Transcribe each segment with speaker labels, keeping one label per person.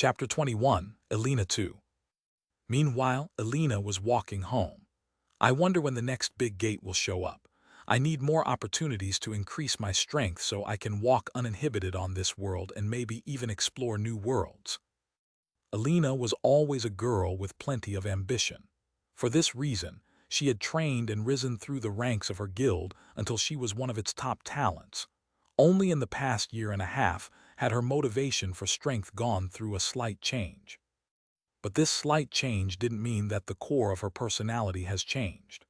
Speaker 1: Chapter 21, Elena 2. Meanwhile, Elena was walking home. I wonder when the next big gate will show up. I need more opportunities to increase my strength so I can walk uninhibited on this world and maybe even explore new worlds. Elena was always a girl with plenty of ambition. For this reason, she had trained and risen through the ranks of her guild until she was one of its top talents. Only in the past year and a half had her motivation for strength gone through a slight change. But this slight change didn't mean that the core of her personality has changed.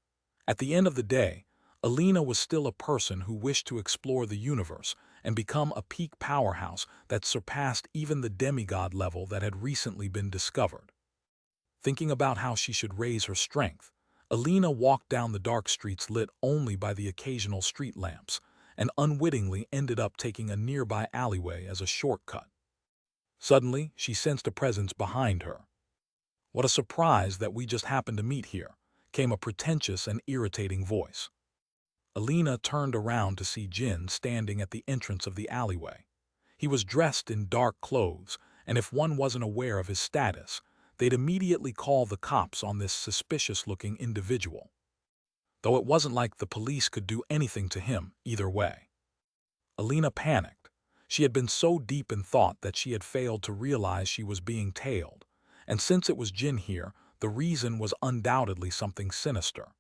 Speaker 1: At the end of the day, Elena was still a person who wished to explore the universe and become a peak powerhouse that surpassed even the demigod level that had recently been discovered. Thinking about how she should raise her strength, Elena walked down the dark streets lit only by the occasional street lamps, and unwittingly ended up taking a nearby alleyway as a shortcut. Suddenly, she sensed a presence behind her. "What a surprise that we just happened to meet here," came a pretentious and irritating voice. Elena turned around to see Jin standing at the entrance of the alleyway. He was dressed in dark clothes, and if one wasn't aware of his status, they'd immediately call the cops on this suspicious-looking individual. Though it wasn't like the police could do anything to him either way. Elena panicked. She had been so deep in thought that she had failed to realize she was being tailed, and since it was Jin here, the reason was undoubtedly something sinister.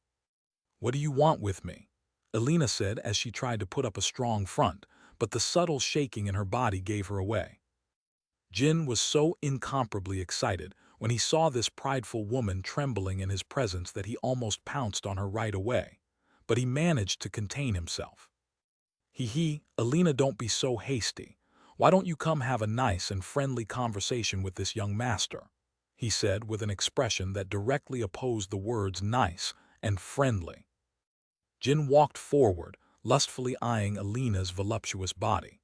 Speaker 1: "What do you want with me?" Elena said as she tried to put up a strong front, but the subtle shaking in her body gave her away. Jin was so incomparably excited when he saw this prideful woman trembling in his presence that he almost pounced on her right away, but he managed to contain himself. Elena, don't be so hasty. Why don't you come have a nice and friendly conversation with this young master?" he said with an expression that directly opposed the words nice and friendly. Jin walked forward, lustfully eyeing Elena's voluptuous body.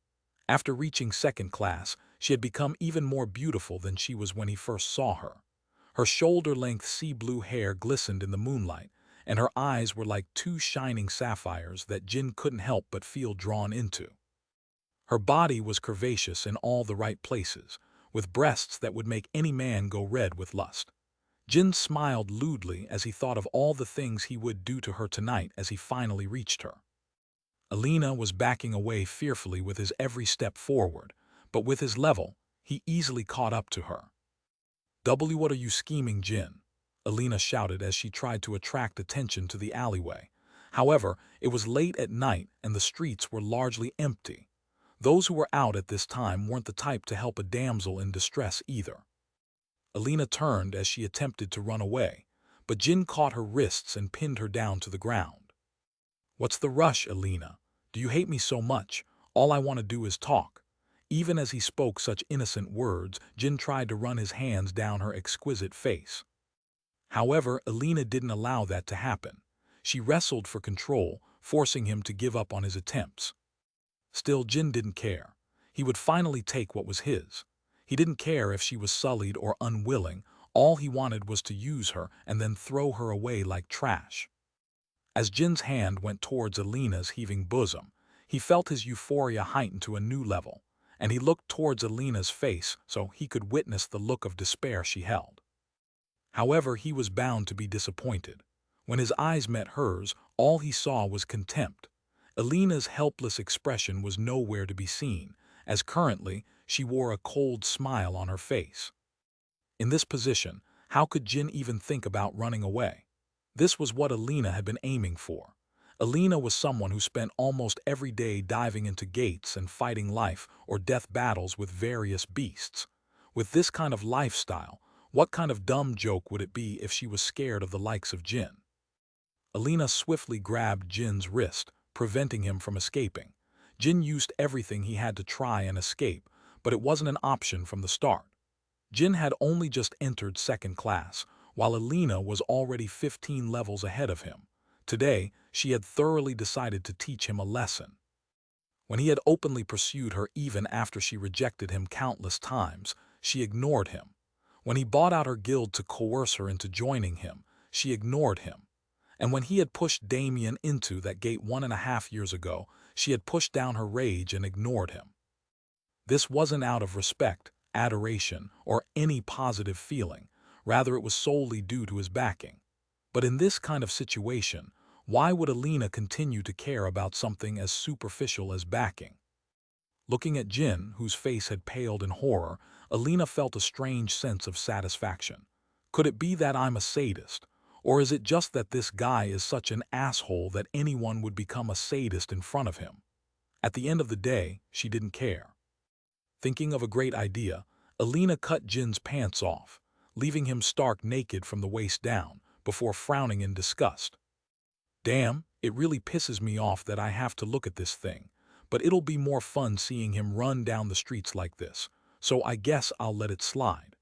Speaker 1: After reaching second class, she had become even more beautiful than she was when he first saw her. Her shoulder-length sea-blue hair glistened in the moonlight, and her eyes were like two shining sapphires that Jin couldn't help but feel drawn into. Her body was curvaceous in all the right places, with breasts that would make any man go red with lust. Jin smiled lewdly as he thought of all the things he would do to her tonight as he finally reached her. Elena was backing away fearfully with his every step forward, but with his level, he easily caught up to her. What are you scheming, Jin?" Elena shouted as she tried to attract attention to the alleyway. However, it was late at night and the streets were largely empty. Those who were out at this time weren't the type to help a damsel in distress either. Elena turned as she attempted to run away, but Jin caught her wrists and pinned her down to the ground. "What's the rush, Elena? Do you hate me so much? All I want to do is talk." Even as he spoke such innocent words, Jin tried to run his hands down her exquisite face. However, Elena didn't allow that to happen. She wrestled for control, forcing him to give up on his attempts. Still, Jin didn't care. He would finally take what was his. He didn't care if she was sullied or unwilling. All he wanted was to use her and then throw her away like trash. As Jin's hand went towards Elena's heaving bosom, he felt his euphoria heighten to a new level, and he looked towards Elena's face so he could witness the look of despair she held. However, he was bound to be disappointed. When his eyes met hers, all he saw was contempt. Elena's helpless expression was nowhere to be seen, as currently she wore a cold smile on her face. In this position, how could Jin even think about running away? This was what Elena had been aiming for. Elena was someone who spent almost every day diving into gates and fighting life or death battles with various beasts. With this kind of lifestyle, what kind of dumb joke would it be if she was scared of the likes of Jin? Elena swiftly grabbed Jin's wrist, preventing him from escaping. Jin used everything he had to try and escape, but it wasn't an option from the start. Jin had only just entered second class, while Elena was already 15 levels ahead of him. Today, she had thoroughly decided to teach him a lesson. When he had openly pursued her even after she rejected him countless times, she ignored him. When he bought out her guild to coerce her into joining him, she ignored him. And when he had pushed Damien into that gate 1.5 years ago, she had pushed down her rage and ignored him. This wasn't out of respect, adoration, or any positive feeling. Rather, it was solely due to his backing. But in this kind of situation, why would Alina continue to care about something as superficial as backing? Looking at Jin, whose face had paled in horror, Alina felt a strange sense of satisfaction. Could it be that I'm a sadist? Or is it just that this guy is such an asshole that anyone would become a sadist in front of him? At the end of the day, she didn't care. Thinking of a great idea, Alina cut Jin's pants off, leaving him stark naked from the waist down, before frowning in disgust. Damn, it really pisses me off that I have to look at this thing, but it'll be more fun seeing him run down the streets like this, so I guess I'll let it slide.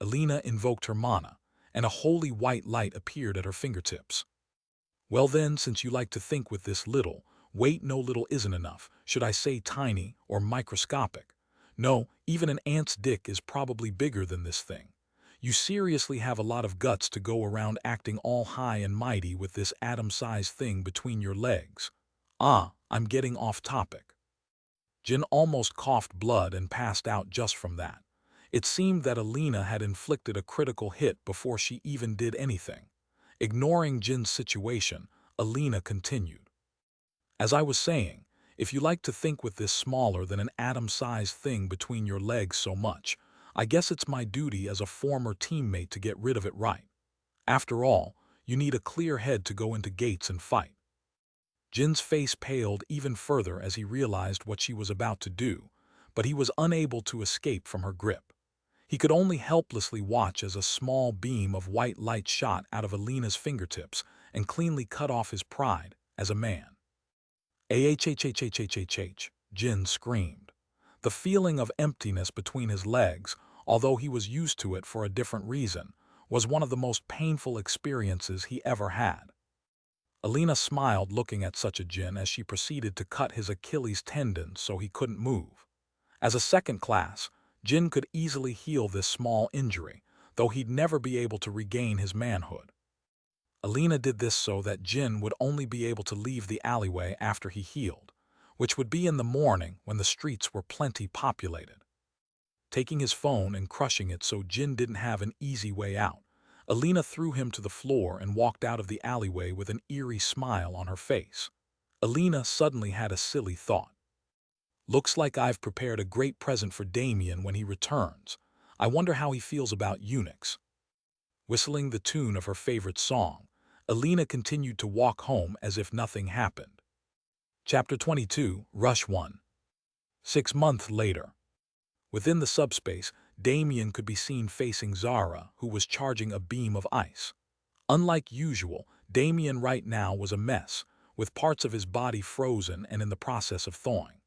Speaker 1: Alina invoked her mana, and a holy white light appeared at her fingertips. Well then, since you like to think with this little, wait, no, little isn't enough, should I say tiny or microscopic? No, even an ant's dick is probably bigger than this thing. You seriously have a lot of guts to go around acting all high and mighty with this atom-sized thing between your legs. Ah, I'm getting off topic. Jin almost coughed blood and passed out just from that. It seemed that Alina had inflicted a critical hit before she even did anything. Ignoring Jin's situation, Alina continued. As I was saying, if you like to think with this smaller than an atom-sized thing between your legs so much, I guess it's my duty as a former teammate to get rid of it right. After all, you need a clear head to go into gates and fight. Jin's face paled even further as he realized what she was about to do, but he was unable to escape from her grip. He could only helplessly watch as a small beam of white light shot out of Alina's fingertips and cleanly cut off his pride as a man. Ahhhhhhhh, Jin screamed. The feeling of emptiness between his legs, although he was used to it for a different reason, was one of the most painful experiences he ever had. Alina smiled looking at such a Jin as she proceeded to cut his Achilles tendon so he couldn't move. As a second class, Jin could easily heal this small injury, though he'd never be able to regain his manhood. Alina did this so that Jin would only be able to leave the alleyway after he healed, which would be in the morning when the streets were plenty populated. Taking his phone and crushing it so Jin didn't have an easy way out, Alina threw him to the floor and walked out of the alleyway with an eerie smile on her face. Alina suddenly had a silly thought. Looks like I've prepared a great present for Damien when he returns. I wonder how he feels about eunuchs. Whistling the tune of her favorite song, Alina continued to walk home as if nothing happened. Chapter 22, Rush 1. 6 months later. Within the subspace, Damien could be seen facing Zara, who was charging a beam of ice. Unlike usual, Damien right now was a mess, with parts of his body frozen and in the process of thawing.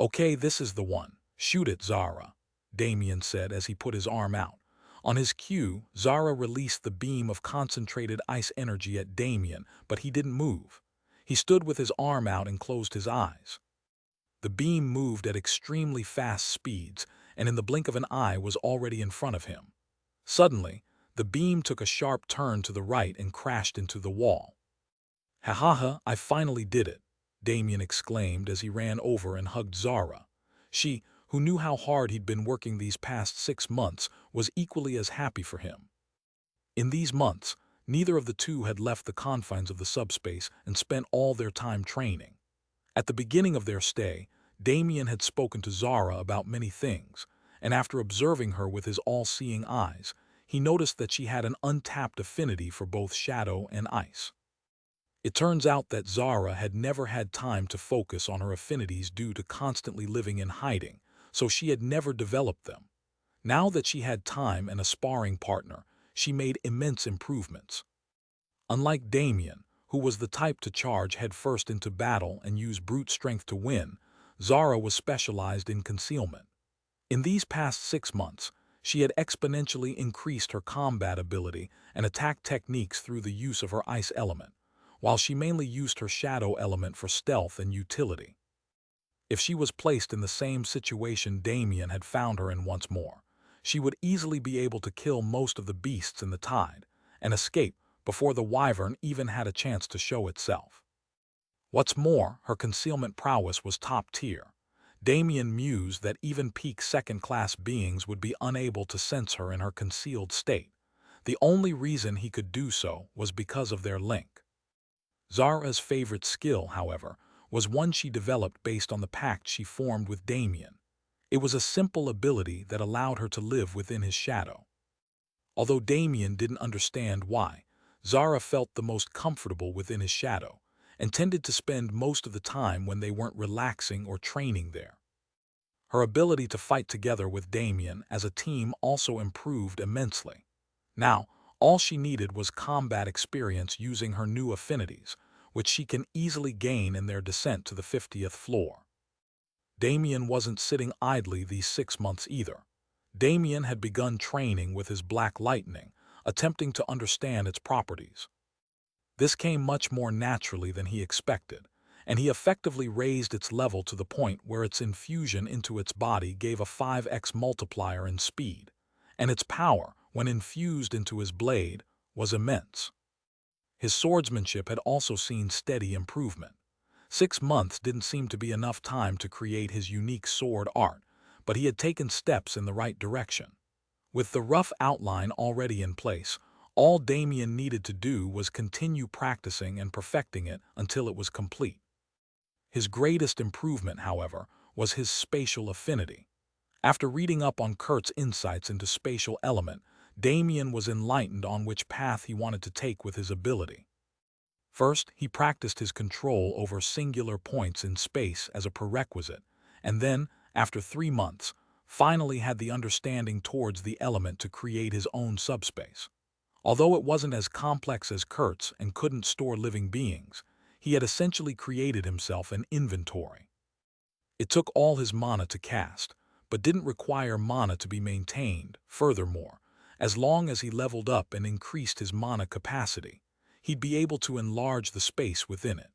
Speaker 1: Okay, this is the one. Shoot it, Zara, Damien said as he put his arm out. On his cue, Zara released the beam of concentrated ice energy at Damien, but he didn't move. He stood with his arm out and closed his eyes. The beam moved at extremely fast speeds, and in the blink of an eye was already in front of him. Suddenly, the beam took a sharp turn to the right and crashed into the wall. Ha ha ha, I finally did it, Damien exclaimed as he ran over and hugged Zara. She, who knew how hard he'd been working these past 6 months, was equally as happy for him. In these months, neither of the two had left the confines of the subspace and spent all their time training. At the beginning of their stay, Damien had spoken to Zara about many things, and after observing her with his all-seeing eyes, he noticed that she had an untapped affinity for both shadow and ice. It turns out that Zara had never had time to focus on her affinities due to constantly living in hiding, so she had never developed them. Now that she had time and a sparring partner, she made immense improvements. Unlike Damien, who was the type to charge headfirst into battle and use brute strength to win, Zara was specialized in concealment. In these past 6 months, she had exponentially increased her combat ability and attack techniques through the use of her ice element, while she mainly used her shadow element for stealth and utility. If she was placed in the same situation Damien had found her in once more, she would easily be able to kill most of the beasts in the tide and escape before the wyvern even had a chance to show itself. What's more, her concealment prowess was top tier. Damien mused that even peak second-class beings would be unable to sense her in her concealed state. The only reason he could do so was because of their link. Zara's favorite skill, however, was one she developed based on the pact she formed with Damien. It was a simple ability that allowed her to live within his shadow. Although Damien didn't understand why, Zara felt the most comfortable within his shadow and tended to spend most of the time when they weren't relaxing or training there. Her ability to fight together with Damien as a team also improved immensely. Now, all she needed was combat experience using her new affinities, which she can easily gain in their descent to the 50th floor. Damien wasn't sitting idly these 6 months either. Damien had begun training with his black lightning, attempting to understand its properties. This came much more naturally than he expected, and he effectively raised its level to the point where its infusion into its body gave a 5x multiplier in speed, and its power, when infused into his blade, was immense. His swordsmanship had also seen steady improvement. 6 months didn't seem to be enough time to create his unique sword art, but he had taken steps in the right direction. With the rough outline already in place, all Damien needed to do was continue practicing and perfecting it until it was complete. His greatest improvement, however, was his spatial affinity. After reading up on Kurt's insights into spatial element, Damien was enlightened on which path he wanted to take with his ability. First, he practiced his control over singular points in space as a prerequisite, and then, after 3 months, finally had the understanding towards the element to create his own subspace. Although it wasn't as complex as Kurt's and couldn't store living beings, he had essentially created himself an inventory. It took all his mana to cast, but didn't require mana to be maintained. Furthermore, as long as he leveled up and increased his mana capacity, he'd be able to enlarge the space within it.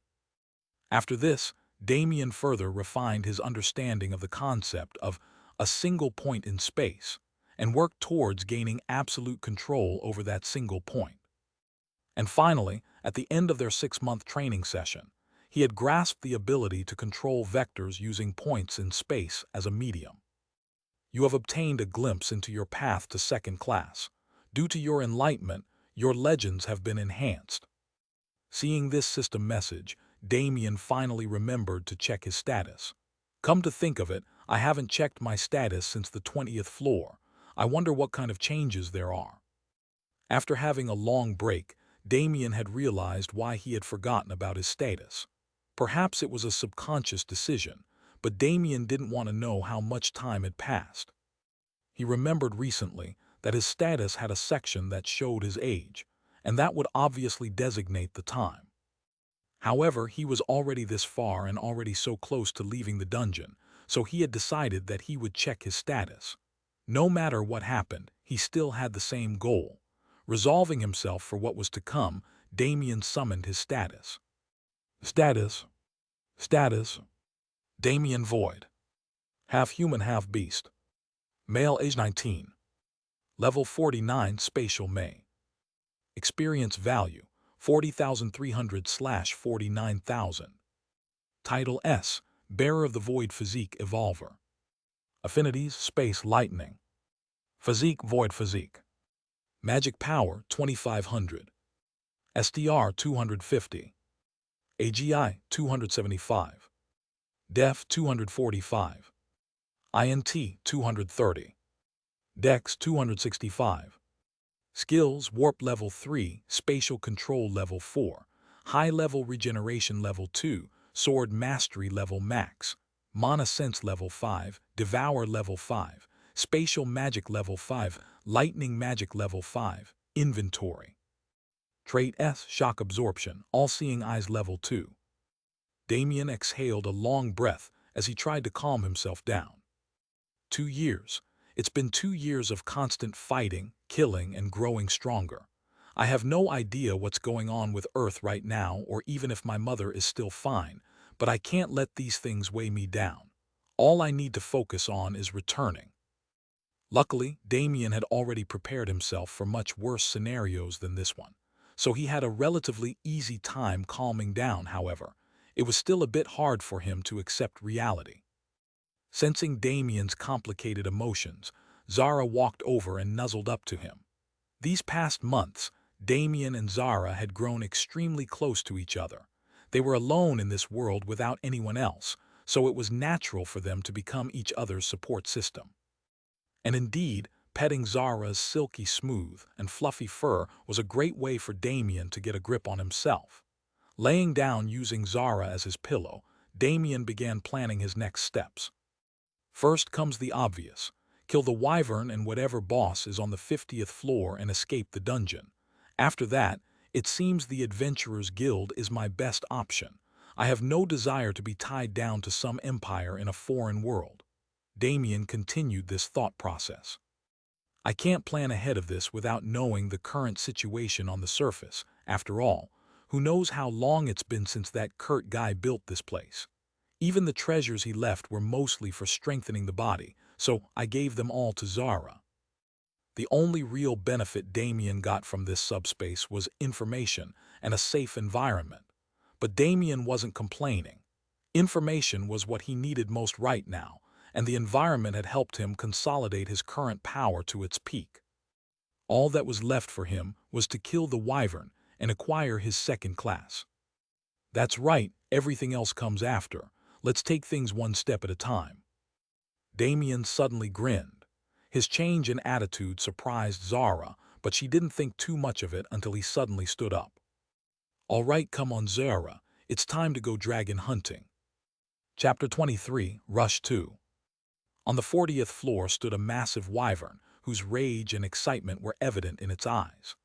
Speaker 1: After this, Damien further refined his understanding of the concept of a single point in space and worked towards gaining absolute control over that single point. And finally, at the end of their 6-month training session, he had grasped the ability to control vectors using points in space as a medium. You have obtained a glimpse into your path to second class. Due to your enlightenment, your legends have been enhanced. Seeing this system message, Damien finally remembered to check his status. Come to think of it, I haven't checked my status since the 20th floor. I wonder what kind of changes there are. After having a long break, Damien had realized why he had forgotten about his status. Perhaps it was a subconscious decision, but Damien didn't want to know how much time had passed. He remembered recently that his status had a section that showed his age, and that would obviously designate the time. However, he was already this far and already so close to leaving the dungeon, so he had decided that he would check his status. No matter what happened, he still had the same goal. Resolving himself for what was to come, Damien summoned his status. Status. Status. Damien Void. Half human, half beast. Male, age 19. Level 49, Spatial May. Experience value, 40,300/49,000. Title S, Bearer of the Void Physique Evolver. Affinities, Space Lightning. Physique, Void Physique. Magic Power, 2500. STR, 250. AGI, 275. Def, 245. INT, 230. Dex, 265. Skills, Warp Level 3, Spatial Control Level 4, High Level Regeneration Level 2, Sword Mastery Level Max, Mana Sense Level 5, Devour Level 5, Spatial Magic Level 5, Lightning Magic Level 5, Inventory. Trait S, Shock Absorption, All-Seeing Eyes Level 2. Damien exhaled a long breath as he tried to calm himself down. 2 years. It's been 2 years of constant fighting, killing, and growing stronger. I have no idea what's going on with Earth right now or even if my mother is still fine, but I can't let these things weigh me down. All I need to focus on is returning. Luckily, Damien had already prepared himself for much worse scenarios than this one, so he had a relatively easy time calming down. However, it was still a bit hard for him to accept reality. Sensing Damien's complicated emotions, Zara walked over and nuzzled up to him. These past months, Damien and Zara had grown extremely close to each other. They were alone in this world without anyone else, so it was natural for them to become each other's support system. And indeed, petting Zara's silky smooth and fluffy fur was a great way for Damien to get a grip on himself. Laying down using Zara as his pillow, Damien began planning his next steps. First comes the obvious. Kill the wyvern and whatever boss is on the 50th floor and escape the dungeon. After that, it seems the Adventurers Guild is my best option. I have no desire to be tied down to some empire in a foreign world. Damien continued this thought process. I can't plan ahead of this without knowing the current situation on the surface. After all, who knows how long it's been since that Kurt guy built this place. Even the treasures he left were mostly for strengthening the body, so I gave them all to Zara. The only real benefit Damien got from this subspace was information and a safe environment. But Damien wasn't complaining. Information was what he needed most right now, and the environment had helped him consolidate his current power to its peak. All that was left for him was to kill the wyvern and acquire his second class. That's right, everything else comes after. Let's take things one step at a time. Damien suddenly grinned. His change in attitude surprised Zara, but she didn't think too much of it until he suddenly stood up. All right, come on, Zara. It's time to go dragon hunting. Chapter 23, Rush 2. On the 40th floor stood a massive wyvern, whose rage and excitement were evident in its eyes.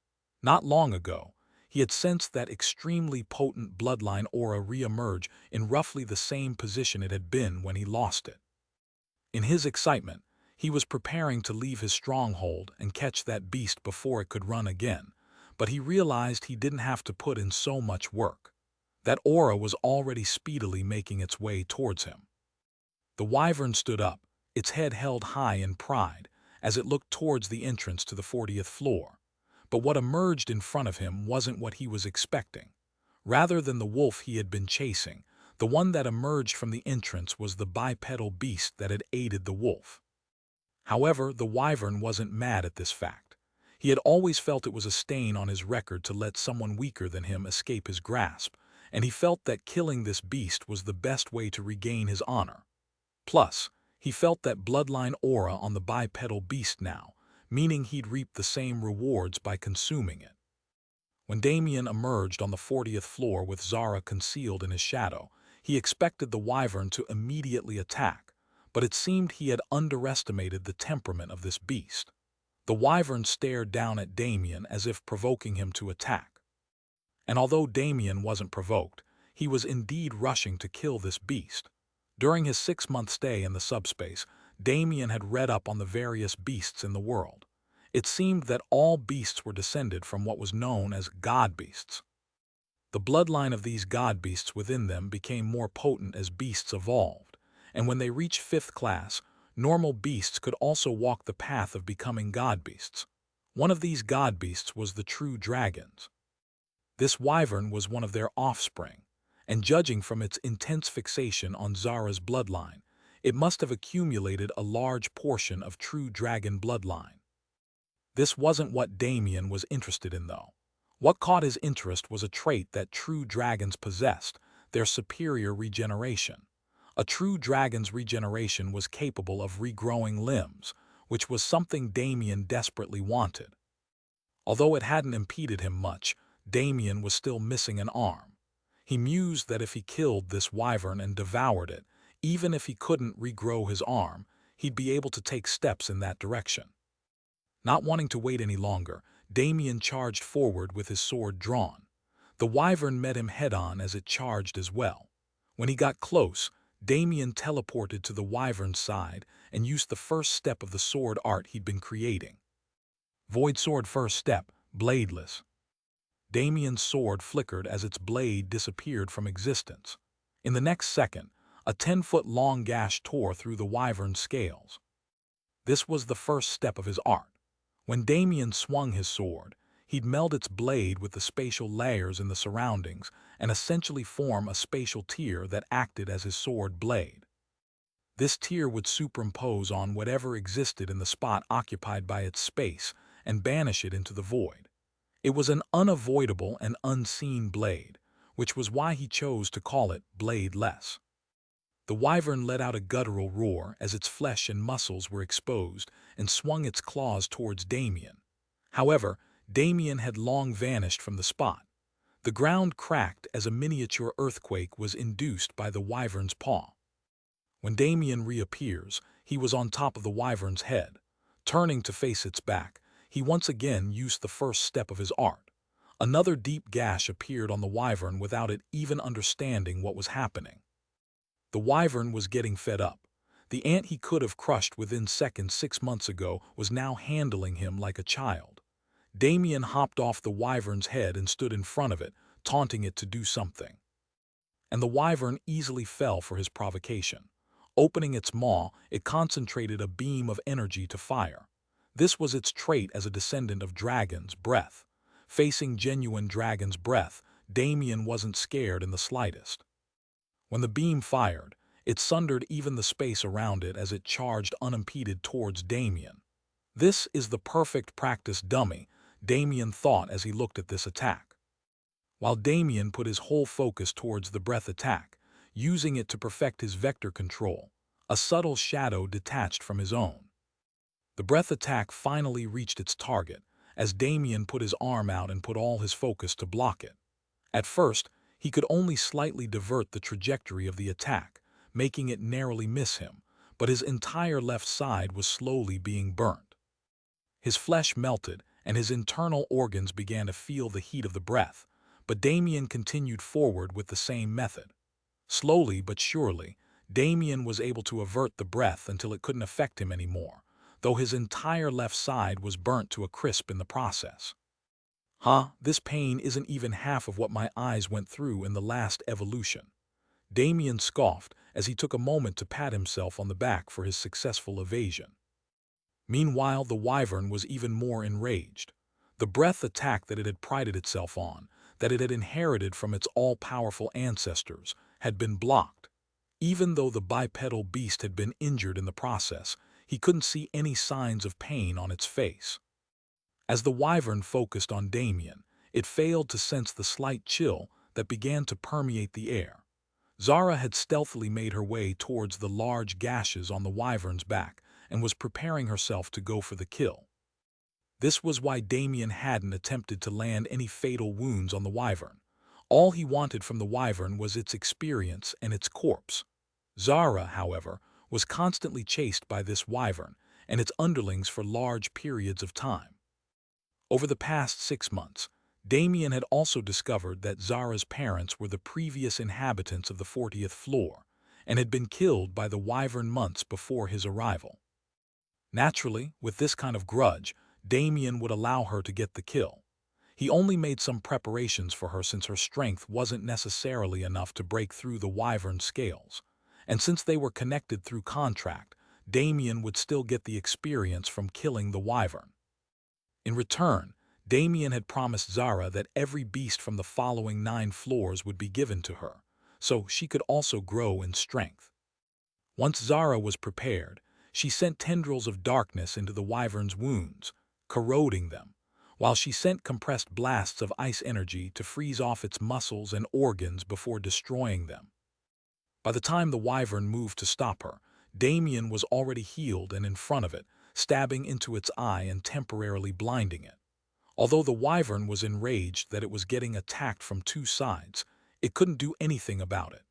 Speaker 1: Not long ago, he had sensed that extremely potent bloodline aura re-emerge in roughly the same position it had been when he lost it. In his excitement, he was preparing to leave his stronghold and catch that beast before it could run again, but he realized he didn't have to put in so much work. That aura was already speedily making its way towards him. The wyvern stood up, its head held high in pride, as it looked towards the entrance to the 40th floor. But what emerged in front of him wasn't what he was expecting. Rather than the wolf he had been chasing, the one that emerged from the entrance was the bipedal beast that had aided the wolf. However, the wyvern wasn't mad at this fact. He had always felt it was a stain on his record to let someone weaker than him escape his grasp, and he felt that killing this beast was the best way to regain his honor. Plus, he felt that bloodline aura on the bipedal beast now, meaning he'd reap the same rewards by consuming it. When Damien emerged on the 40th floor with Zara concealed in his shadow, he expected the wyvern to immediately attack, but it seemed he had underestimated the temperament of this beast. The wyvern stared down at Damien as if provoking him to attack. And although Damien wasn't provoked, he was indeed rushing to kill this beast. During his 6-month stay in the subspace, Damien had read up on the various beasts in the world. It seemed that all beasts were descended from what was known as god beasts. The bloodline of these god beasts within them became more potent as beasts evolved, and when they reached 5th class, normal beasts could also walk the path of becoming god beasts. One of these god beasts was the true dragons. This wyvern was one of their offspring, and judging from its intense fixation on Zara's bloodline, it must have accumulated a large portion of true dragon bloodline. This wasn't what Damien was interested in, though. What caught his interest was a trait that true dragons possessed, their superior regeneration. A true dragon's regeneration was capable of regrowing limbs, which was something Damien desperately wanted. Although it hadn't impeded him much, Damien was still missing an arm. He mused that if he killed this wyvern and devoured it, even if he couldn't regrow his arm, he'd be able to take steps in that direction. Not wanting to wait any longer, Damien charged forward with his sword drawn. The wyvern met him head-on as it charged as well. When he got close, Damien teleported to the wyvern's side and used the first step of the sword art he'd been creating. Void sword first step, bladeless. Damien's sword flickered as its blade disappeared from existence. In the next second, a 10-foot-long gash tore through the wyvern's scales. This was the first step of his art. When Damien swung his sword, he'd meld its blade with the spatial layers in the surroundings and essentially form a spatial tier that acted as his sword blade. This tier would superimpose on whatever existed in the spot occupied by its space and banish it into the void. It was an unavoidable and unseen blade, which was why he chose to call it bladeless. The wyvern let out a guttural roar as its flesh and muscles were exposed and swung its claws towards Damien. However, Damien had long vanished from the spot. The ground cracked as a miniature earthquake was induced by the wyvern's paw. When Damien reappears, he was on top of the wyvern's head. Turning to face its back, he once again used the first step of his art. Another deep gash appeared on the wyvern without it even understanding what was happening. The wyvern was getting fed up. The ant he could have crushed within seconds 6 months ago was now handling him like a child. Damien hopped off the wyvern's head and stood in front of it, taunting it to do something. And the wyvern easily fell for his provocation. Opening its maw, it concentrated a beam of energy to fire. This was its trait as a descendant of dragon's breath. Facing genuine dragon's breath, Damien wasn't scared in the slightest. When the beam fired, it sundered even the space around it as it charged unimpeded towards Damien. This is the perfect practice dummy, Damien thought as he looked at this attack. While Damien put his whole focus towards the breath attack, using it to perfect his vector control, a subtle shadow detached from his own. The breath attack finally reached its target, as Damien put his arm out and put all his focus to block it. At first, he could only slightly divert the trajectory of the attack, making it narrowly miss him, but his entire left side was slowly being burnt. His flesh melted, and his internal organs began to feel the heat of the breath, but Damien continued forward with the same method. Slowly but surely, Damien was able to avert the breath until it couldn't affect him anymore, though his entire left side was burnt to a crisp in the process. This pain isn't even half of what my eyes went through in the last evolution. Damien scoffed as he took a moment to pat himself on the back for his successful evasion. Meanwhile, the wyvern was even more enraged. The breath attack that it had prided itself on, that it had inherited from its all-powerful ancestors, had been blocked. Even though the bipedal beast had been injured in the process, he couldn't see any signs of pain on its face. As the wyvern focused on Damien, it failed to sense the slight chill that began to permeate the air. Zara had stealthily made her way towards the large gashes on the wyvern's back and was preparing herself to go for the kill. This was why Damien hadn't attempted to land any fatal wounds on the wyvern. All he wanted from the wyvern was its experience and its corpse. Zara, however, was constantly chased by this wyvern and its underlings for large periods of time. Over the past 6 months, Damien had also discovered that Zara's parents were the previous inhabitants of the 40th floor and had been killed by the wyvern months before his arrival. Naturally, with this kind of grudge, Damien would allow her to get the kill. He only made some preparations for her since her strength wasn't necessarily enough to break through the wyvern's scales, and since they were connected through contract, Damien would still get the experience from killing the wyvern. In return, Damien had promised Zara that every beast from the following 9 floors would be given to her, so she could also grow in strength. Once Zara was prepared, she sent tendrils of darkness into the wyvern's wounds, corroding them, while she sent compressed blasts of ice energy to freeze off its muscles and organs before destroying them. By the time the wyvern moved to stop her, Damien was already healed and in front of it, stabbing into its eye and temporarily blinding it. Although the wyvern was enraged that it was getting attacked from 2 sides, it couldn't do anything about it.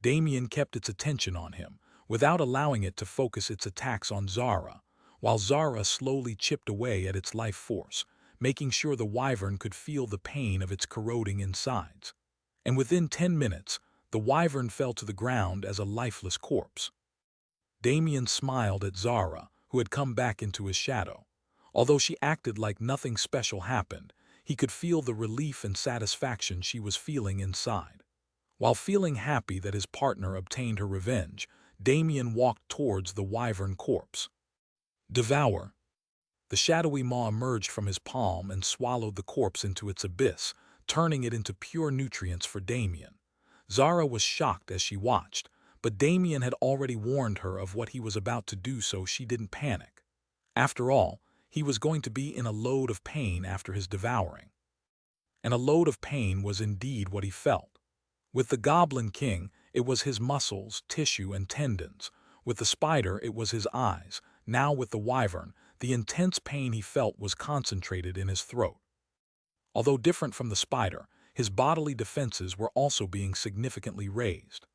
Speaker 1: Damien kept its attention on him, without allowing it to focus its attacks on Zara, while Zara slowly chipped away at its life force, making sure the wyvern could feel the pain of its corroding insides. And within 10 minutes, the wyvern fell to the ground as a lifeless corpse. Damien smiled at Zara, who had come back into his shadow. Although she acted like nothing special happened, he could feel the relief and satisfaction she was feeling inside. While feeling happy that his partner obtained her revenge, Damien walked towards the wyvern corpse. Devour. The shadowy maw emerged from his palm and swallowed the corpse into its abyss, turning it into pure nutrients for Damien. Zara was shocked as she watched, but Damien had already warned her of what he was about to do, so she didn't panic. After all, he was going to be in a load of pain after his devouring. And a load of pain was indeed what he felt. With the Goblin King, it was his muscles, tissue, and tendons. With the spider, it was his eyes. Now with the wyvern, the intense pain he felt was concentrated in his throat. Although different from the spider, his bodily defenses were also being significantly raised.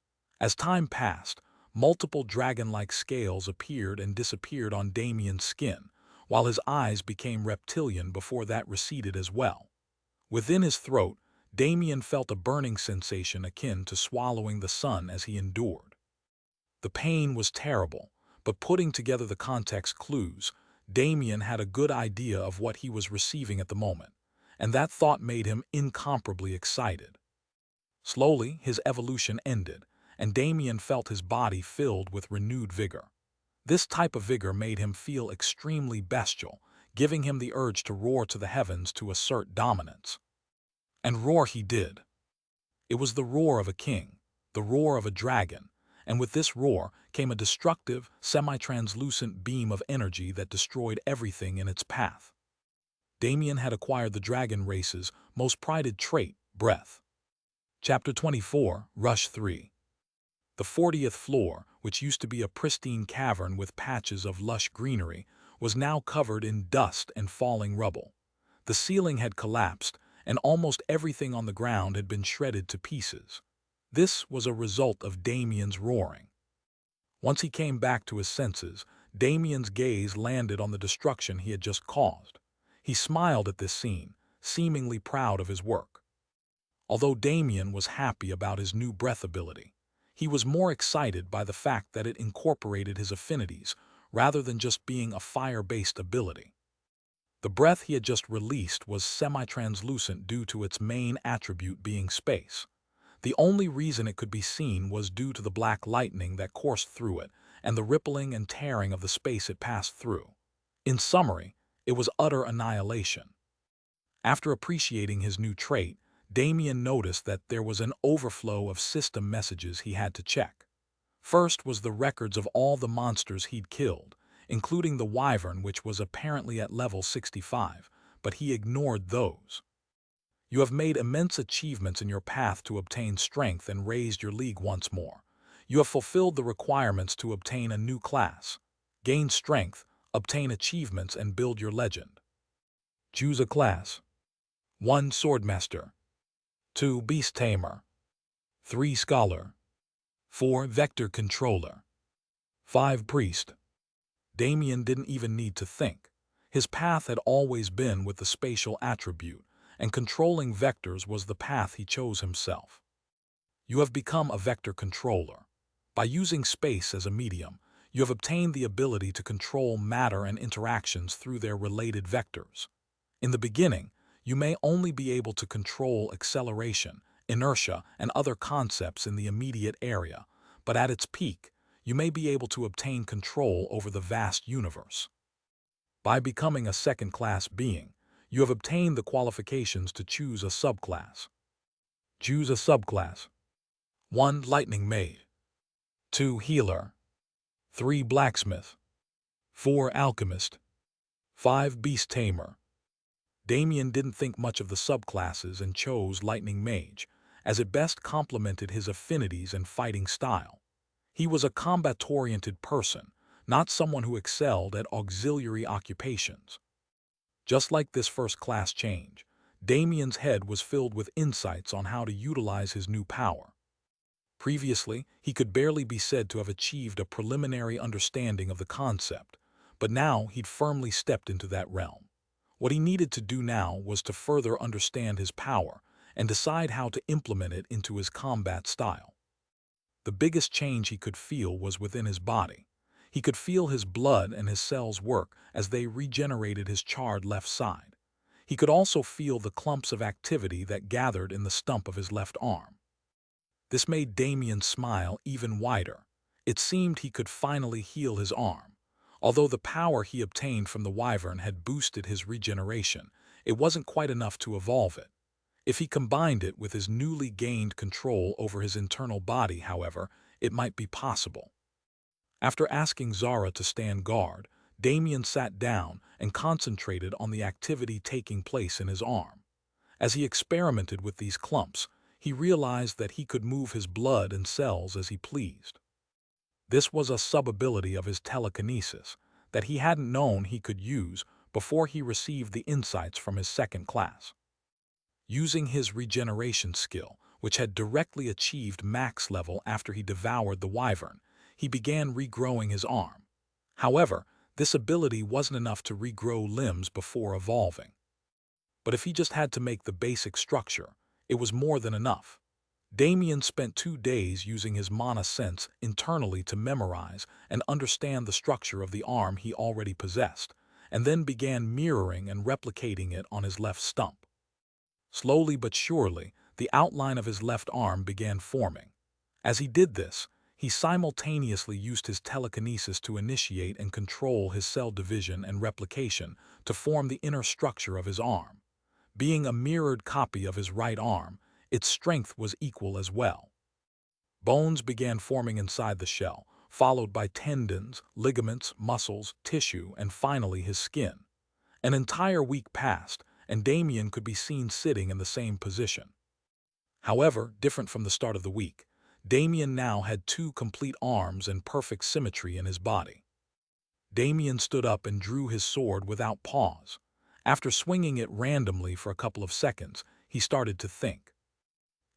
Speaker 1: As time passed, multiple dragon-like scales appeared and disappeared on Damien's skin, while his eyes became reptilian before that receded as well. Within his throat, Damien felt a burning sensation akin to swallowing the sun as he endured. The pain was terrible, but putting together the context clues, Damien had a good idea of what he was receiving at the moment, and that thought made him incomparably excited. Slowly, his evolution ended, and Damien felt his body filled with renewed vigor. This type of vigor made him feel extremely bestial, giving him the urge to roar to the heavens to assert dominance. And roar he did. It was the roar of a king, the roar of a dragon, and with this roar came a destructive, semi-translucent beam of energy that destroyed everything in its path. Damien had acquired the dragon race's most prized trait, breath. Chapter 24, Rush 3. The 40th floor, which used to be a pristine cavern with patches of lush greenery, was now covered in dust and falling rubble. The ceiling had collapsed, and almost everything on the ground had been shredded to pieces. This was a result of Damien's roaring. Once he came back to his senses, Damien's gaze landed on the destruction he had just caused. He smiled at this scene, seemingly proud of his work. Although Damien was happy about his new breath ability, he was more excited by the fact that it incorporated his affinities rather than just being a fire-based ability. The breath he had just released was semi-translucent due to its main attribute being space. The only reason it could be seen was due to the black lightning that coursed through it and the rippling and tearing of the space it passed through. In summary, it was utter annihilation. After appreciating his new trait, Damien noticed that there was an overflow of system messages he had to check. First was the records of all the monsters he'd killed, including the wyvern, which was apparently at level 65, but he ignored those. You have made immense achievements in your path to obtain strength and raised your league once more. You have fulfilled the requirements to obtain a new class. Gain strength, obtain achievements, and build your legend. Choose a class. 1. Swordmaster. 2. Beast Tamer. 3. Scholar. 4. Vector Controller. 5. Priest. Damien didn't even need to think. His path had always been with the spatial attribute, and controlling vectors was the path he chose himself. You have become a vector controller. By using space as a medium, you have obtained the ability to control matter and interactions through their related vectors. In the beginning, you may only be able to control acceleration, inertia, and other concepts in the immediate area, but at its peak, you may be able to obtain control over the vast universe. By becoming a second-class being, you have obtained the qualifications to choose a subclass. Choose a subclass. 1. Lightning Maid. 2. Healer. 3. Blacksmith. 4. Alchemist. 5. Beast Tamer. Damien didn't think much of the subclasses and chose Lightning Mage, as it best complemented his affinities and fighting style. He was a combat-oriented person, not someone who excelled at auxiliary occupations. Just like this first-class change, Damien's head was filled with insights on how to utilize his new power. Previously, he could barely be said to have achieved a preliminary understanding of the concept, but now he'd firmly stepped into that realm. What he needed to do now was to further understand his power and decide how to implement it into his combat style. The biggest change he could feel was within his body. He could feel his blood and his cells work as they regenerated his charred left side. He could also feel the clumps of activity that gathered in the stump of his left arm. This made Damien's smile even wider. It seemed he could finally heal his arm. Although the power he obtained from the wyvern had boosted his regeneration, it wasn't quite enough to evolve it. If he combined it with his newly gained control over his internal body, however, it might be possible. After asking Zara to stand guard, Damien sat down and concentrated on the activity taking place in his arm. As he experimented with these clumps, he realized that he could move his blood and cells as he pleased. This was a sub-ability of his telekinesis that he hadn't known he could use before he received the insights from his second class. Using his regeneration skill, which had directly achieved max level after he devoured the wyvern, he began regrowing his arm. However, this ability wasn't enough to regrow limbs before evolving. But if he just had to make the basic structure, it was more than enough. Damien spent 2 days using his mana sense internally to memorize and understand the structure of the arm he already possessed, and then began mirroring and replicating it on his left stump. Slowly but surely, the outline of his left arm began forming. As he did this, he simultaneously used his telekinesis to initiate and control his cell division and replication to form the inner structure of his arm. Being a mirrored copy of his right arm, its strength was equal as well. Bones began forming inside the shell, followed by tendons, ligaments, muscles, tissue, and finally his skin. An entire week passed, and Damien could be seen sitting in the same position. However, different from the start of the week, Damien now had 2 complete arms and perfect symmetry in his body. Damien stood up and drew his sword without pause. After swinging it randomly for a couple of seconds, he started to think.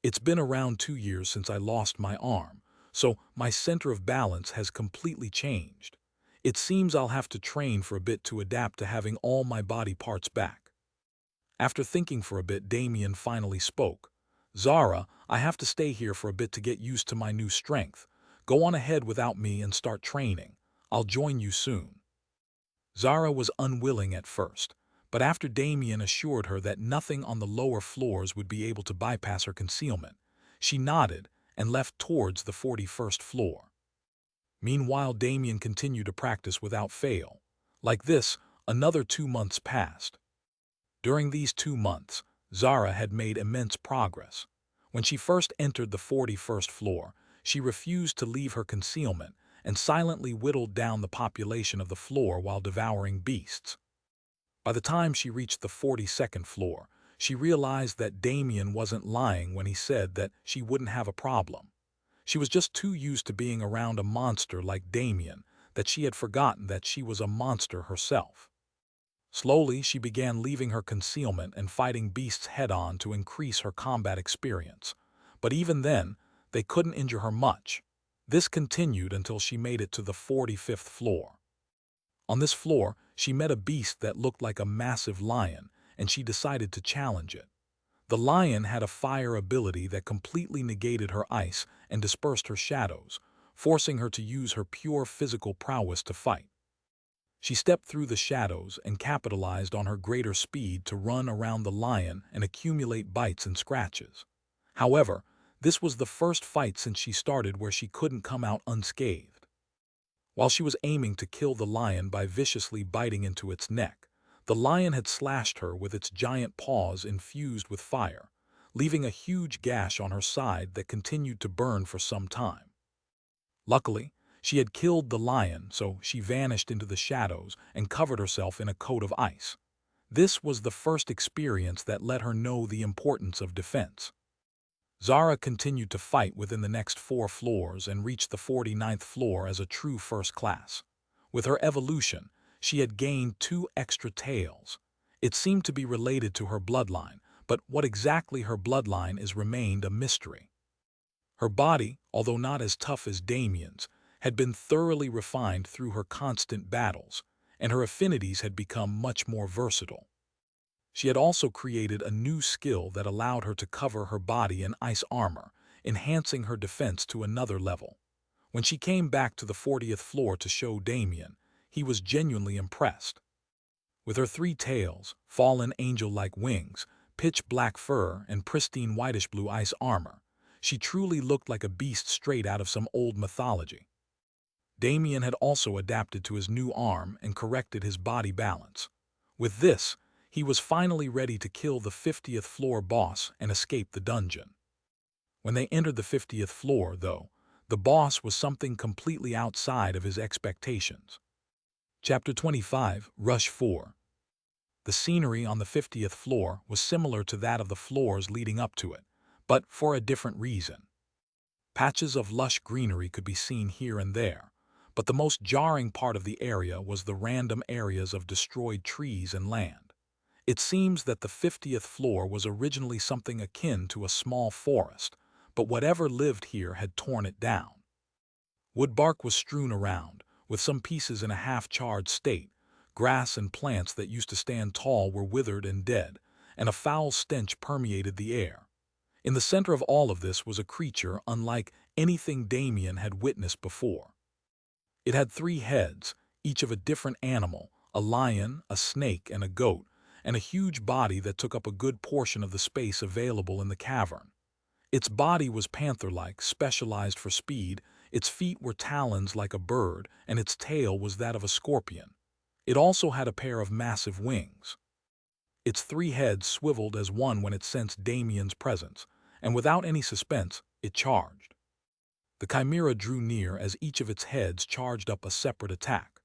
Speaker 1: It's been around 2 years since I lost my arm, so my center of balance has completely changed. It seems I'll have to train for a bit to adapt to having all my body parts back. After thinking for a bit, Damien finally spoke. Zara, I have to stay here for a bit to get used to my new strength. Go on ahead without me and start training. I'll join you soon. Zara was unwilling at first, but after Damien assured her that nothing on the lower floors would be able to bypass her concealment, she nodded and left towards the 41st floor. Meanwhile, Damien continued to practice without fail. Like this, another 2 months passed. During these 2 months, Zara had made immense progress. When she first entered the 41st floor, she refused to leave her concealment and silently whittled down the population of the floor while devouring beasts. By the time she reached the 42nd floor, she realized that Damien wasn't lying when he said that she wouldn't have a problem. She was just too used to being around a monster like Damien that she had forgotten that she was a monster herself. Slowly, she began leaving her concealment and fighting beasts head-on to increase her combat experience. But even then, they couldn't injure her much. This continued until she made it to the 45th floor. On this floor, she met a beast that looked like a massive lion, and she decided to challenge it. The lion had a fire ability that completely negated her ice and dispersed her shadows, forcing her to use her pure physical prowess to fight. She stepped through the shadows and capitalized on her greater speed to run around the lion and accumulate bites and scratches. However, this was the first fight since she started where she couldn't come out unscathed. While she was aiming to kill the lion by viciously biting into its neck, the lion had slashed her with its giant paws infused with fire, leaving a huge gash on her side that continued to burn for some time. Luckily, she had killed the lion, so she vanished into the shadows and covered herself in a coat of ice. This was the first experience that let her know the importance of defense. Zara continued to fight within the next 4 floors and reached the 49th floor as a true first class. With her evolution, she had gained 2 extra tails. It seemed to be related to her bloodline, but what exactly her bloodline is remained a mystery. Her body, although not as tough as Damien's, had been thoroughly refined through her constant battles, and her affinities had become much more versatile. She had also created a new skill that allowed her to cover her body in ice armor, enhancing her defense to another level. When she came back to the 40th floor to show Damien, he was genuinely impressed. With her 3 tails, fallen angel-like wings, pitch black fur, and pristine whitish-blue ice armor, she truly looked like a beast straight out of some old mythology. Damien had also adapted to his new arm and corrected his body balance. With this, he was finally ready to kill the 50th floor boss and escape the dungeon. When they entered the 50th floor, though, The boss was something completely outside of his expectations. Chapter 25, Rush 4. The scenery on the 50th floor was similar to that of the floors leading up to it, but for a different reason. Patches of lush greenery could be seen here and there, but the most jarring part of the area was the random areas of destroyed trees and land. It seems that the 50th floor was originally something akin to a small forest, but whatever lived here had torn it down. Wood bark was strewn around, with some pieces in a half-charred state. Grass and plants that used to stand tall were withered and dead, and a foul stench permeated the air. In the center of all of this was a creature unlike anything Damien had witnessed before. It had 3 heads, each of a different animal: a lion, a snake, and a goat, and a huge body that took up a good portion of the space available in the cavern. Its body was panther-like, specialized for speed. Its feet were talons like a bird, and its tail was that of a scorpion. It also had a pair of massive wings. Its 3 heads swiveled as one when it sensed Damien's presence, and without any suspense, it charged. The chimera drew near as each of its heads charged up a separate attack.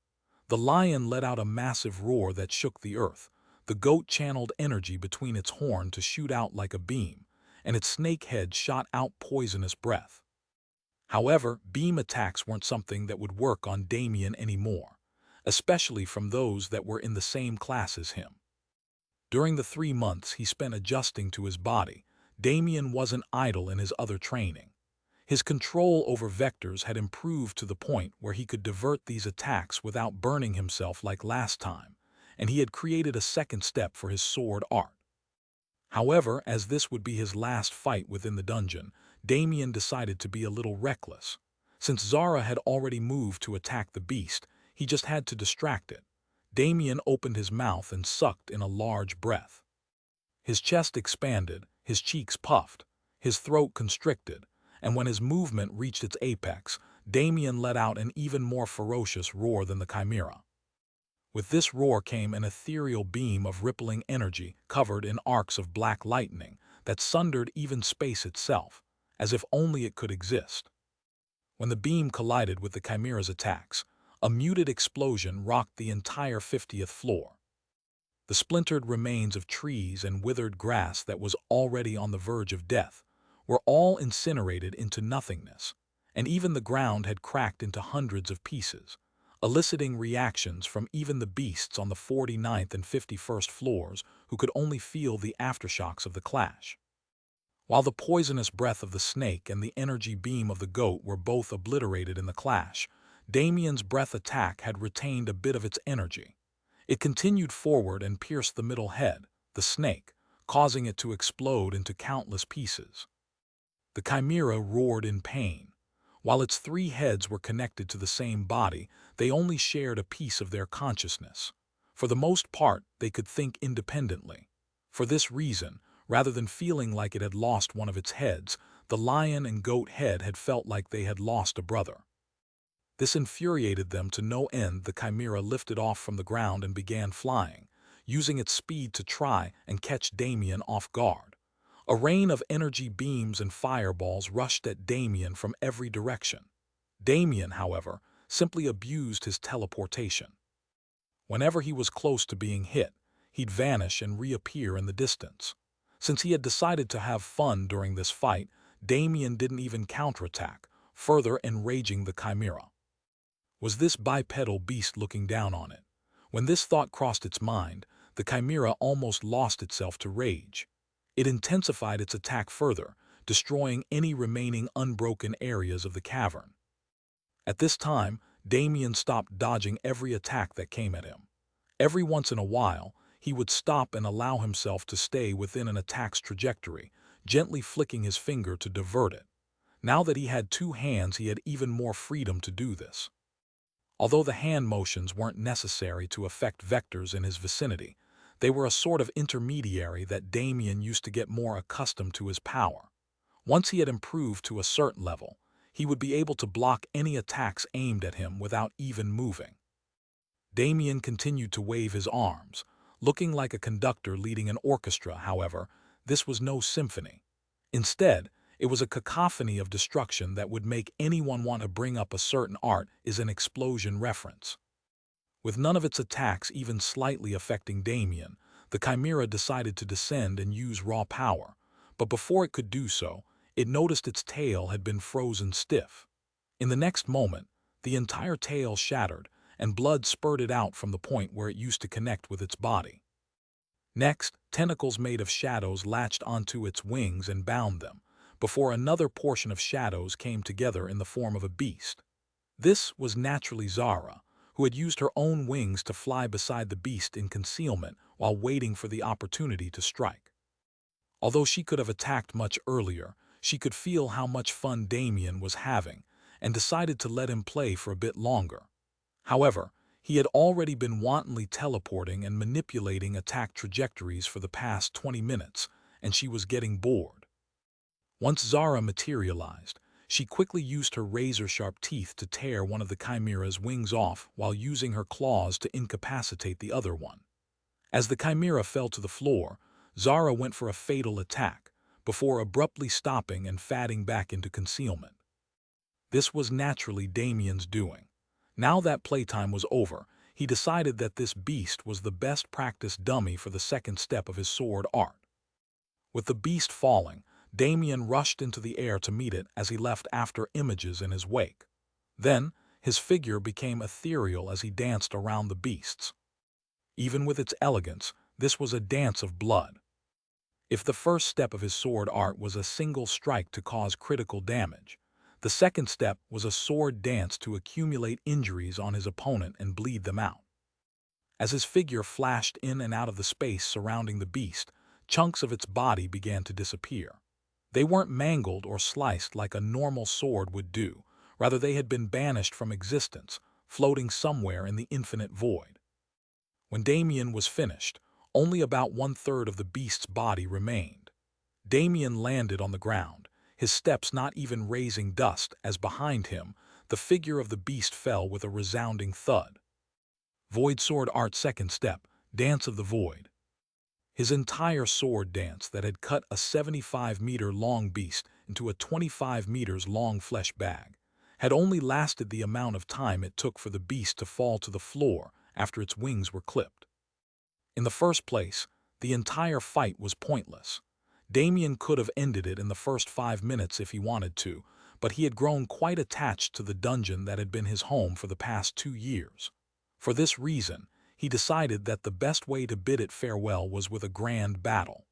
Speaker 1: The lion let out a massive roar that shook the earth. The goat channeled energy between its horn to shoot out like a beam, and its snake head shot out poisonous breath. However, beam attacks weren't something that would work on Damien anymore, especially from those that were in the same class as him. During the 3 months he spent adjusting to his body, Damien wasn't idle in his other training. His control over vectors had improved to the point where he could divert these attacks without burning himself like last time, and he had created a second step for his sword art. However, as this would be his last fight within the dungeon, Damien decided to be a little reckless. Since Zara had already moved to attack the beast, he just had to distract it. Damien opened his mouth and sucked in a large breath. His chest expanded, his cheeks puffed, his throat constricted, and when his movement reached its apex, Damien let out an even more ferocious roar than the chimera. With this roar came an ethereal beam of rippling energy covered in arcs of black lightning that sundered even space itself, as if only it could exist. When the beam collided with the chimera's attacks, a muted explosion rocked the entire 50th floor. The splintered remains of trees and withered grass that was already on the verge of death were all incinerated into nothingness, and even the ground had cracked into hundreds of pieces, eliciting reactions from even the beasts on the 49th and 51st floors who could only feel the aftershocks of the clash. While the poisonous breath of the snake and the energy beam of the goat were both obliterated in the clash, Damien's breath attack had retained a bit of its energy. It continued forward and pierced the middle head, the snake, causing it to explode into countless pieces. The chimera roared in pain. While its 3 heads were connected to the same body, they only shared a piece of their consciousness. For the most part, they could think independently. For this reason, rather than feeling like it had lost one of its heads, the lion and goat head had felt like they had lost a brother. This infuriated them to no end. The chimera lifted off from the ground and began flying, using its speed to try and catch Damien off guard. A rain of energy beams and fireballs rushed at Damien from every direction. Damien, however, simply abused his teleportation. Whenever he was close to being hit, he'd vanish and reappear in the distance. Since he had decided to have fun during this fight, Damien didn't even counterattack, further enraging the chimera. Was this bipedal beast looking down on it? When this thought crossed its mind, the chimera almost lost itself to rage. It intensified its attack further, destroying any remaining unbroken areas of the cavern. At this time, Damien stopped dodging every attack that came at him. Every once in a while, he would stop and allow himself to stay within an attack's trajectory, gently flicking his finger to divert it. Now that he had 2 hands, he had even more freedom to do this. Although the hand motions weren't necessary to affect vectors in his vicinity, they were a sort of intermediary that Damien used to get more accustomed to his power. Once he had improved to a certain level, he would be able to block any attacks aimed at him without even moving. Damien continued to wave his arms, looking like a conductor leading an orchestra. However, this was no symphony. Instead, It was a cacophony of destruction that would make anyone want to bring up a certain art is an explosion reference. With none of its attacks even slightly affecting Damien, the Chimera decided to descend and use raw power, but before it could do so, it noticed its tail had been frozen stiff. In the next moment, the entire tail shattered, and blood spurted out from the point where it used to connect with its body. Next, tentacles made of shadows latched onto its wings and bound them, before another portion of shadows came together in the form of a beast. This was naturally Zara, who had used her own wings to fly beside the beast in concealment while waiting for the opportunity to strike. Although she could have attacked much earlier, she could feel how much fun Damien was having and decided to let him play for a bit longer. However, he had already been wantonly teleporting and manipulating attack trajectories for the past 20 minutes, and she was getting bored. Once Zara materialized, she quickly used her razor-sharp teeth to tear one of the Chimera's wings off while using her claws to incapacitate the other one. As the Chimera fell to the floor, Zara went for a fatal attack, before abruptly stopping and fading back into concealment. This was naturally Damien's doing. Now that playtime was over, he decided that this beast was the best practice dummy for the second step of his sword art. With the beast falling, Damien rushed into the air to meet it as he left after images in his wake. Then, his figure became ethereal as he danced around the beasts. Even with its elegance, this was a dance of blood. If the first step of his sword art was a single strike to cause critical damage, the second step was a sword dance to accumulate injuries on his opponent and bleed them out. As his figure flashed in and out of the space surrounding the beast, chunks of its body began to disappear. They weren't mangled or sliced like a normal sword would do, rather they had been banished from existence, floating somewhere in the infinite void. When Damien was finished, only about 1/3 of the beast's body remained. Damien landed on the ground, his steps not even raising dust as behind him, the figure of the beast fell with a resounding thud. Void Sword Art Second Step, Dance of the Void. His entire sword dance that had cut a 75-meter-long beast into a 25-meters-long flesh bag had only lasted the amount of time it took for the beast to fall to the floor after its wings were clipped. In the first place, the entire fight was pointless. Damien could have ended it in the first 5 minutes if he wanted to, but he had grown quite attached to the dungeon that had been his home for the past 2 years. For this reason, he decided that the best way to bid it farewell was with a grand battle.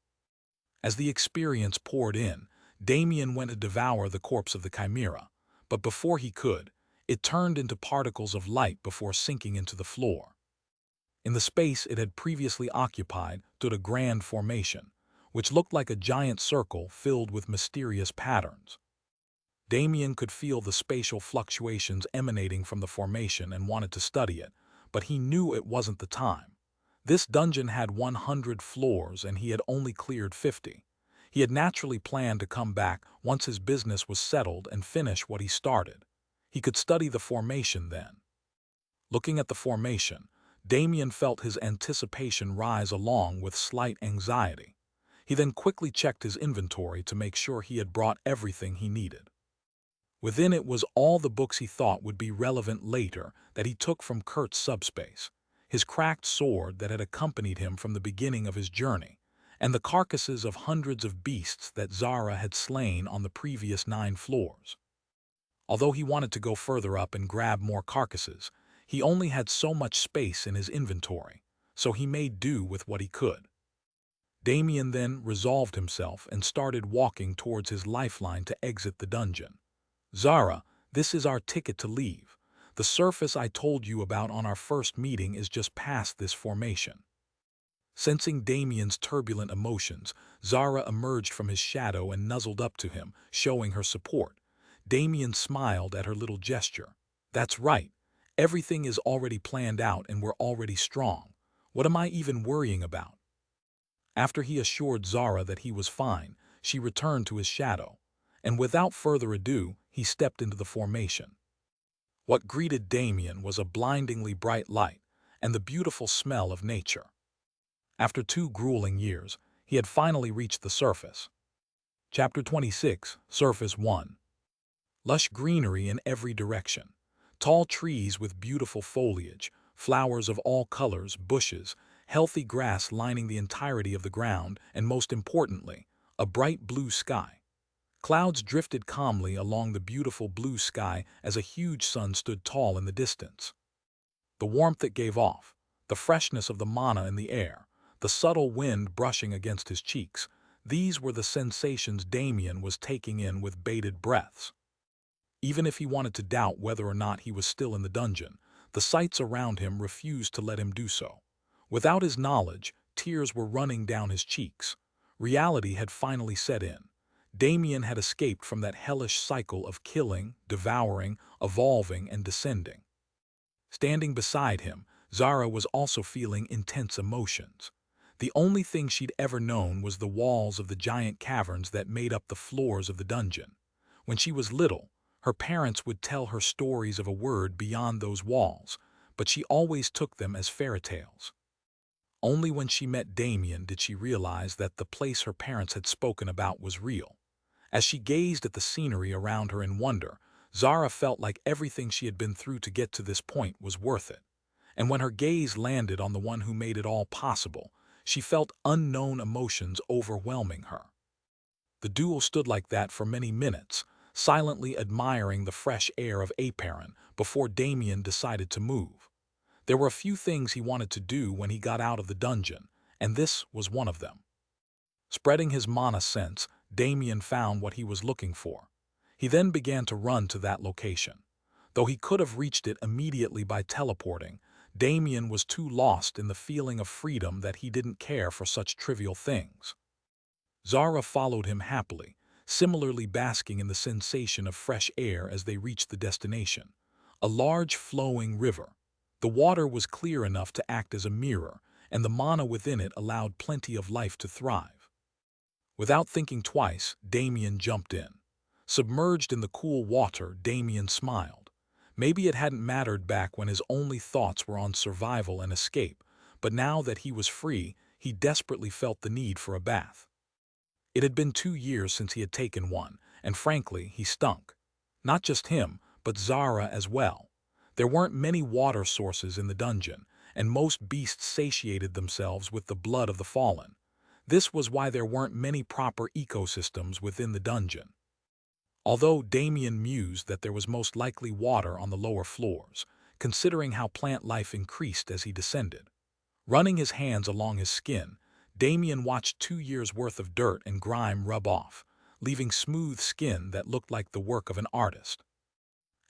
Speaker 1: As the experience poured in, Damien went to devour the corpse of the Chimera, but before he could, it turned into particles of light before sinking into the floor. In the space it had previously occupied stood a grand formation, which looked like a giant circle filled with mysterious patterns. Damien could feel the spatial fluctuations emanating from the formation and wanted to study it, but he knew it wasn't the time. This dungeon had 100 floors and he had only cleared 50. He had naturally planned to come back once his business was settled and finish what he started. He could study the formation then. Looking at the formation, Damien felt his anticipation rise along with slight anxiety. He then quickly checked his inventory to make sure he had brought everything he needed. Within it was all the books he thought would be relevant later that he took from Kurt's subspace, his cracked sword that had accompanied him from the beginning of his journey, and the carcasses of hundreds of beasts that Zara had slain on the previous 9 floors. Although he wanted to go further up and grab more carcasses, he only had so much space in his inventory, so he made do with what he could. Damien then resolved himself and started walking towards his lifeline to exit the dungeon. Zara, this is our ticket to leave. The surface I told you about on our first meeting is just past this formation. Sensing Damien's turbulent emotions, Zara emerged from his shadow and nuzzled up to him, showing her support. Damien smiled at her little gesture. That's right. Everything is already planned out and we're already strong. What am I even worrying about? After he assured Zara that he was fine, she returned to his shadow, and without further ado, he stepped into the formation. What greeted Damien was a blindingly bright light and the beautiful smell of nature. After 2 grueling years, he had finally reached the surface. Chapter 26, Surface 1. Lush greenery in every direction. Tall trees with beautiful foliage, flowers of all colors, bushes, healthy grass lining the entirety of the ground, and most importantly, a bright blue sky. Clouds drifted calmly along the beautiful blue sky as a huge sun stood tall in the distance. The warmth it gave off, the freshness of the manna in the air, the subtle wind brushing against his cheeks, these were the sensations Damien was taking in with bated breaths. Even if he wanted to doubt whether or not he was still in the dungeon, the sights around him refused to let him do so. Without his knowledge, tears were running down his cheeks. Reality had finally set in. Damien had escaped from that hellish cycle of killing, devouring, evolving, and descending. Standing beside him, Zara was also feeling intense emotions. The only thing she'd ever known was the walls of the giant caverns that made up the floors of the dungeon. When she was little, her parents would tell her stories of a world beyond those walls, but she always took them as fairy tales. Only when she met Damien did she realize that the place her parents had spoken about was real. As she gazed at the scenery around her in wonder, Zara felt like everything she had been through to get to this point was worth it. And when her gaze landed on the one who made it all possible, she felt unknown emotions overwhelming her. The duo stood like that for many minutes, silently admiring the fresh air of Aparin before Damien decided to move. There were a few things he wanted to do when he got out of the dungeon, and this was one of them. Spreading his mana sense, Damien found what he was looking for. He then began to run to that location. Though he could have reached it immediately by teleporting, Damien was too lost in the feeling of freedom that he didn't care for such trivial things. Zara followed him happily, similarly basking in the sensation of fresh air as they reached the destination. A large flowing river. The water was clear enough to act as a mirror, and the mana within it allowed plenty of life to thrive. Without thinking twice, Damien jumped in. Submerged in the cool water, Damien smiled. Maybe it hadn't mattered back when his only thoughts were on survival and escape, but now that he was free, he desperately felt the need for a bath. It had been 2 years since he had taken one, and frankly, he stunk. Not just him, but Zara as well. There weren't many water sources in the dungeon, and most beasts satiated themselves with the blood of the fallen. This was why there weren't many proper ecosystems within the dungeon. Although Damien mused that there was most likely water on the lower floors, considering how plant life increased as he descended. Running his hands along his skin, Damien watched 2 years' worth of dirt and grime rub off, leaving smooth skin that looked like the work of an artist.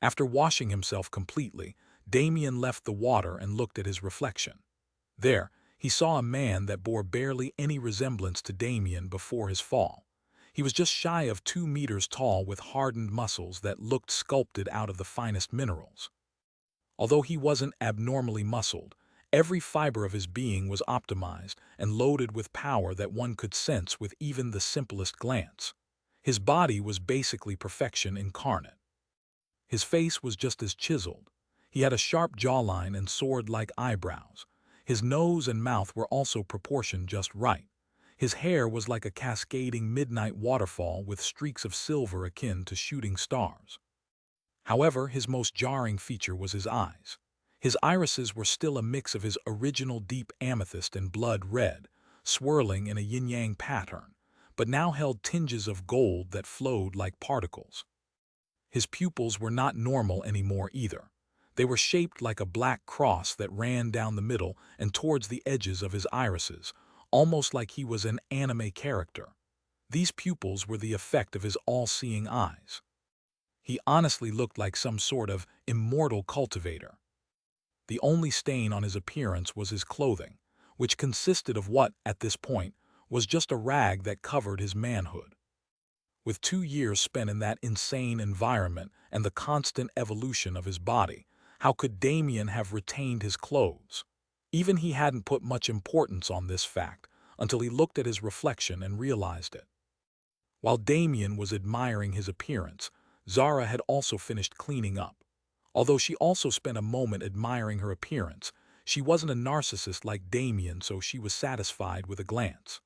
Speaker 1: After washing himself completely, Damien left the water and looked at his reflection. There, he saw a man that bore barely any resemblance to Damien before his fall. He was just shy of 2 meters tall with hardened muscles that looked sculpted out of the finest minerals. Although he wasn't abnormally muscled, every fiber of his being was optimized and loaded with power that one could sense with even the simplest glance. His body was basically perfection incarnate. His face was just as chiseled. He had a sharp jawline and sword-like eyebrows. His nose and mouth were also proportioned just right. His hair was like a cascading midnight waterfall with streaks of silver akin to shooting stars. However, his most jarring feature was his eyes. His irises were still a mix of his original deep amethyst and blood red, swirling in a yin-yang pattern, but now held tinges of gold that flowed like particles. His pupils were not normal anymore either. They were shaped like a black cross that ran down the middle and towards the edges of his irises, almost like he was an anime character. These pupils were the effect of his all-seeing eyes. He honestly looked like some sort of immortal cultivator. The only stain on his appearance was his clothing, which consisted of what, at this point, was just a rag that covered his manhood. With 2 years spent in that insane environment and the constant evolution of his body, how could Damien have retained his clothes? Even he hadn't put much importance on this fact until he looked at his reflection and realized it. While Damien was admiring his appearance, Zara had also finished cleaning up. Although she also spent a moment admiring her appearance, she wasn't a narcissist like Damien, so she was satisfied with a glance.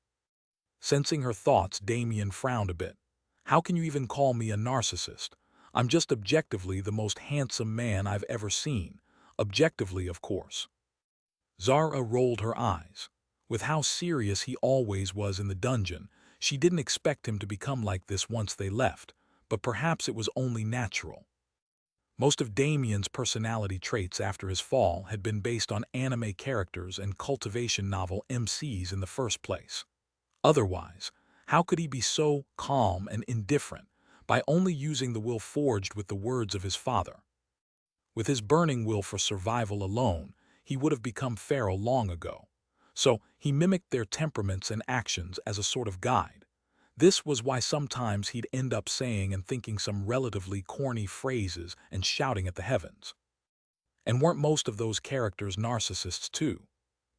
Speaker 1: Sensing her thoughts, Damien frowned a bit. How can you even call me a narcissist? I'm just objectively the most handsome man I've ever seen. Objectively, of course. Zara rolled her eyes. With how serious he always was in the dungeon, she didn't expect him to become like this once they left, but perhaps it was only natural. Most of Damien's personality traits after his fall had been based on anime characters and cultivation novel MCs in the first place. Otherwise, how could he be so calm and indifferent by only using the will forged with the words of his father? With his burning will for survival alone, he would have become feral long ago. So he mimicked their temperaments and actions as a sort of guide. This was why sometimes he'd end up saying and thinking some relatively corny phrases and shouting at the heavens. And weren't most of those characters narcissists too?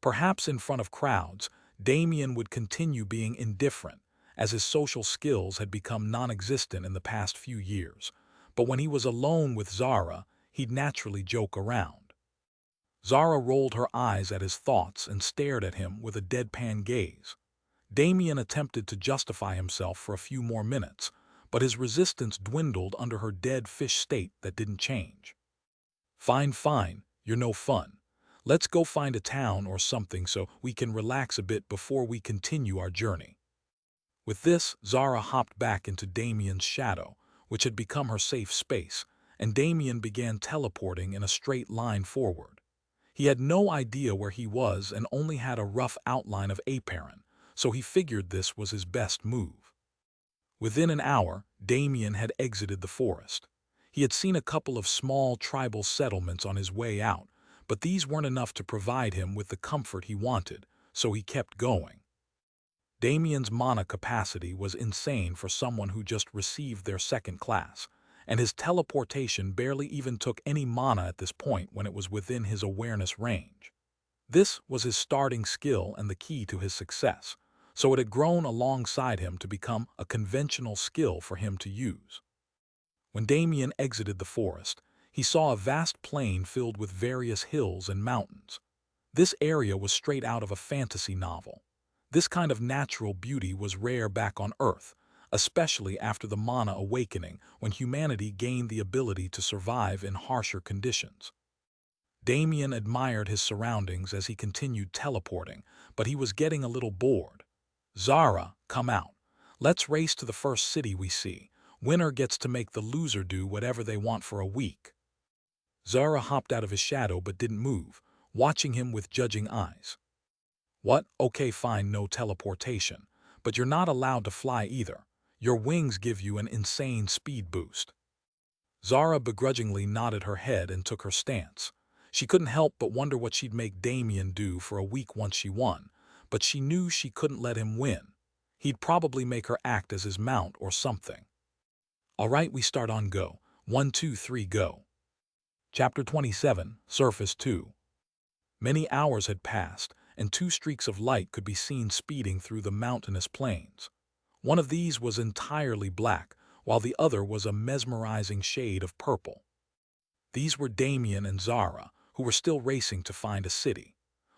Speaker 1: Perhaps in front of crowds, Damien would continue being indifferent, as his social skills had become non-existent in the past few years. But when he was alone with Zara, he'd naturally joke around. Zara rolled her eyes at his thoughts and stared at him with a deadpan gaze. Damien attempted to justify himself for a few more minutes, but his resistance dwindled under her dead fish state that didn't change. Fine, fine, you're no fun. Let's go find a town or something so we can relax a bit before we continue our journey. With this, Zara hopped back into Damien's shadow, which had become her safe space, and Damien began teleporting in a straight line forward. He had no idea where he was and only had a rough outline of Aparen, so he figured this was his best move. Within an hour, Damien had exited the forest. He had seen a couple of small tribal settlements on his way out, but these weren't enough to provide him with the comfort he wanted, so he kept going. Damien's mana capacity was insane for someone who just received their second class, and his teleportation barely even took any mana at this point when it was within his awareness range. This was his starting skill and the key to his success, so it had grown alongside him to become a conventional skill for him to use. When Damien exited the forest, he saw a vast plain filled with various hills and mountains. This area was straight out of a fantasy novel. This kind of natural beauty was rare back on Earth, especially after the Mana Awakening, when humanity gained the ability to survive in harsher conditions. Damien admired his surroundings as he continued teleporting, but he was getting a little bored. Zara, come out. Let's race to the first city we see. Winner gets to make the loser do whatever they want for a week. Zara hopped out of his shadow but didn't move, watching him with judging eyes. What? Okay, fine, no teleportation. But you're not allowed to fly either. Your wings give you an insane speed boost. Zara begrudgingly nodded her head and took her stance. She couldn't help but wonder what she'd make Damien do for a week once she won, but she knew she couldn't let him win. He'd probably make her act as his mount or something. All right, we start on go. 1, 2, 3, go. Chapter 27, Surface 2. Many hours had passed, and two streaks of light could be seen speeding through the mountainous plains. One of these was entirely black, while the other was a mesmerizing shade of purple. These were Damien and Zara, who were still racing to find a city.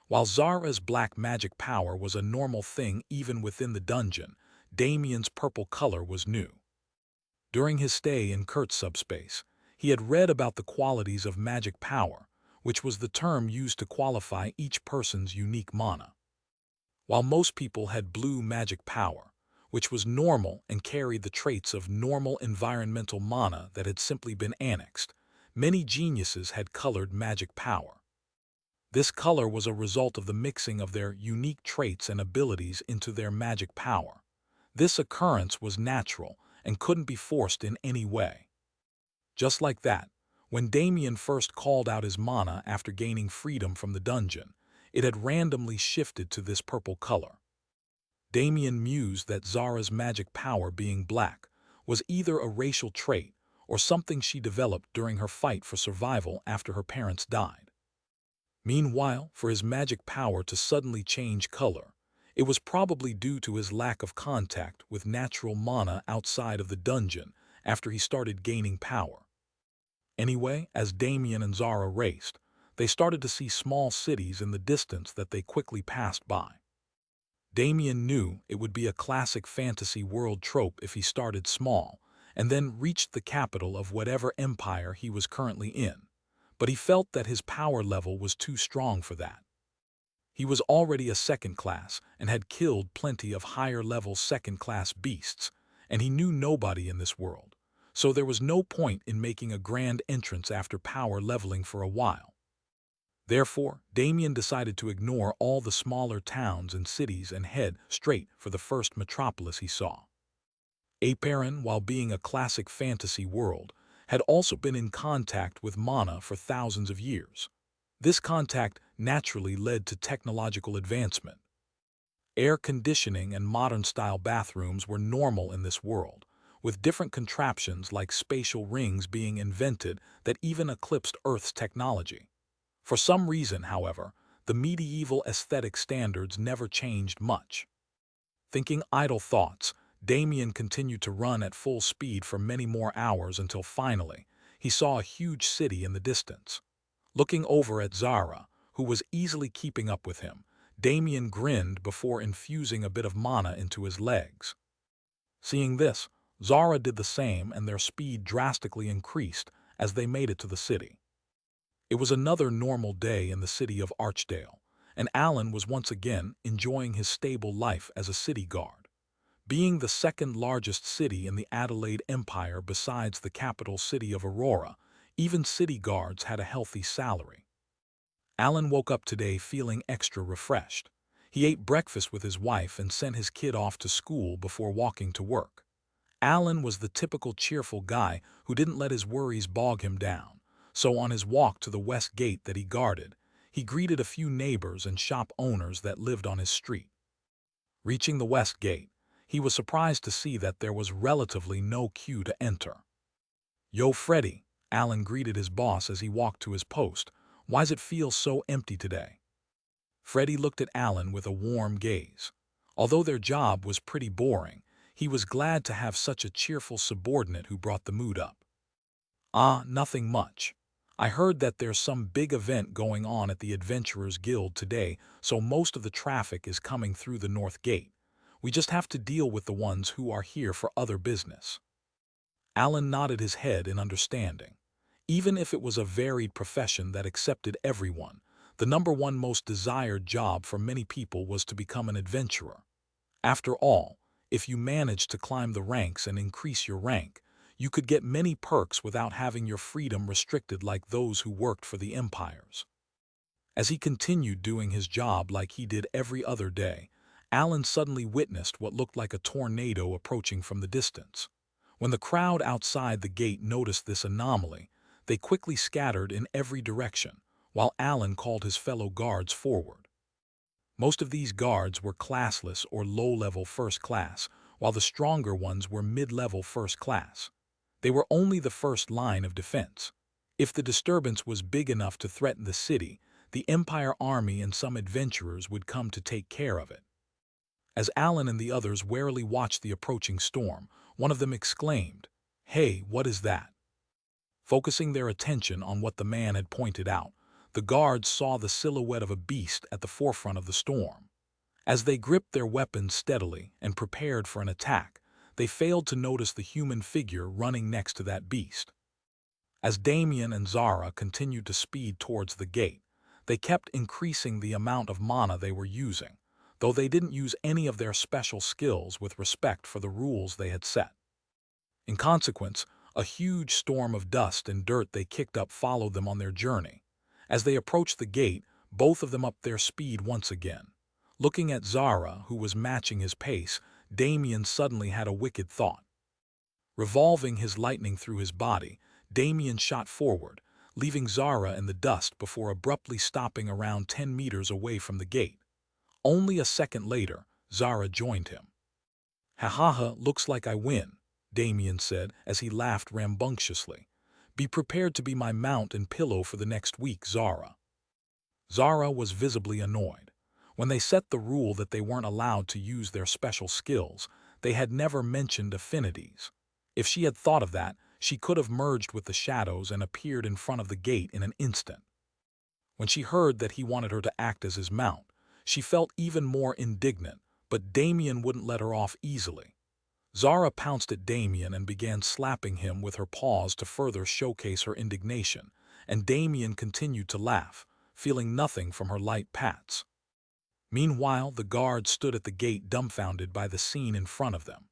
Speaker 1: While Zara's black magic power was a normal thing even within the dungeon, Damien's purple color was new. During his stay in Kurt's subspace, he had read about the qualities of magic power, which was the term used to qualify each person's unique mana. While most people had blue magic power, which was normal and carried the traits of normal environmental mana that had simply been annexed, many geniuses had colored magic power. This color was a result of the mixing of their unique traits and abilities into their magic power. This occurrence was natural and couldn't be forced in any way. Just like that, when Damien first called out his mana after gaining freedom from the dungeon, it had randomly shifted to this purple color. Damien mused that Zara's magic power being black was either a racial trait or something she developed during her fight for survival after her parents died. Meanwhile, for his magic power to suddenly change color, it was probably due to his lack of contact with natural mana outside of the dungeon after he started gaining power. Anyway, as Damien and Zara raced, they started to see small cities in the distance that they quickly passed by. Damien knew it would be a classic fantasy world trope if he started small and then reached the capital of whatever empire he was currently in, but he felt that his power level was too strong for that. He was already a second class and had killed plenty of higher-level second-class beasts, and he knew nobody in this world, so there was no point in making a grand entrance after power leveling for a while. Therefore, Damien decided to ignore all the smaller towns and cities and head straight for the first metropolis he saw. Aparin, while being a classic fantasy world, had also been in contact with mana for thousands of years. This contact naturally led to technological advancement. Air conditioning and modern-style bathrooms were normal in this world, with different contraptions like spatial rings being invented that even eclipsed Earth's technology. For some reason, however, the medieval aesthetic standards never changed much. Thinking idle thoughts, Damien continued to run at full speed for many more hours until finally, he saw a huge city in the distance. Looking over at Zara, who was easily keeping up with him, Damien grinned before infusing a bit of mana into his legs. Seeing this, Zara did the same and their speed drastically increased as they made it to the city. It was another normal day in the city of Archdale, and Alan was once again enjoying his stable life as a city guard. Being the second largest city in the Adelaide Empire besides the capital city of Aurora, even city guards had a healthy salary. Alan woke up today feeling extra refreshed. He ate breakfast with his wife and sent his kid off to school before walking to work. Alan was the typical cheerful guy who didn't let his worries bog him down, so on his walk to the west gate that he guarded, he greeted a few neighbors and shop owners that lived on his street. Reaching the west gate, he was surprised to see that there was relatively no queue to enter. "Yo, Freddy," Alan greeted his boss as he walked to his post. "Why's it feel so empty today?" Freddy looked at Alan with a warm gaze. Although their job was pretty boring, he was glad to have such a cheerful subordinate who brought the mood up. "Ah, nothing much. I heard that there's some big event going on at the Adventurers Guild today, so most of the traffic is coming through the North Gate. We just have to deal with the ones who are here for other business." Alan nodded his head in understanding. Even if it was a varied profession that accepted everyone, the number one most desired job for many people was to become an adventurer. After all, if you managed to climb the ranks and increase your rank, you could get many perks without having your freedom restricted like those who worked for the empires. As he continued doing his job like he did every other day, Alan suddenly witnessed what looked like a tornado approaching from the distance. When the crowd outside the gate noticed this anomaly, they quickly scattered in every direction, while Alan called his fellow guards forward. Most of these guards were classless or low-level first class, while the stronger ones were mid-level first class. They were only the first line of defense. If the disturbance was big enough to threaten the city, the Empire Army and some adventurers would come to take care of it. As Alan and the others warily watched the approaching storm, one of them exclaimed, "Hey, what is that?" Focusing their attention on what the man had pointed out, the guards saw the silhouette of a beast at the forefront of the storm. As they gripped their weapons steadily and prepared for an attack, they failed to notice the human figure running next to that beast. As Damien and Zara continued to speed towards the gate, they kept increasing the amount of mana they were using, though they didn't use any of their special skills with respect for the rules they had set. In consequence, a huge storm of dust and dirt they kicked up followed them on their journey. As they approached the gate, both of them upped their speed once again. Looking at Zara, who was matching his pace, Damien suddenly had a wicked thought. Revolving his lightning through his body, Damien shot forward, leaving Zara in the dust before abruptly stopping around 10 meters away from the gate. Only a second later, Zara joined him. "Ha ha ha, looks like I win," Damien said as he laughed rambunctiously. "Be prepared to be my mount and pillow for the next week, Zara." Zara was visibly annoyed. When they set the rule that they weren't allowed to use their special skills, they had never mentioned affinities. If she had thought of that, she could have merged with the shadows and appeared in front of the gate in an instant. When she heard that he wanted her to act as his mount, she felt even more indignant, but Damien wouldn't let her off easily. Zara pounced at Damien and began slapping him with her paws to further showcase her indignation, and Damien continued to laugh, feeling nothing from her light pats. Meanwhile, the guards stood at the gate dumbfounded by the scene in front of them.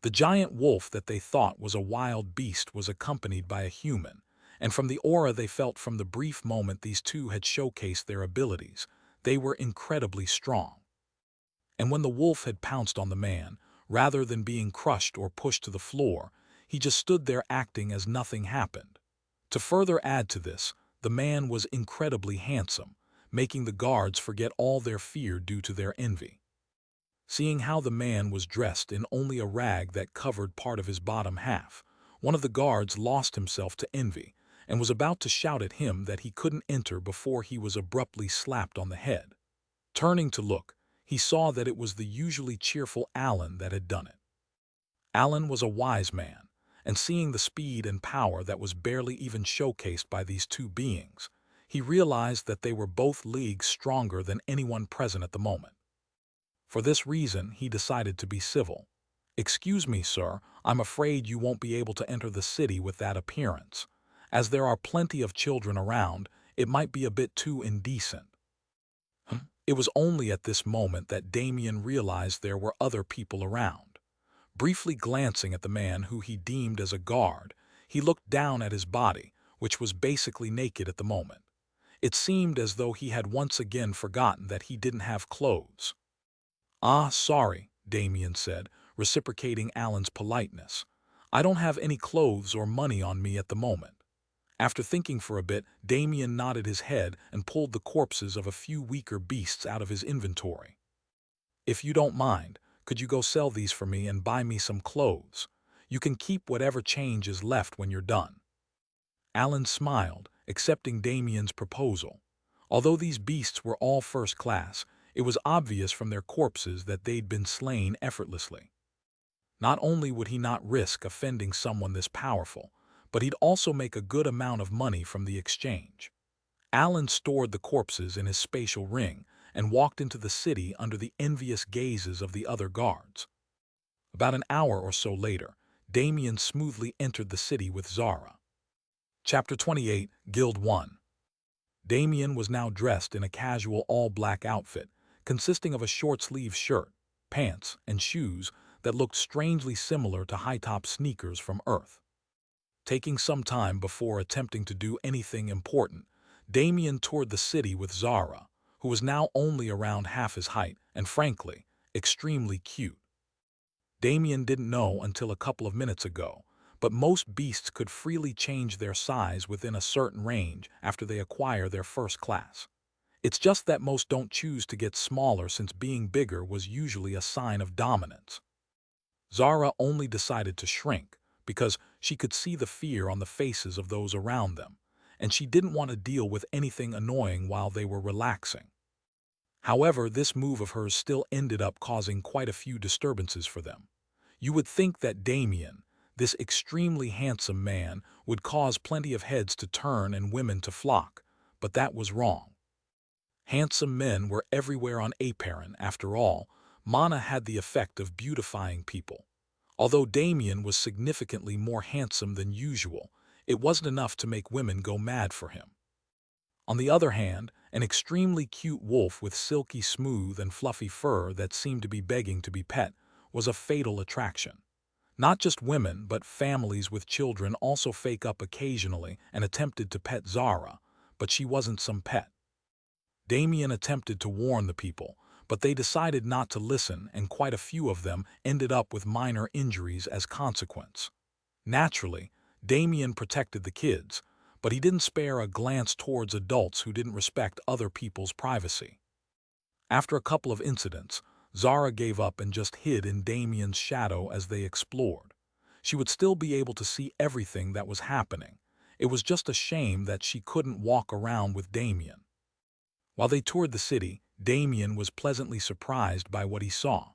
Speaker 1: The giant wolf that they thought was a wild beast was accompanied by a human, and from the aura they felt from the brief moment these two had showcased their abilities, they were incredibly strong. And when the wolf had pounced on the man, rather than being crushed or pushed to the floor, he just stood there acting as nothing happened. To further add to this, the man was incredibly handsome, making the guards forget all their fear due to their envy. Seeing how the man was dressed in only a rag that covered part of his bottom half, one of the guards lost himself to envy and was about to shout at him that he couldn't enter before he was abruptly slapped on the head. Turning to look, he saw that it was the usually cheerful Alan that had done it. Alan was a wise man, and seeing the speed and power that was barely even showcased by these two beings, he realized that they were both leagues stronger than anyone present at the moment. For this reason, he decided to be civil. "Excuse me, sir, I'm afraid you won't be able to enter the city with that appearance. As there are plenty of children around, it might be a bit too indecent." It was only at this moment that Damien realized there were other people around. Briefly glancing at the man who he deemed as a guard, he looked down at his body, which was basically naked at the moment. It seemed as though he had once again forgotten that he didn't have clothes. "Ah, sorry," Damien said, reciprocating Alan's politeness. "I don't have any clothes or money on me at the moment." After thinking for a bit, Damien nodded his head and pulled the corpses of a few weaker beasts out of his inventory. "If you don't mind, could you go sell these for me and buy me some clothes? You can keep whatever change is left when you're done." Alan smiled, accepting Damien's proposal. Although these beasts were all first class, it was obvious from their corpses that they'd been slain effortlessly. Not only would he not risk offending someone this powerful, but he'd also make a good amount of money from the exchange. Alan stored the corpses in his spatial ring and walked into the city under the envious gazes of the other guards. About an hour or so later, Damien smoothly entered the city with Zara. Chapter 28, Guild 1. Damien was now dressed in a casual all-black outfit, consisting of a short-sleeved shirt, pants, and shoes that looked strangely similar to high-top sneakers from Earth. Taking some time before attempting to do anything important, Damien toured the city with Zara, who was now only around half his height and, frankly, extremely cute. Damien didn't know until a couple of minutes ago, but most beasts could freely change their size within a certain range after they acquire their first class. It's just that most don't choose to get smaller since being bigger was usually a sign of dominance. Zara only decided to shrink because she could see the fear on the faces of those around them, and she didn't want to deal with anything annoying while they were relaxing. However, this move of hers still ended up causing quite a few disturbances for them. You would think that Damien, this extremely handsome man, would cause plenty of heads to turn and women to flock, but that was wrong. Handsome men were everywhere on Aparen. After all, Mana had the effect of beautifying people. Although Damien was significantly more handsome than usual, it wasn't enough to make women go mad for him. On the other hand, an extremely cute wolf with silky smooth and fluffy fur that seemed to be begging to be pet was a fatal attraction. Not just women, but families with children also fake up occasionally and attempted to pet Zara, but she wasn't some pet. Damien attempted to warn the people, but they decided not to listen, and quite a few of them ended up with minor injuries as consequence. Naturally, Damien protected the kids, but he didn't spare a glance towards adults who didn't respect other people's privacy. After a couple of incidents, Zara gave up and just hid in Damien's shadow as they explored. She would still be able to see everything that was happening. It was just a shame that she couldn't walk around with Damien. While they toured the city, Damien was pleasantly surprised by what he saw.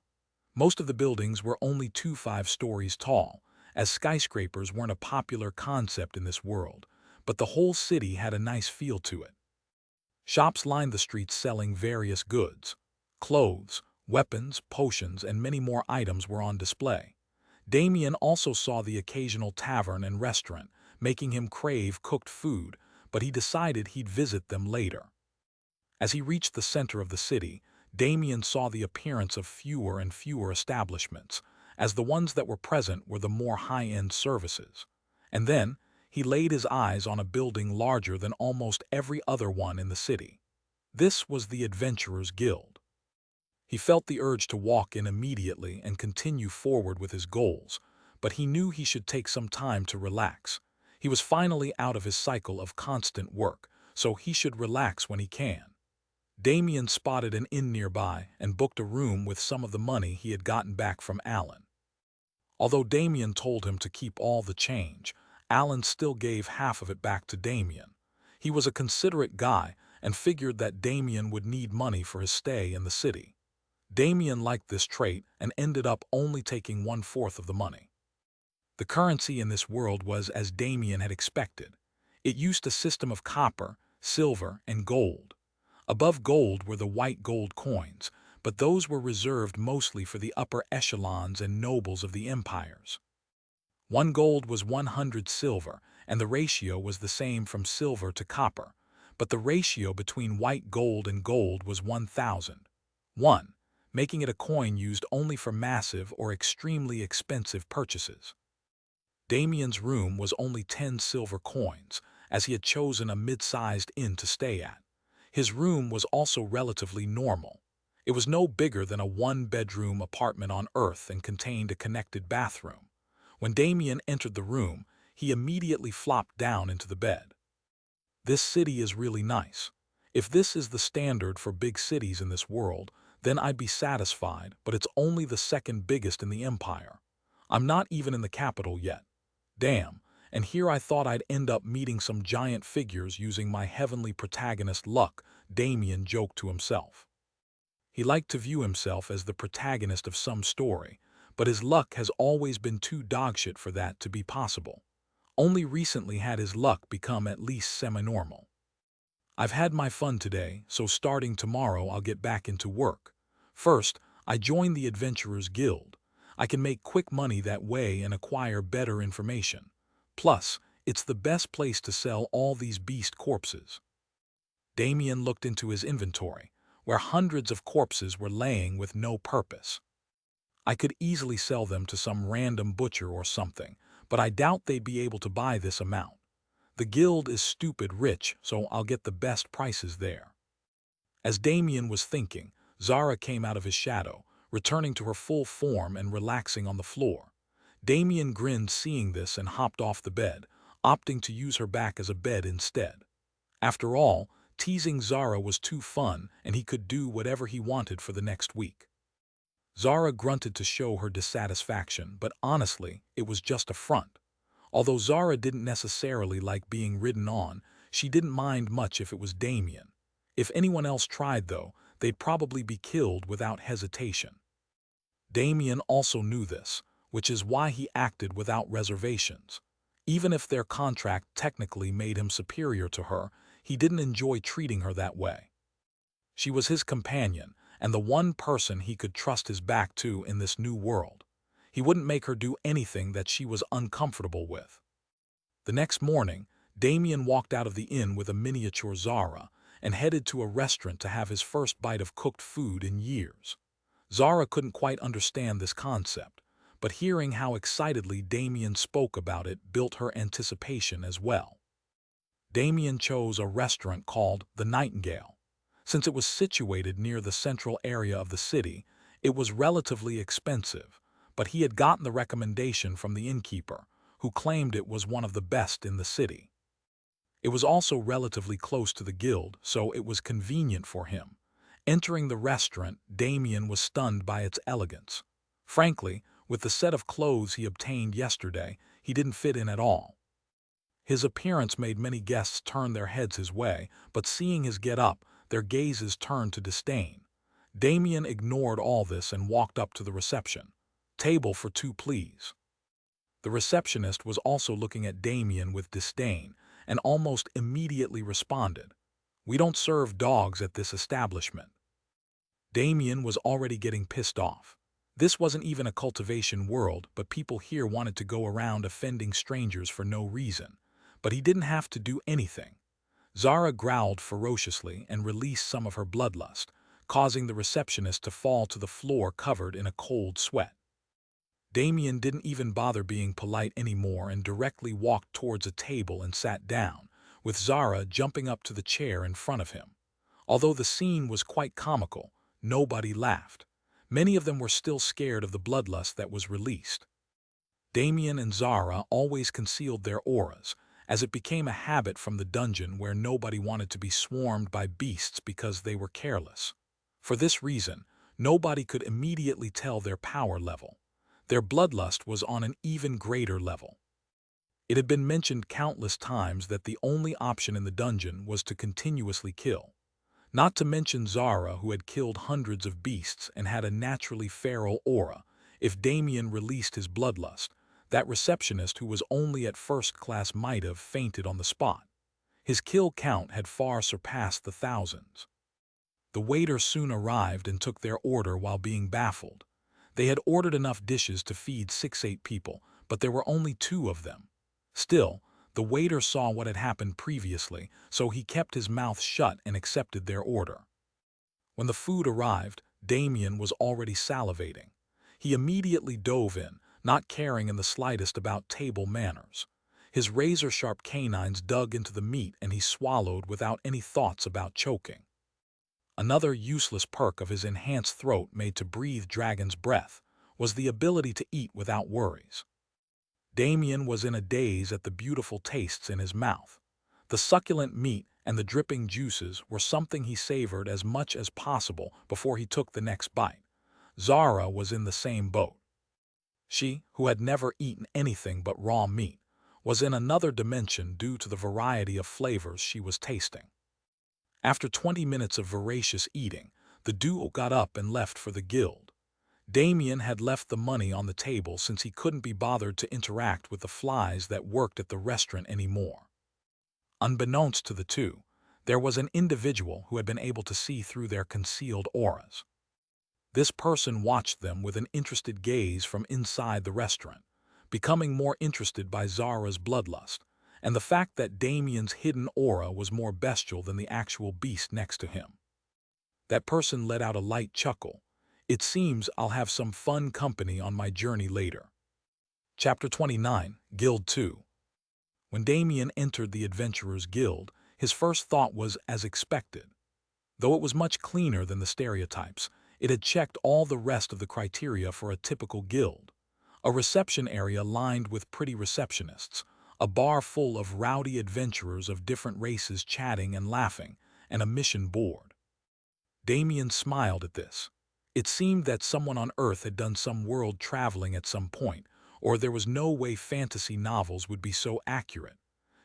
Speaker 1: Most of the buildings were only 5 stories tall, as skyscrapers weren't a popular concept in this world, but the whole city had a nice feel to it. Shops lined the streets selling various goods: clothes, Weapons, potions, and many more items were on display. Damien also saw the occasional tavern and restaurant, making him crave cooked food, but he decided he'd visit them later. As he reached the center of the city, Damien saw the appearance of fewer and fewer establishments, as the ones that were present were the more high-end services. And then, he laid his eyes on a building larger than almost every other one in the city. This was the Adventurers Guild. He felt the urge to walk in immediately and continue forward with his goals, but he knew he should take some time to relax. He was finally out of his cycle of constant work, so he should relax when he can. Damien spotted an inn nearby and booked a room with some of the money he had gotten back from Alan. Although Damien told him to keep all the change, Alan still gave half of it back to Damien. He was a considerate guy and figured that Damien would need money for his stay in the city. Damien liked this trait and ended up only taking 1/4 of the money. The currency in this world was as Damien had expected. It used a system of copper, silver, and gold. Above gold were the white gold coins, but those were reserved mostly for the upper echelons and nobles of the empires. 1 gold was 100 silver, and the ratio was the same from silver to copper, but the ratio between white gold and gold was 1,000:1, making it a coin used only for massive or extremely expensive purchases. Damien's room was only 10 silver coins, as he had chosen a mid-sized inn to stay at. His room was also relatively normal. It was no bigger than a one-bedroom apartment on Earth and contained a connected bathroom. When Damien entered the room, he immediately flopped down into the bed. This city is really nice. If this is the standard for big cities in this world, then I'd be satisfied, but it's only the second biggest in the empire. I'm not even in the capital yet. Damn, and here I thought I'd end up meeting some giant figures using my heavenly protagonist luck, Damien joked to himself. He liked to view himself as the protagonist of some story, but his luck has always been too dogshit for that to be possible. Only recently had his luck become at least semi-normal. I've had my fun today, so starting tomorrow I'll get back into work. First, I joined the Adventurers Guild. I can make quick money that way and acquire better information. Plus, it's the best place to sell all these beast corpses. Damien looked into his inventory, where hundreds of corpses were laying with no purpose. I could easily sell them to some random butcher or something, but I doubt they'd be able to buy this amount. The guild is stupid rich, so I'll get the best prices there. As Damien was thinking, Zara came out of his shadow, returning to her full form and relaxing on the floor. Damien grinned seeing this and hopped off the bed, opting to use her back as a bed instead. After all, teasing Zara was too fun and he could do whatever he wanted for the next week. Zara grunted to show her dissatisfaction, but honestly, it was just a front. Although Zara didn't necessarily like being ridden on, she didn't mind much if it was Damien. If anyone else tried, though, they'd probably be killed without hesitation. Damien also knew this, which is why he acted without reservations. Even if their contract technically made him superior to her, he didn't enjoy treating her that way. She was his companion, and the one person he could trust his back to in this new world. He wouldn't make her do anything that she was uncomfortable with. The next morning, Damien walked out of the inn with a miniature Zara and headed to a restaurant to have his first bite of cooked food in years. Zara couldn't quite understand this concept, but hearing how excitedly Damien spoke about it built her anticipation as well. Damien chose a restaurant called The Nightingale. Since it was situated near the central area of the city, it was relatively expensive, but he had gotten the recommendation from the innkeeper, who claimed it was one of the best in the city. It was also relatively close to the guild, so it was convenient for him. Entering the restaurant, Damien was stunned by its elegance. Frankly, with the set of clothes he obtained yesterday, he didn't fit in at all. His appearance made many guests turn their heads his way, but seeing his get-up, their gazes turned to disdain. Damien ignored all this and walked up to the reception. "Table for 2, please." The receptionist was also looking at Damien with disdain and almost immediately responded, "We don't serve dogs at this establishment." Damien was already getting pissed off. This wasn't even a cultivation world, but people here wanted to go around offending strangers for no reason. But he didn't have to do anything. Zara growled ferociously and released some of her bloodlust, causing the receptionist to fall to the floor covered in a cold sweat. Damien didn't even bother being polite anymore and directly walked towards a table and sat down, with Zara jumping up to the chair in front of him. Although the scene was quite comical, nobody laughed. Many of them were still scared of the bloodlust that was released. Damien and Zara always concealed their auras, as it became a habit from the dungeon where nobody wanted to be swarmed by beasts because they were careless. For this reason, nobody could immediately tell their power level. Their bloodlust was on an even greater level. It had been mentioned countless times that the only option in the dungeon was to continuously kill. Not to mention Zara, who had killed hundreds of beasts and had a naturally feral aura. If Damien released his bloodlust, that receptionist who was only at first class might have fainted on the spot. His kill count had far surpassed the thousands. The waiter soon arrived and took their order while being baffled. They had ordered enough dishes to feed 6-8 people, but there were only 2 of them. Still, the waiter saw what had happened previously, so he kept his mouth shut and accepted their order. When the food arrived, Damien was already salivating. He immediately dove in, not caring in the slightest about table manners. His razor-sharp canines dug into the meat and he swallowed without any thoughts about choking. Another useless perk of his enhanced throat made to breathe dragon's breath was the ability to eat without worries. Damien was in a daze at the beautiful tastes in his mouth. The succulent meat and the dripping juices were something he savored as much as possible before he took the next bite. Zara was in the same boat. She, who had never eaten anything but raw meat, was in another dimension due to the variety of flavors she was tasting. After 20 minutes of voracious eating, the duo got up and left for the guild. Damien had left the money on the table since he couldn't be bothered to interact with the flies that worked at the restaurant anymore. Unbeknownst to the two, there was an individual who had been able to see through their concealed auras. This person watched them with an interested gaze from inside the restaurant, becoming more interested by Zara's bloodlust, and the fact that Damien's hidden aura was more bestial than the actual beast next to him. That person let out a light chuckle. It seems I'll have some fun company on my journey later. Chapter 29, Guild 2. When Damien entered the Adventurers Guild, his first thought was as expected. Though it was much cleaner than the stereotypes, it had checked all the rest of the criteria for a typical guild. A reception area lined with pretty receptionists, a bar full of rowdy adventurers of different races chatting and laughing, and a mission board. Damien smiled at this. It seemed that someone on Earth had done some world traveling at some point, or there was no way fantasy novels would be so accurate.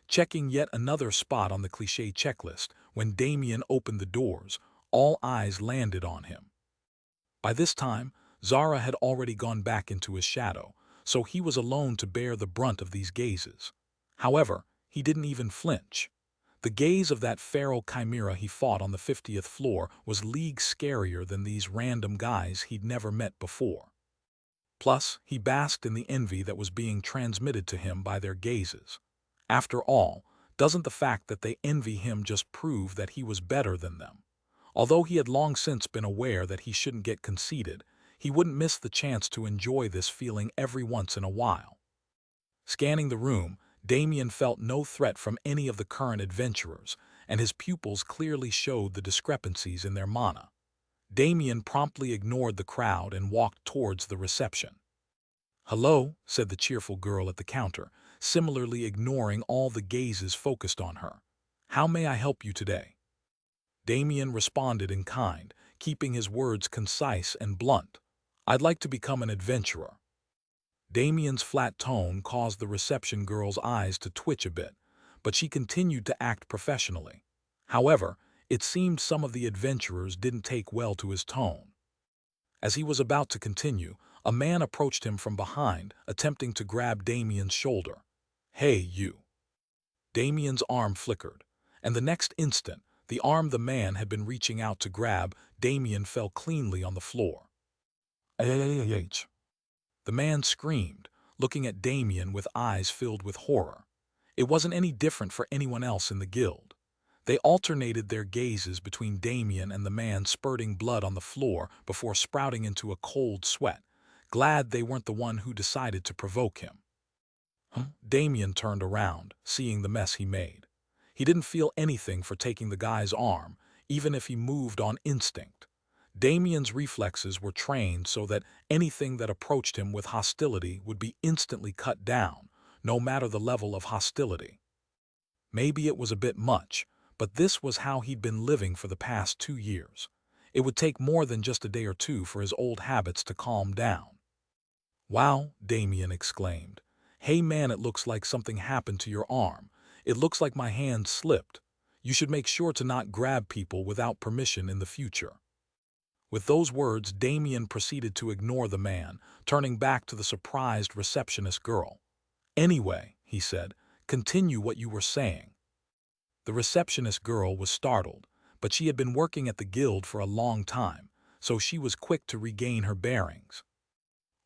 Speaker 1: Checking yet another spot on the cliché checklist, when Damien opened the doors, all eyes landed on him. By this time, Zara had already gone back into his shadow, so he was alone to bear the brunt of these gazes. However, he didn't even flinch. The gaze of that feral chimera he fought on the 50th floor was leagues scarier than these random guys he'd never met before. Plus, he basked in the envy that was being transmitted to him by their gazes. After all, doesn't the fact that they envy him just prove that he was better than them? Although he had long since been aware that he shouldn't get conceited, he wouldn't miss the chance to enjoy this feeling every once in a while. Scanning the room, Damien felt no threat from any of the current adventurers, and his pupils clearly showed the discrepancies in their mana. Damien promptly ignored the crowd and walked towards the reception. "Hello," said the cheerful girl at the counter, similarly ignoring all the gazes focused on her. "How may I help you today?" Damien responded in kind, keeping his words concise and blunt. "I'd like to become an adventurer." Damien's flat tone caused the reception girl's eyes to twitch a bit, but she continued to act professionally. However, it seemed some of the adventurers didn't take well to his tone. As he was about to continue, a man approached him from behind, attempting to grab Damien's shoulder. "Hey, you!" Damien's arm flickered, and the next instant, The arm the man had been reaching out to grab Damien fell cleanly on the floor. "H." The man screamed, looking at Damien with eyes filled with horror. It wasn't any different for anyone else in the guild. They alternated their gazes between Damien and the man spurting blood on the floor before sprouting into a cold sweat, glad they weren't the one who decided to provoke him. Damien turned around, seeing the mess he made. He didn't feel anything for taking the guy's arm, even if he moved on instinct. Damien's reflexes were trained so that anything that approached him with hostility would be instantly cut down, no matter the level of hostility. Maybe it was a bit much, but this was how he'd been living for the past 2 years. It would take more than just a day or two for his old habits to calm down. "Wow," Damien exclaimed. "Hey man, it looks like something happened to your arm. It looks like my hand slipped. You should make sure to not grab people without permission in the future." With those words, Damien proceeded to ignore the man, turning back to the surprised receptionist girl. "Anyway," he said, "continue what you were saying." The receptionist girl was startled, but she had been working at the guild for a long time, so she was quick to regain her bearings.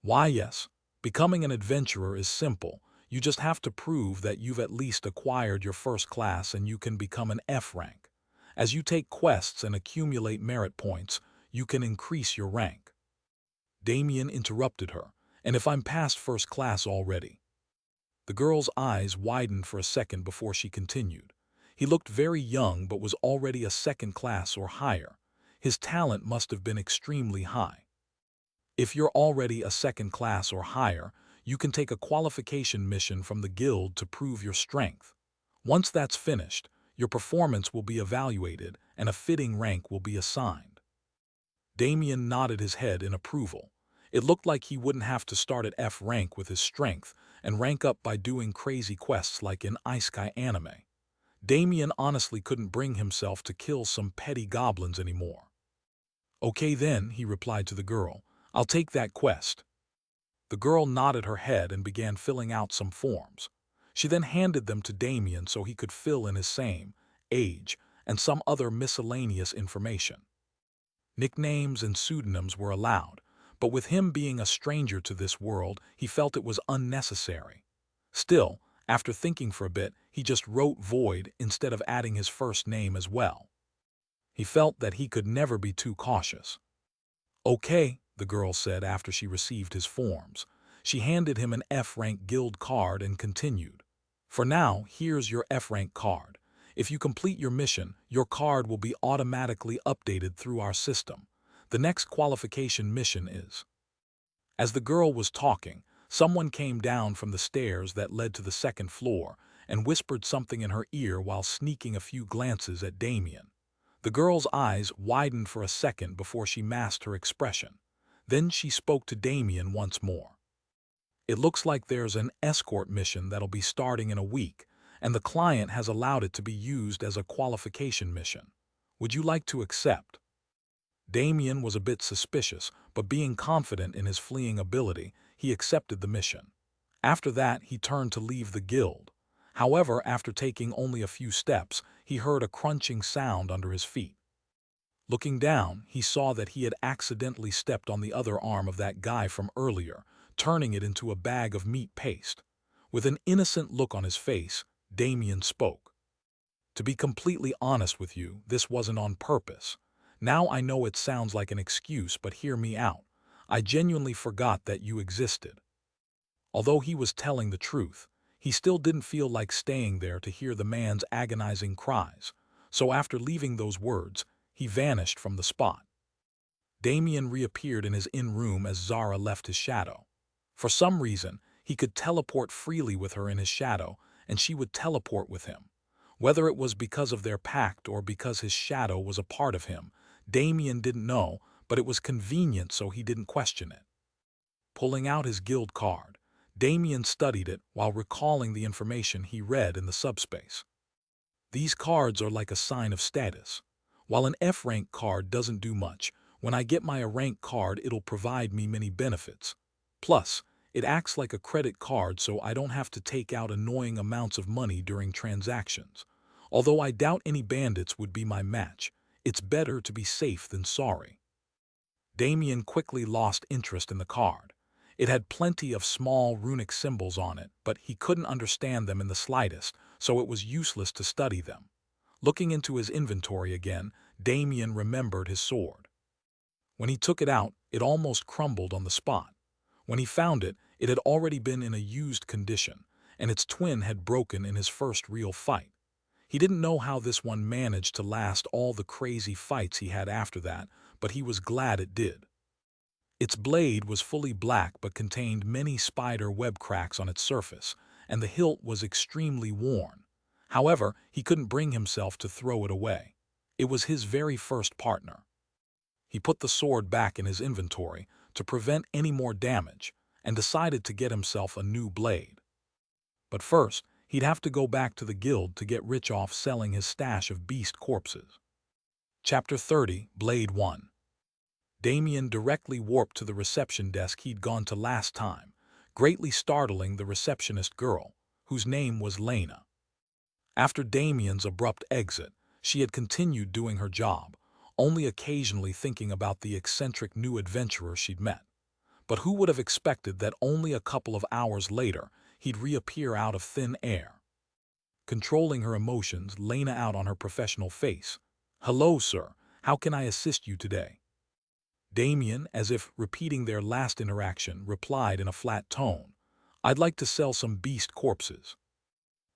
Speaker 1: "Why, yes, becoming an adventurer is simple. You just have to prove that you've at least acquired your first class and you can become an F rank. As you take quests and accumulate merit points, you can increase your rank." Damien interrupted her. "And if I'm past first class already?" The girl's eyes widened for a second before she continued. He looked very young but was already a second class or higher. His talent must have been extremely high. "If you're already a second class or higher, you can take a qualification mission from the guild to prove your strength. Once that's finished, your performance will be evaluated and a fitting rank will be assigned." Damien nodded his head in approval. It looked like he wouldn't have to start at F rank with his strength and rank up by doing crazy quests like in Isekai anime. Damien honestly couldn't bring himself to kill some petty goblins anymore. "Okay then," he replied to the girl, "I'll take that quest." The girl nodded her head and began filling out some forms. She then handed them to Damien so he could fill in his same, age, and some other miscellaneous information. Nicknames and pseudonyms were allowed, but with him being a stranger to this world, he felt it was unnecessary. Still, after thinking for a bit, he just wrote Void instead of adding his first name as well. He felt that he could never be too cautious. "Okay," the girl said after she received his forms. She handed him an F-rank guild card and continued. "For now, here's your F-rank card. If you complete your mission, your card will be automatically updated through our system. The next qualification mission is..." As the girl was talking, someone came down from the stairs that led to the second floor and whispered something in her ear while sneaking a few glances at Damien. The girl's eyes widened for a second before she masked her expression. Then she spoke to Damien once more. "It looks like there's an escort mission that'll be starting in a week, and the client has allowed it to be used as a qualification mission. Would you like to accept?" Damien was a bit suspicious, but being confident in his fleeing ability, he accepted the mission. After that, he turned to leave the guild. However, after taking only a few steps, he heard a crunching sound under his feet. Looking down, he saw that he had accidentally stepped on the other arm of that guy from earlier, turning it into a bag of meat paste. With an innocent look on his face, Damien spoke. "To be completely honest with you, this wasn't on purpose. Now I know it sounds like an excuse, but hear me out. I genuinely forgot that you existed." Although he was telling the truth, he still didn't feel like staying there to hear the man's agonizing cries, so after leaving those words, he vanished from the spot. Damien reappeared in his in-room as Zara left his shadow. For some reason, he could teleport freely with her in his shadow, and she would teleport with him. Whether it was because of their pact or because his shadow was a part of him, Damien didn't know, but it was convenient so he didn't question it. Pulling out his guild card, Damien studied it while recalling the information he read in the subspace. "These cards are like a sign of status. While an F-rank card doesn't do much, when I get my A-rank card it'll provide me many benefits. Plus, it acts like a credit card so I don't have to take out annoying amounts of money during transactions. Although I doubt any bandits would be my match, it's better to be safe than sorry. Damien quickly lost interest in the card. It had plenty of small runic symbols on it, but he couldn't understand them in the slightest, so it was useless to study them. Looking into his inventory again, Damien remembered his sword. When he took it out, it almost crumbled on the spot. When he found it, it had already been in a used condition, and its twin had broken in his first real fight. He didn't know how this one managed to last all the crazy fights he had after that, but he was glad it did. Its blade was fully black but contained many spider web cracks on its surface, and the hilt was extremely worn. However, he couldn't bring himself to throw it away. It was his very first partner. He put the sword back in his inventory to prevent any more damage and decided to get himself a new blade. But first, he'd have to go back to the guild to get rich off selling his stash of beast corpses. Chapter 30, Blade 1. Damien directly warped to the reception desk he'd gone to last time, greatly startling the receptionist girl, whose name was Lena. After Damien's abrupt exit, she had continued doing her job, only occasionally thinking about the eccentric new adventurer she'd met. But who would have expected that only a couple of hours later he'd reappear out of thin air? Controlling her emotions, Lena out on her professional face. "Hello, sir. How can I assist you today?" Damien, as if repeating their last interaction, replied in a flat tone, "I'd like to sell some beast corpses."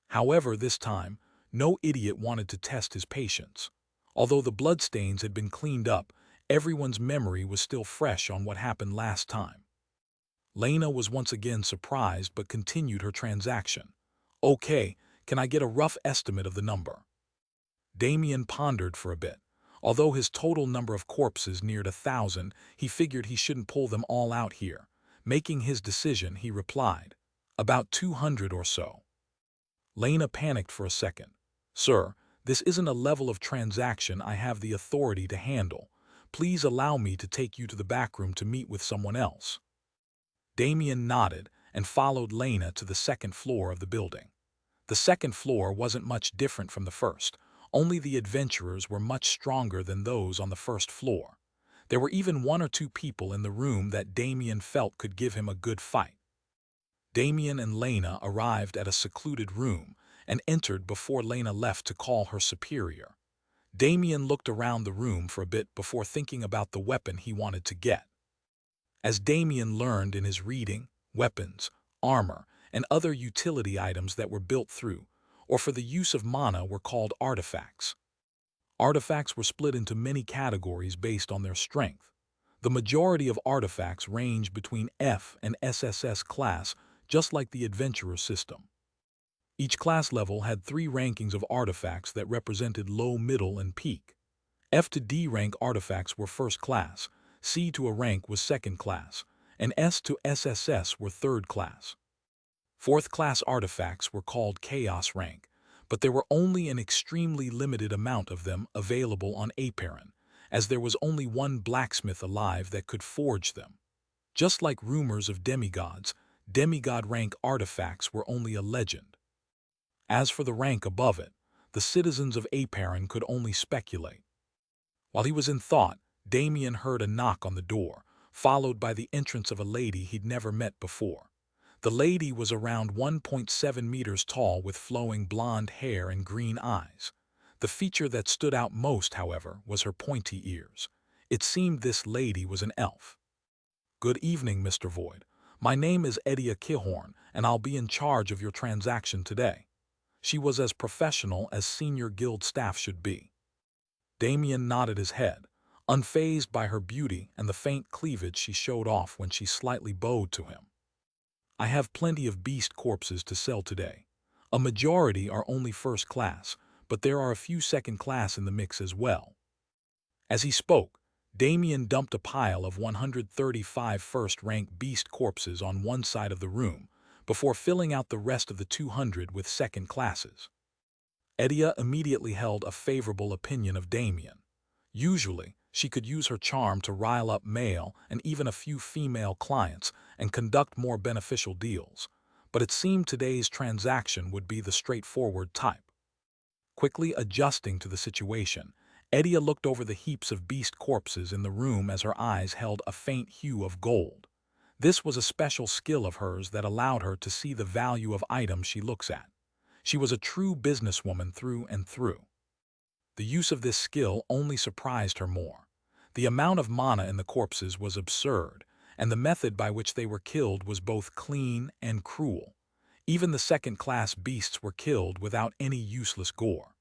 Speaker 1: However, this time, no idiot wanted to test his patience. Although the bloodstains had been cleaned up, everyone's memory was still fresh on what happened last time. Lena was once again surprised but continued her transaction. "Okay, can I get a rough estimate of the number?" Damien pondered for a bit. Although his total number of corpses neared 1,000, he figured he shouldn't pull them all out here. Making his decision, he replied, "About 200 or so." Lena panicked for a second. "Sir, this isn't a level of transaction I have the authority to handle. Please allow me to take you to the back room to meet with someone else." Damien nodded and followed Lena to the second floor of the building. The second floor wasn't much different from the first, only the adventurers were much stronger than those on the first floor. There were even one or two people in the room that Damien felt could give him a good fight. Damien and Lena arrived at a secluded room and entered before Lena left to call her superior. Damien looked around the room for a bit before thinking about the weapon he wanted to get. As Damien learned in his reading, weapons, armor, and other utility items that were built through, or for the use of mana, were called artifacts. Artifacts were split into many categories based on their strength. The majority of artifacts range between F and SSS class, just like the adventurer system. Each class level had 3 rankings of artifacts that represented low, middle, and peak. F to D rank artifacts were first class, C to a rank was second class, and S to SSS were third class. Fourth class artifacts were called Chaos rank, but there were only an extremely limited amount of them available on Aparen, as there was only one blacksmith alive that could forge them. Just like rumors of demigods, demigod rank artifacts were only a legend. As for the rank above it, the citizens of Aparen could only speculate. While he was in thought, Damien heard a knock on the door, followed by the entrance of a lady he'd never met before. The lady was around 1.7 meters tall with flowing blonde hair and green eyes. The feature that stood out most, however, was her pointy ears. It seemed this lady was an elf. "Good evening, Mr. Void. My name is Edia Kihorn, and I'll be in charge of your transaction today." She was as professional as senior guild staff should be. Damien nodded his head, unfazed by her beauty and the faint cleavage she showed off when she slightly bowed to him. "I have plenty of beast corpses to sell today. A majority are only first class, but there are a few second class in the mix as well." As he spoke, Damien dumped a pile of 135 first-rank beast corpses on one side of the room, before filling out the rest of the 200 with second classes. Edia immediately held a favorable opinion of Damien. Usually, she could use her charm to rile up male and even a few female clients and conduct more beneficial deals, but it seemed today's transaction would be the straightforward type. Quickly adjusting to the situation, Edia looked over the heaps of beast corpses in the room as her eyes held a faint hue of gold. This was a special skill of hers that allowed her to see the value of items she looks at. She was a true businesswoman through and through. The use of this skill only surprised her more. The amount of mana in the corpses was absurd, and the method by which they were killed was both clean and cruel. Even the second-class beasts were killed without any useless gore.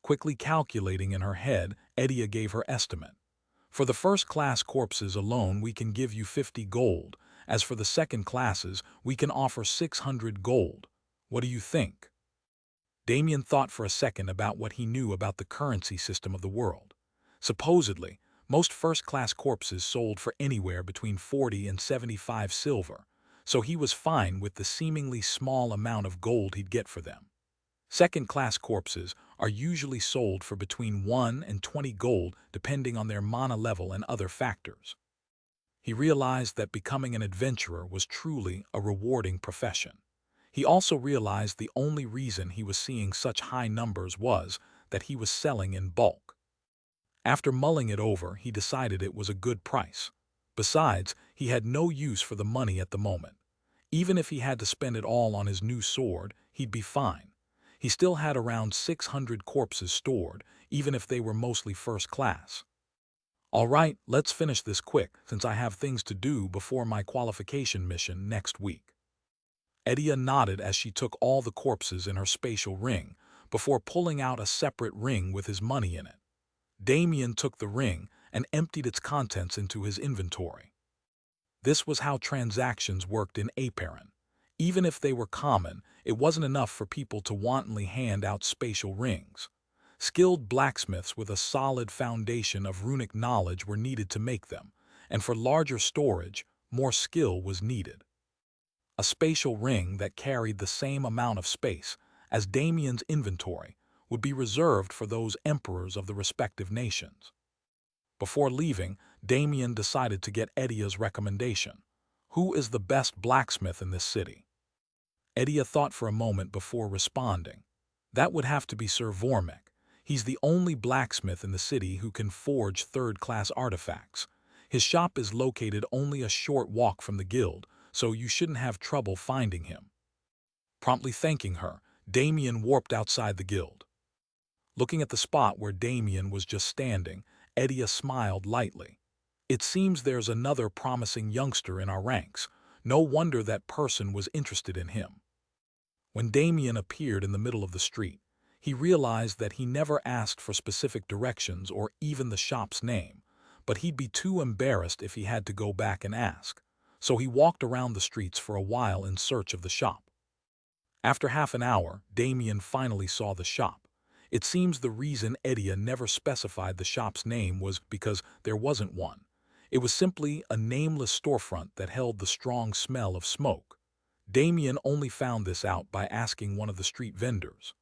Speaker 1: Quickly calculating in her head, Edia gave her estimate. For the first-class corpses alone, we can give you 50 gold. As for the second classes, we can offer 600 gold. What do you think? Damien thought for a second about what he knew about the currency system of the world. Supposedly, most first-class corpses sold for anywhere between 40 and 75 silver, so he was fine with the seemingly small amount of gold he'd get for them. Second-class corpses are usually sold for between 1 and 20 gold depending on their mana level and other factors. He realized that becoming an adventurer was truly a rewarding profession. He also realized the only reason he was seeing such high numbers was that he was selling in bulk. After mulling it over, he decided it was a good price. Besides, he had no use for the money at the moment. Even if he had to spend it all on his new sword, he'd be fine. He still had around 600 corpses stored, even if they were mostly first class. All right, let's finish this quick, since I have things to do before my qualification mission next week. Edia nodded as she took all the corpses in her spatial ring, before pulling out a separate ring with his money in it. Damien took the ring and emptied its contents into his inventory. This was how transactions worked in Aparen. Even if they were common, it wasn't enough for people to wantonly hand out spatial rings. Skilled blacksmiths with a solid foundation of runic knowledge were needed to make them, and for larger storage, more skill was needed. A spatial ring that carried the same amount of space as Damien's inventory would be reserved for those emperors of the respective nations. Before leaving, Damien decided to get Edia's recommendation. Who is the best blacksmith in this city? Edia thought for a moment before responding. That would have to be Sir Vormek. He's the only blacksmith in the city who can forge third-class artifacts. His shop is located only a short walk from the guild, so you shouldn't have trouble finding him. Promptly thanking her, Damien warped outside the guild. Looking at the spot where Damien was just standing, Edia smiled lightly. It seems there's another promising youngster in our ranks. No wonder that person was interested in him. When Damien appeared in the middle of the street, he realized that he never asked for specific directions or even the shop's name, but he'd be too embarrassed if he had to go back and ask. So he walked around the streets for a while in search of the shop. After half an hour, Damien finally saw the shop. It seems the reason Edia never specified the shop's name was because there wasn't one. It was simply a nameless storefront that held the strong smell of smoke. Damien only found this out by asking one of the street vendors.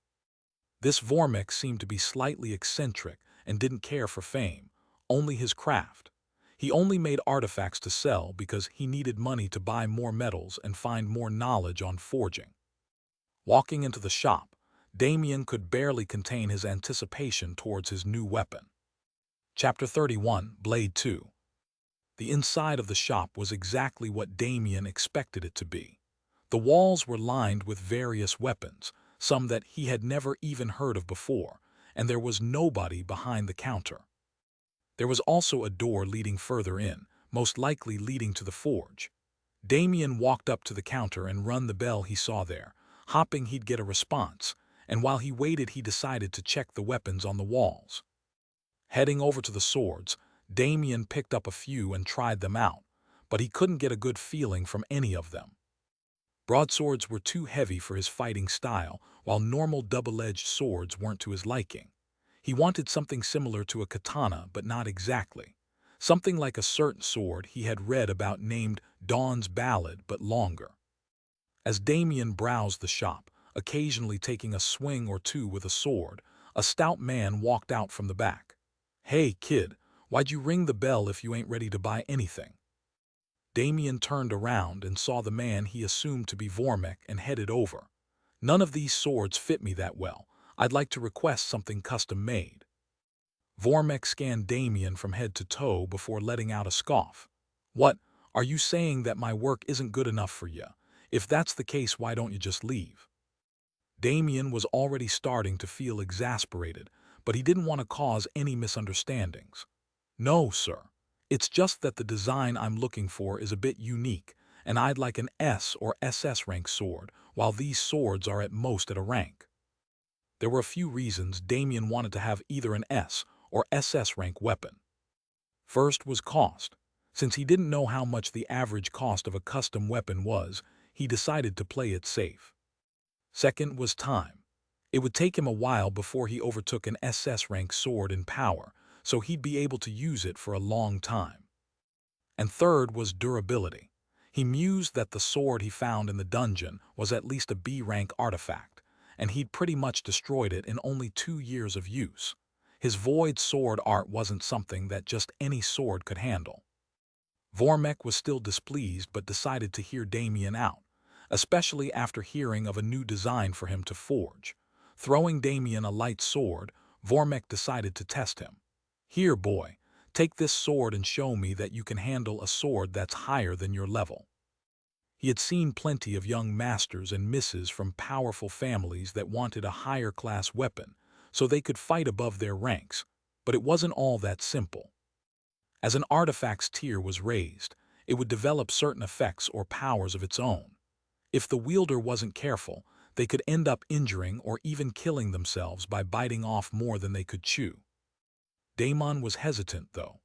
Speaker 1: This Vormek seemed to be slightly eccentric and didn't care for fame, only his craft. He only made artifacts to sell because he needed money to buy more metals and find more knowledge on forging. Walking into the shop, Damien could barely contain his anticipation towards his new weapon. Chapter 31, Blade 2. The inside of the shop was exactly what Damien expected it to be. The walls were lined with various weapons, some that he had never even heard of before, and there was nobody behind the counter. There was also a door leading further in, most likely leading to the forge. Damien walked up to the counter and rung the bell he saw there, hoping he'd get a response, and while he waited he decided to check the weapons on the walls. Heading over to the swords, Damien picked up a few and tried them out, but he couldn't get a good feeling from any of them. Broadswords were too heavy for his fighting style, while normal double-edged swords weren't to his liking. He wanted something similar to a katana, but not exactly. Something like a certain sword he had read about named Dawn's Ballad, but longer. As Damien browsed the shop, occasionally taking a swing or two with a sword, a stout man walked out from the back. "Hey, kid, why'd you ring the bell if you ain't ready to buy anything?" Damien turned around and saw the man he assumed to be Vormek and headed over. "None of these swords fit me that well. I'd like to request something custom-made." Vormek scanned Damien from head to toe before letting out a scoff. "What, are you saying that my work isn't good enough for you? If that's the case, why don't you just leave?" Damien was already starting to feel exasperated, but he didn't want to cause any misunderstandings. "No, sir. It's just that the design I'm looking for is a bit unique, and I'd like an S or SS rank sword, while these swords are at most at a rank." There were a few reasons Damien wanted to have either an S or SS rank weapon. First was cost. Since he didn't know how much the average cost of a custom weapon was, he decided to play it safe. Second was time. It would take him a while before he overtook an SS rank sword in power, so he'd be able to use it for a long time. And third was durability. He mused that the sword he found in the dungeon was at least a B rank artifact, and he'd pretty much destroyed it in only 2 years of use. His void sword art wasn't something that just any sword could handle. Vormek was still displeased but decided to hear Damien out, especially after hearing of a new design for him to forge. Throwing Damien a light sword, Vormek decided to test him. "Here, boy, take this sword and show me that you can handle a sword that's higher than your level." He had seen plenty of young masters and misses from powerful families that wanted a higher class weapon, so they could fight above their ranks, but it wasn't all that simple. As an artifact's tier was raised, it would develop certain effects or powers of its own. If the wielder wasn't careful, they could end up injuring or even killing themselves by biting off more than they could chew. Damon was hesitant, though.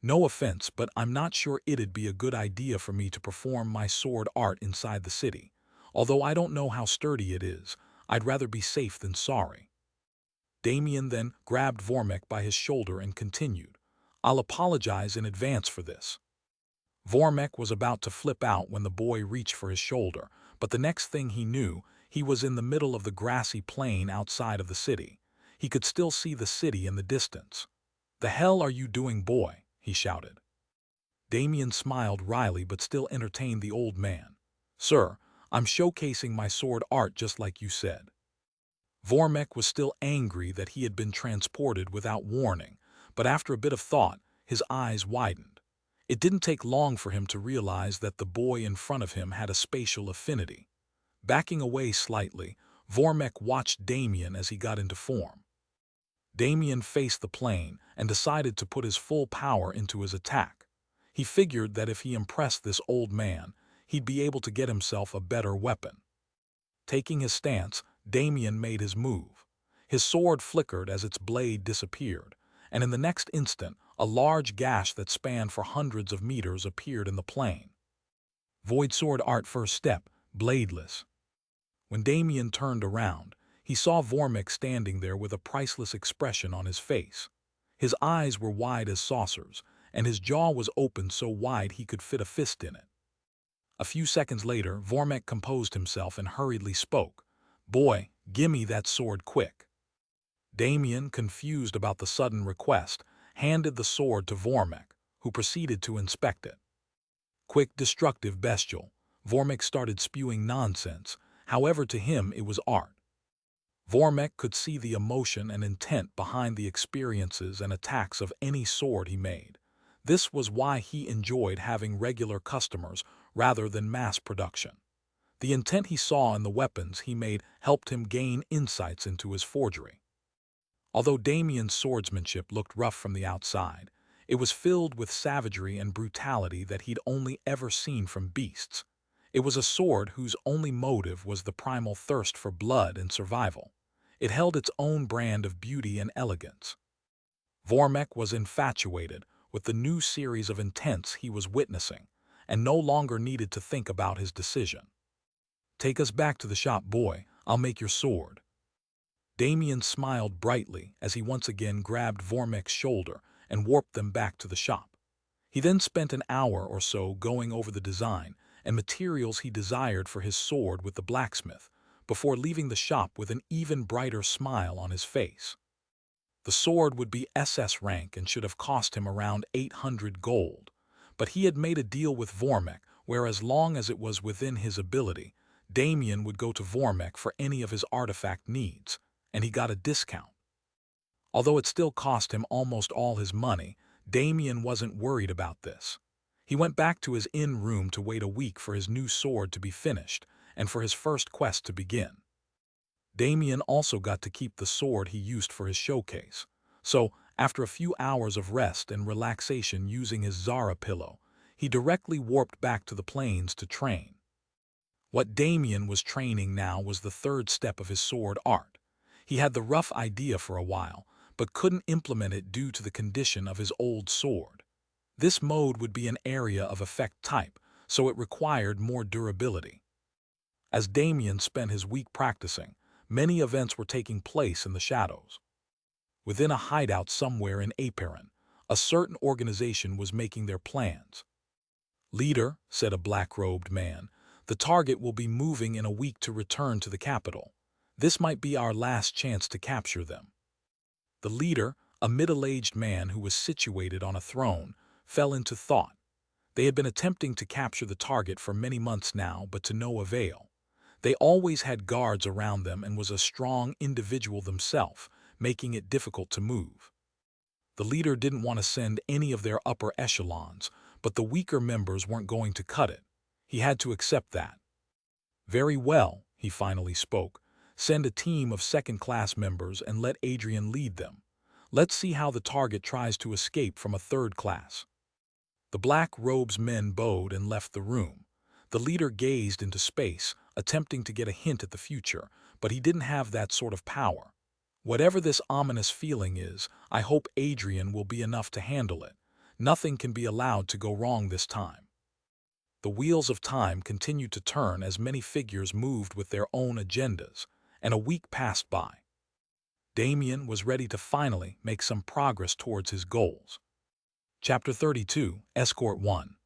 Speaker 1: "No offense, but I'm not sure it'd be a good idea for me to perform my sword art inside the city. Although I don't know how sturdy it is, I'd rather be safe than sorry." Damien then grabbed Vormek by his shoulder and continued, "I'll apologize in advance for this." Vormek was about to flip out when the boy reached for his shoulder, but the next thing he knew, he was in the middle of the grassy plain outside of the city. He could still see the city in the distance. "The hell are you doing, boy?" he shouted. Damien smiled wryly but still entertained the old man. "Sir, I'm showcasing my sword art just like you said." Vormek was still angry that he had been transported without warning, but after a bit of thought, his eyes widened. It didn't take long for him to realize that the boy in front of him had a spatial affinity. Backing away slightly, Vormek watched Damien as he got into form. Damien faced the plane and decided to put his full power into his attack. He figured that if he impressed this old man, he'd be able to get himself a better weapon. Taking his stance, Damien made his move. His sword flickered as its blade disappeared, and in the next instant, a large gash that spanned for hundreds of meters appeared in the plain. Void sword art first step, bladeless. When Damien turned around, he saw Vormek standing there with a priceless expression on his face. His eyes were wide as saucers, and his jaw was open so wide he could fit a fist in it. A few seconds later, Vormek composed himself and hurriedly spoke. "Boy, gimme that sword quick." Damien, confused about the sudden request, handed the sword to Vormek, who proceeded to inspect it. Quick, destructive, bestial, Vormek started spewing nonsense. However, to him it was art. Vormek could see the emotion and intent behind the experiences and attacks of any sword he made. This was why he enjoyed having regular customers rather than mass production. The intent he saw in the weapons he made helped him gain insights into his forgery. Although Damien's swordsmanship looked rough from the outside, it was filled with savagery and brutality that he'd only ever seen from beasts. It was a sword whose only motive was the primal thirst for blood and survival. It held its own brand of beauty and elegance. Vormek was infatuated with the new series of intents he was witnessing, and no longer needed to think about his decision. "Take us back to the shop, boy. I'll make your sword." Damien smiled brightly as he once again grabbed Vormek's shoulder and warped them back to the shop. He then spent an hour or so going over the design and materials he desired for his sword with the blacksmith, before leaving the shop with an even brighter smile on his face. The sword would be SS rank and should have cost him around 800 gold, but he had made a deal with Vormek where, as long as it was within his ability, Damien would go to Vormek for any of his artifact needs, and he got a discount. Although it still cost him almost all his money, Damien wasn't worried about this. He went back to his inn room to wait a week for his new sword to be finished and for his first quest to begin. Damien also got to keep the sword he used for his showcase. So, after a few hours of rest and relaxation using his Zara pillow, he directly warped back to the plains to train. What Damien was training now was the third step of his sword art. He had the rough idea for a while, but couldn't implement it due to the condition of his old sword. This mode would be an area of effect type, so it required more durability. As Damien spent his week practicing, many events were taking place in the shadows. Within a hideout somewhere in Aperin, a certain organization was making their plans. "Leader," said a black-robed man, "the target will be moving in a week to return to the capital. This might be our last chance to capture them." The leader, a middle-aged man who was situated on a throne, fell into thought. They had been attempting to capture the target for many months now, but to no avail. They always had guards around them and was a strong individual themselves, making it difficult to move. The leader didn't want to send any of their upper echelons, but the weaker members weren't going to cut it. He had to accept that. "Very well," he finally spoke. "Send a team of second-class members and let Adrian lead them. Let's see how the target tries to escape from a third class." The black robes men bowed and left the room. The leader gazed into space, attempting to get a hint at the future, but he didn't have that sort of power. "Whatever this ominous feeling is, I hope Adrian will be enough to handle it. Nothing can be allowed to go wrong this time." The wheels of time continued to turn as many figures moved with their own agendas, and a week passed by. Damien was ready to finally make some progress towards his goals. Chapter 32, Escort 1.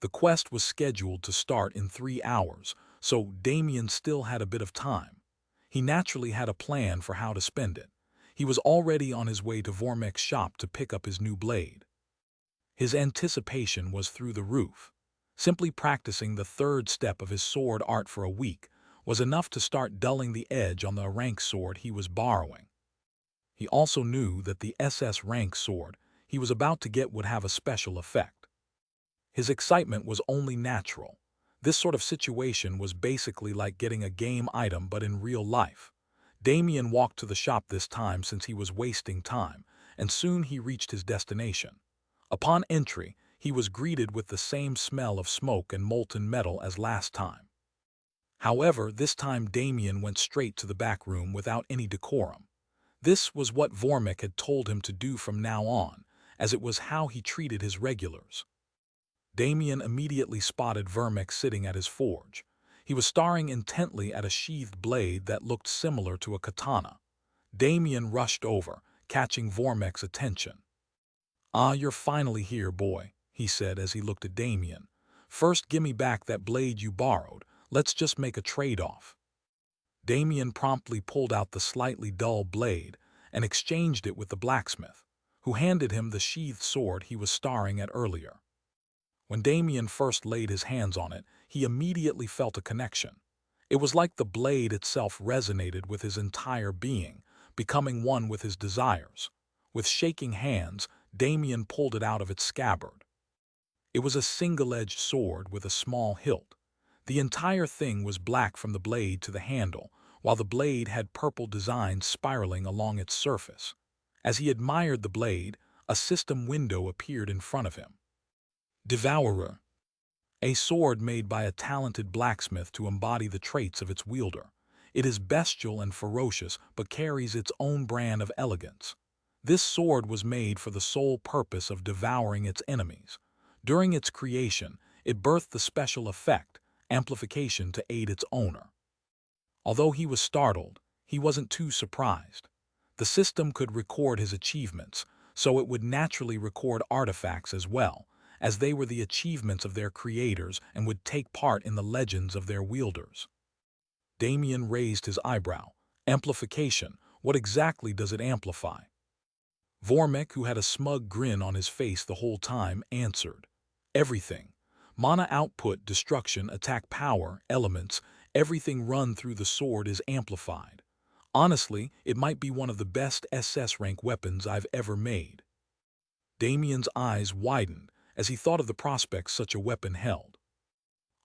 Speaker 1: The quest was scheduled to start in 3 hours, so Damien still had a bit of time. He naturally had a plan for how to spend it. He was already on his way to Vormek's shop to pick up his new blade. His anticipation was through the roof. Simply practicing the third step of his sword art for a week was enough to start dulling the edge on the rank sword he was borrowing. He also knew that the SS rank sword he was about to get would have a special effect. His excitement was only natural. This sort of situation was basically like getting a game item but in real life. Damien walked to the shop this time since he was wasting time, and soon he reached his destination. Upon entry, he was greeted with the same smell of smoke and molten metal as last time. However, this time Damien went straight to the back room without any decorum. This was what Vormek had told him to do from now on, as it was how he treated his regulars. Damien immediately spotted Vormek sitting at his forge. He was staring intently at a sheathed blade that looked similar to a katana. Damien rushed over, catching Vormek's attention. "Ah, you're finally here, boy," he said as he looked at Damien. "First, give me back that blade you borrowed. Let's just make a trade-off." Damien promptly pulled out the slightly dull blade and exchanged it with the blacksmith, who handed him the sheathed sword he was staring at earlier. When Damien first laid his hands on it, he immediately felt a connection. It was like the blade itself resonated with his entire being, becoming one with his desires. With shaking hands, Damien pulled it out of its scabbard. It was a single-edged sword with a small hilt. The entire thing was black from the blade to the handle, while the blade had purple designs spiraling along its surface. As he admired the blade, a system window appeared in front of him. Devourer. A sword made by a talented blacksmith to embody the traits of its wielder. It is bestial and ferocious, but carries its own brand of elegance. This sword was made for the sole purpose of devouring its enemies. During its creation, it birthed the special effect, amplification, to aid its owner. Although he was startled, he wasn't too surprised. The system could record his achievements, so it would naturally record artifacts as well, as they were the achievements of their creators and would take part in the legends of their wielders. Damien raised his eyebrow. Amplification, what exactly does it amplify? Vormek, who had a smug grin on his face the whole time, answered, "Everything. Mana output, destruction, attack power, elements, everything run through the sword is amplified. Honestly, it might be one of the best SS rank weapons I've ever made. Damien's eyes widened as he thought of the prospects such a weapon held.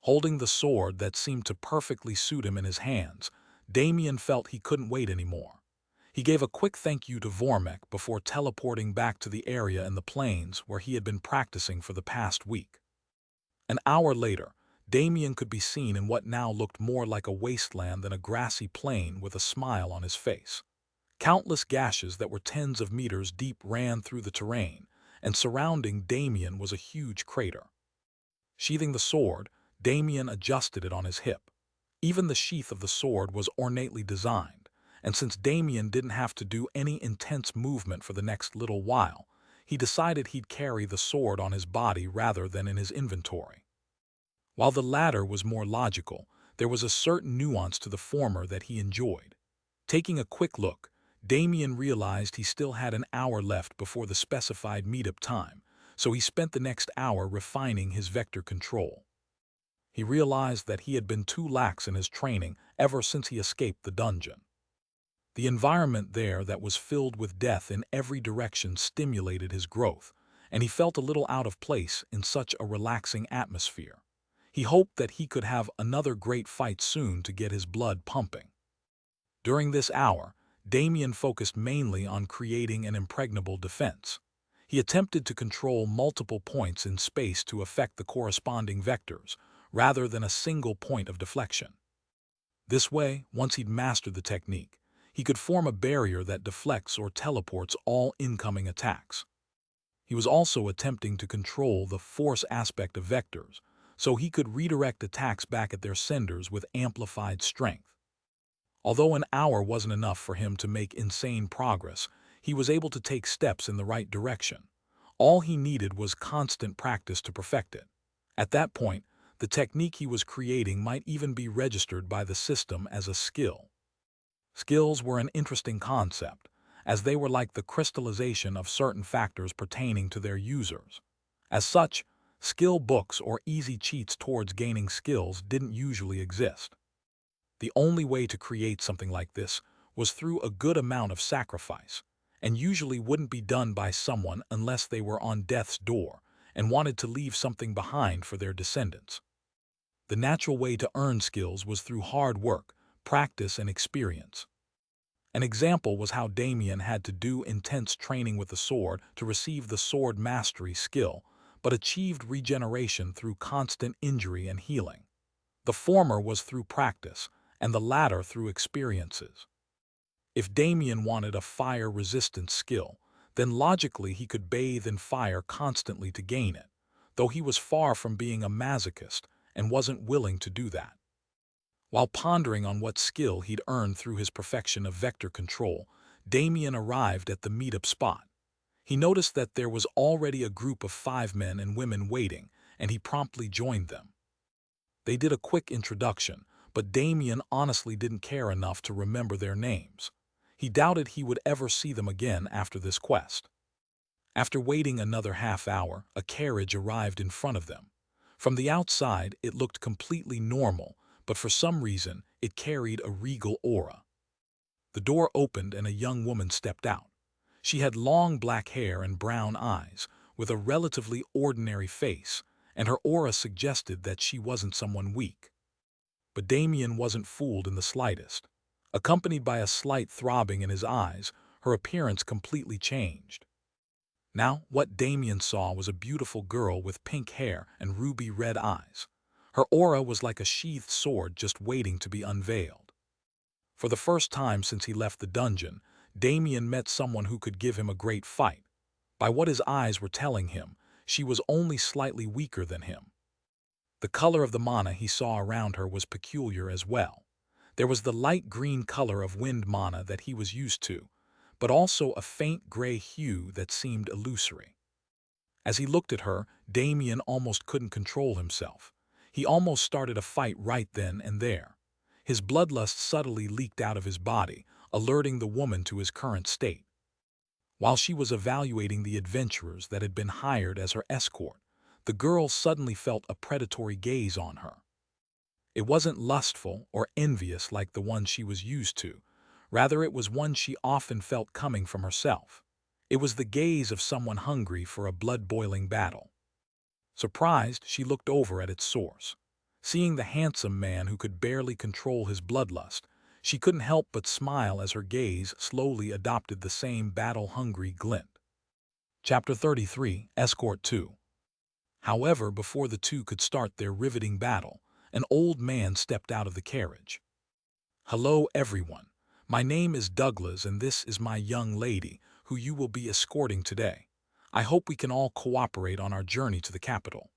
Speaker 1: Holding the sword that seemed to perfectly suit him in his hands, Damien felt he couldn't wait anymore. He gave a quick thank you to Vormek before teleporting back to the area in the plains where he had been practicing for the past week. An hour later, Damien could be seen in what now looked more like a wasteland than a grassy plain with a smile on his face. Countless gashes that were tens of meters deep ran through the terrain, and surrounding Damien was a huge crater. Sheathing the sword, Damien adjusted it on his hip. Even the sheath of the sword was ornately designed, and since Damien didn't have to do any intense movement for the next little while, he decided he'd carry the sword on his body rather than in his inventory. While the latter was more logical, there was a certain nuance to the former that he enjoyed. Taking a quick look, Damien realized he still had an hour left before the specified meetup time, so he spent the next hour refining his vector control. He realized that he had been too lax in his training ever since he escaped the dungeon. The environment there that was filled with death in every direction stimulated his growth, and he felt a little out of place in such a relaxing atmosphere. He hoped that he could have another great fight soon to get his blood pumping. During this hour, Damien focused mainly on creating an impregnable defense. He attempted to control multiple points in space to affect the corresponding vectors, rather than a single point of deflection. This way, once he'd mastered the technique, he could form a barrier that deflects or teleports all incoming attacks. He was also attempting to control the force aspect of vectors, so he could redirect attacks back at their senders with amplified strength. Although an hour wasn't enough for him to make insane progress, he was able to take steps in the right direction. All he needed was constant practice to perfect it. At that point, the technique he was creating might even be registered by the system as a skill. Skills were an interesting concept, as they were like the crystallization of certain factors pertaining to their users. As such, skill books or easy cheats towards gaining skills didn't usually exist. The only way to create something like this was through a good amount of sacrifice, and usually wouldn't be done by someone unless they were on death's door and wanted to leave something behind for their descendants. The natural way to earn skills was through hard work, practice, and experience. An example was how Damien had to do intense training with the sword to receive the sword mastery skill, but achieved regeneration through constant injury and healing. The former was through practice, and the latter through experiences. If Damien wanted a fire-resistant skill, then logically he could bathe in fire constantly to gain it, though he was far from being a masochist and wasn't willing to do that. While pondering on what skill he'd earned through his perfection of vector control, Damien arrived at the meetup spot. He noticed that there was already a group of 5 men and women waiting, and he promptly joined them. They did a quick introduction, but Damien honestly didn't care enough to remember their names. He doubted he would ever see them again after this quest. After waiting another half hour, a carriage arrived in front of them. From the outside, it looked completely normal, but for some reason, it carried a regal aura. The door opened and a young woman stepped out. She had long black hair and brown eyes, with a relatively ordinary face, and her aura suggested that she wasn't someone weak. But Damien wasn't fooled in the slightest. Accompanied by a slight throbbing in his eyes, her appearance completely changed. Now, what Damien saw was a beautiful girl with pink hair and ruby-red eyes. Her aura was like a sheathed sword just waiting to be unveiled. For the first time since he left the dungeon, Damien met someone who could give him a great fight. By what his eyes were telling him, she was only slightly weaker than him. The color of the mana he saw around her was peculiar as well. There was the light green color of wind mana that he was used to, but also a faint gray hue that seemed illusory. As he looked at her, Damien almost couldn't control himself. He almost started a fight right then and there. His bloodlust subtly leaked out of his body, alerting the woman to his current state. While she was evaluating the adventurers that had been hired as her escort, the girl suddenly felt a predatory gaze on her. It wasn't lustful or envious like the one she was used to. Rather, it was one she often felt coming from herself. It was the gaze of someone hungry for a blood-boiling battle. Surprised, she looked over at its source. Seeing the handsome man who could barely control his bloodlust, she couldn't help but smile as her gaze slowly adopted the same battle-hungry glint. Chapter 33, Escort 2. However, before the two could start their riveting battle, an old man stepped out of the carriage. "Hello, everyone. My name is Douglas, and this is my young lady, who you will be escorting today. I hope we can all cooperate on our journey to the capital."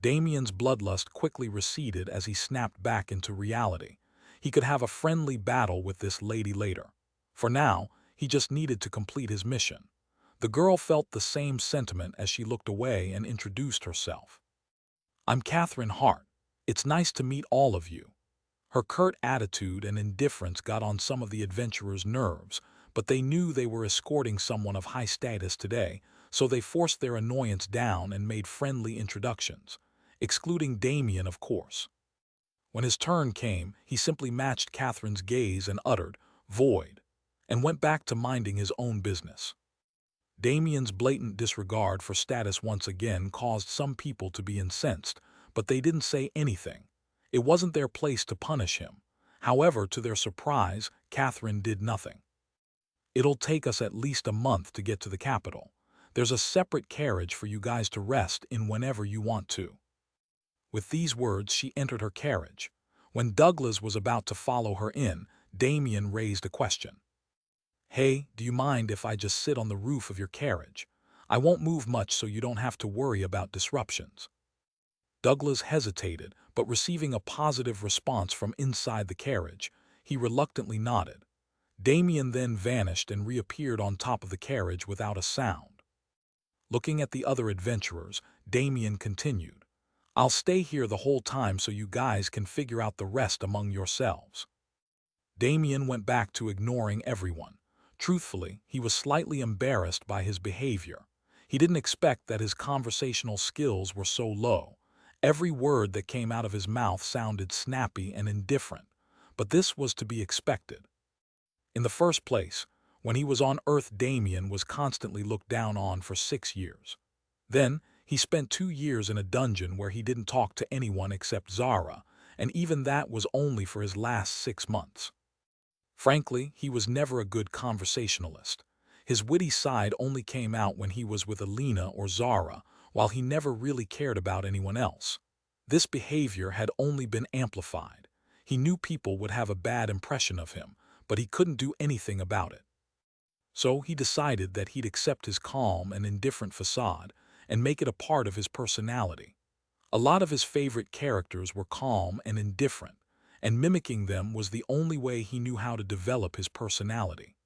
Speaker 1: Damien's bloodlust quickly receded as he snapped back into reality. He could have a friendly battle with this lady later. For now, he just needed to complete his mission. The girl felt the same sentiment as she looked away and introduced herself. "I'm Catherine Hart. It's nice to meet all of you." Her curt attitude and indifference got on some of the adventurers' nerves, but they knew they were escorting someone of high status today, so they forced their annoyance down and made friendly introductions, excluding Damien, of course. When his turn came, he simply matched Catherine's gaze and uttered, "Void," and went back to minding his own business. Damien's blatant disregard for status once again caused some people to be incensed, but they didn't say anything. It wasn't their place to punish him. However, to their surprise, Catherine did nothing. "It'll take us at least a month to get to the capital. There's a separate carriage for you guys to rest in whenever you want to." With these words, she entered her carriage. When Douglas was about to follow her in, Damien raised a question. "Hey, do you mind if I just sit on the roof of your carriage? I won't move much so you don't have to worry about disruptions." Douglas hesitated, but receiving a positive response from inside the carriage, he reluctantly nodded. Damien then vanished and reappeared on top of the carriage without a sound. Looking at the other adventurers, Damien continued, "I'll stay here the whole time so you guys can figure out the rest among yourselves." Damien went back to ignoring everyone. Truthfully, he was slightly embarrassed by his behavior. He didn't expect that his conversational skills were so low. Every word that came out of his mouth sounded snappy and indifferent, but this was to be expected. In the first place, when he was on Earth, Damien was constantly looked down on for 6 years. Then, he spent 2 years in a dungeon where he didn't talk to anyone except Zara, and even that was only for his last 6 months. Frankly, he was never a good conversationalist. His witty side only came out when he was with Alina or Zara, while he never really cared about anyone else. This behavior had only been amplified. He knew people would have a bad impression of him, but he couldn't do anything about it. So he decided that he'd accept his calm and indifferent facade and make it a part of his personality. A lot of his favorite characters were calm and indifferent, and mimicking them was the only way he knew how to develop his personality.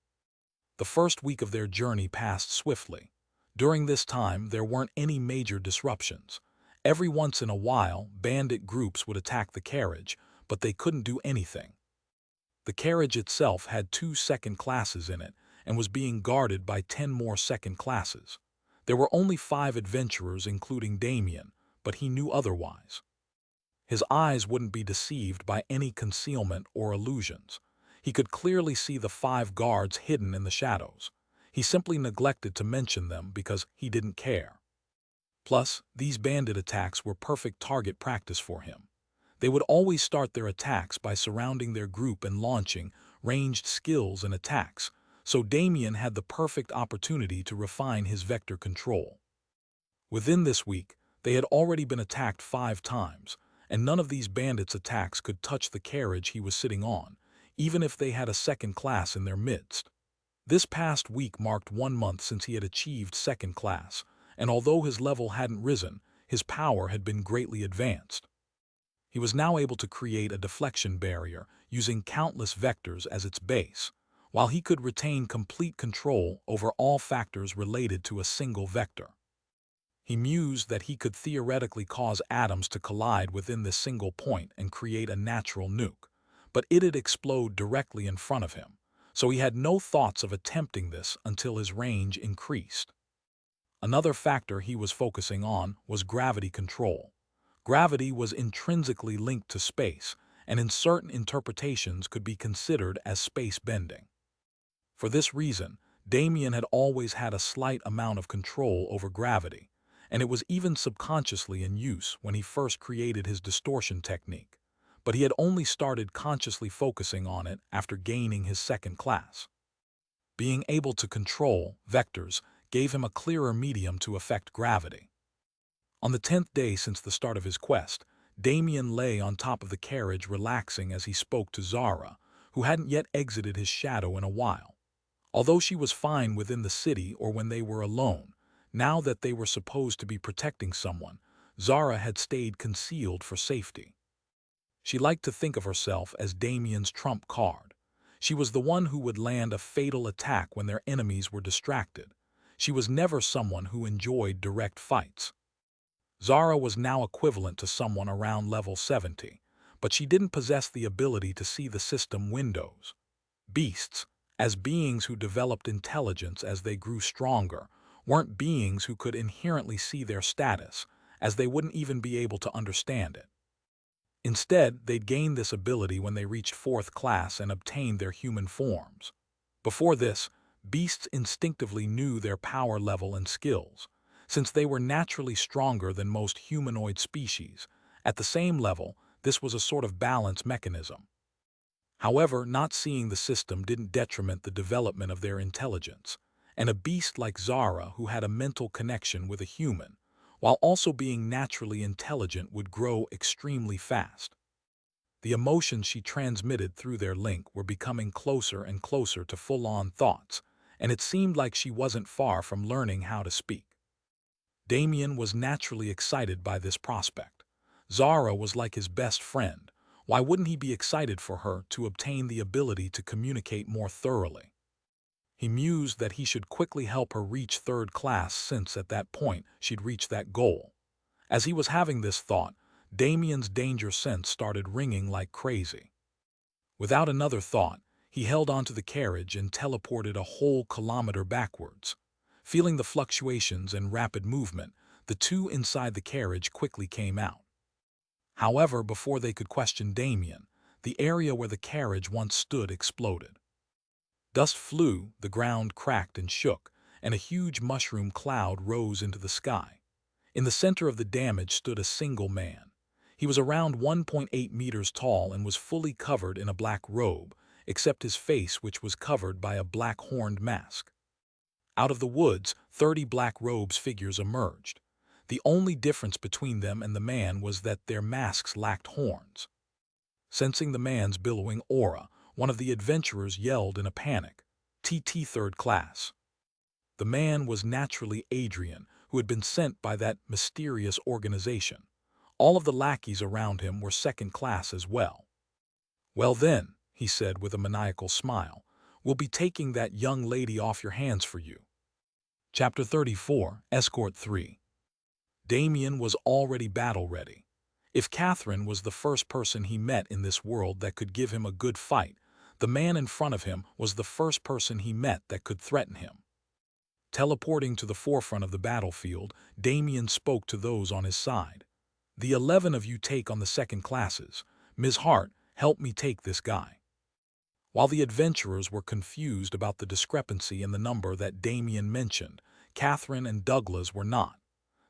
Speaker 1: The first week of their journey passed swiftly. During this time, there weren't any major disruptions. Every once in a while, bandit groups would attack the carriage, but they couldn't do anything. The carriage itself had 2 second classes in it and was being guarded by 10 more second classes. There were only 5 adventurers, including Damien, but he knew otherwise. His eyes wouldn't be deceived by any concealment or illusions. He could clearly see the 5 guards hidden in the shadows. He simply neglected to mention them because he didn't care. Plus, these bandit attacks were perfect target practice for him. They would always start their attacks by surrounding their group and launching ranged skills and attacks, so Damien had the perfect opportunity to refine his vector control. Within this week, they had already been attacked 5 times, and none of these bandits' attacks could touch the carriage he was sitting on, even if they had a second class in their midst. This past week marked 1 month since he had achieved second class, and although his level hadn't risen, his power had been greatly advanced. He was now able to create a deflection barrier using countless vectors as its base, while he could retain complete control over all factors related to a single vector. He mused that he could theoretically cause atoms to collide within this single point and create a natural nuke, but it'd explode directly in front of him, so he had no thoughts of attempting this until his range increased. Another factor he was focusing on was gravity control. Gravity was intrinsically linked to space, and in certain interpretations could be considered as space bending. For this reason, Damien had always had a slight amount of control over gravity, and it was even subconsciously in use when he first created his distortion technique, but he had only started consciously focusing on it after gaining his second class. Being able to control vectors gave him a clearer medium to affect gravity. On the 10th day since the start of his quest, Damien lay on top of the carriage relaxing as he spoke to Zara, who hadn't yet exited his shadow in a while. Although she was fine within the city or when they were alone, now that they were supposed to be protecting someone, Zara had stayed concealed for safety. She liked to think of herself as Damien's trump card. She was the one who would land a fatal attack when their enemies were distracted. She was never someone who enjoyed direct fights. Zara was now equivalent to someone around level 70, but she didn't possess the ability to see the system windows. Beasts, as beings who developed intelligence as they grew stronger, weren't beings who could inherently see their status, as they wouldn't even be able to understand it. Instead, they'd gained this ability when they reached 4th class and obtained their human forms. Before this, beasts instinctively knew their power level and skills, since they were naturally stronger than most humanoid species. At the same level, this was a sort of balance mechanism. However, not seeing the system didn't detriment the development of their intelligence, and a beast like Zara who had a mental connection with a human, while also being naturally intelligent, would grow extremely fast. The emotions she transmitted through their link were becoming closer and closer to full-on thoughts, and it seemed like she wasn't far from learning how to speak. Damien was naturally excited by this prospect. Zara was like his best friend. Why wouldn't he be excited for her to obtain the ability to communicate more thoroughly? He mused that he should quickly help her reach 3rd class since at that point she'd reached that goal. As he was having this thought, Damien's danger sense started ringing like crazy. Without another thought, he held onto the carriage and teleported a whole kilometer backwards. Feeling the fluctuations and rapid movement, the two inside the carriage quickly came out. However, before they could question Damien, the area where the carriage once stood exploded. Dust flew, the ground cracked and shook, and a huge mushroom cloud rose into the sky. In the center of the damage stood a single man. He was around 1.8 meters tall and was fully covered in a black robe, except his face, which was covered by a black horned mask. Out of the woods, 30 black robes figures emerged. The only difference between them and the man was that their masks lacked horns. Sensing the man's billowing aura, one of the adventurers yelled in a panic, "TT 3rd class." The man was naturally Adrian, who had been sent by that mysterious organization. All of the lackeys around him were 2nd class as well. "Well then," he said with a maniacal smile, "we'll be taking that young lady off your hands for you." Chapter 34, Escort 3. Damien was already battle-ready. If Catherine was the first person he met in this world that could give him a good fight, the man in front of him was the first person he met that could threaten him. Teleporting to the forefront of the battlefield, Damien spoke to those on his side. "The 11 of you take on the 2nd classes. Ms. Hart, help me take this guy." While the adventurers were confused about the discrepancy in the number that Damien mentioned, Catherine and Douglas were not.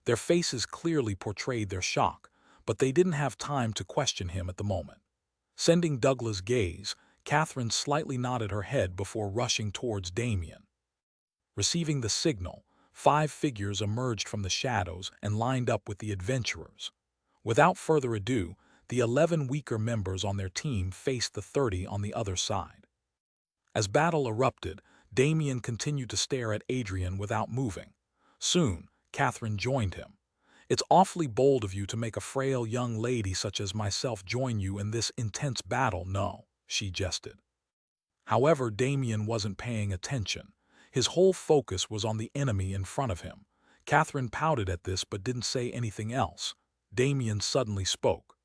Speaker 1: Their faces clearly portrayed their shock, but they didn't have time to question him at the moment. Sending Douglas' gaze, Catherine slightly nodded her head before rushing towards Damien. Receiving the signal, 5 figures emerged from the shadows and lined up with the adventurers. Without further ado, the 11 weaker members on their team faced the 30 on the other side. As battle erupted, Damien continued to stare at Adrian without moving. Soon, Catherine joined him. "It's awfully bold of you to make a frail young lady such as myself join you in this intense battle, no," she jested. However, Damien wasn't paying attention. His whole focus was on the enemy in front of him. Catherine pouted at this but didn't say anything else. Damien suddenly spoke.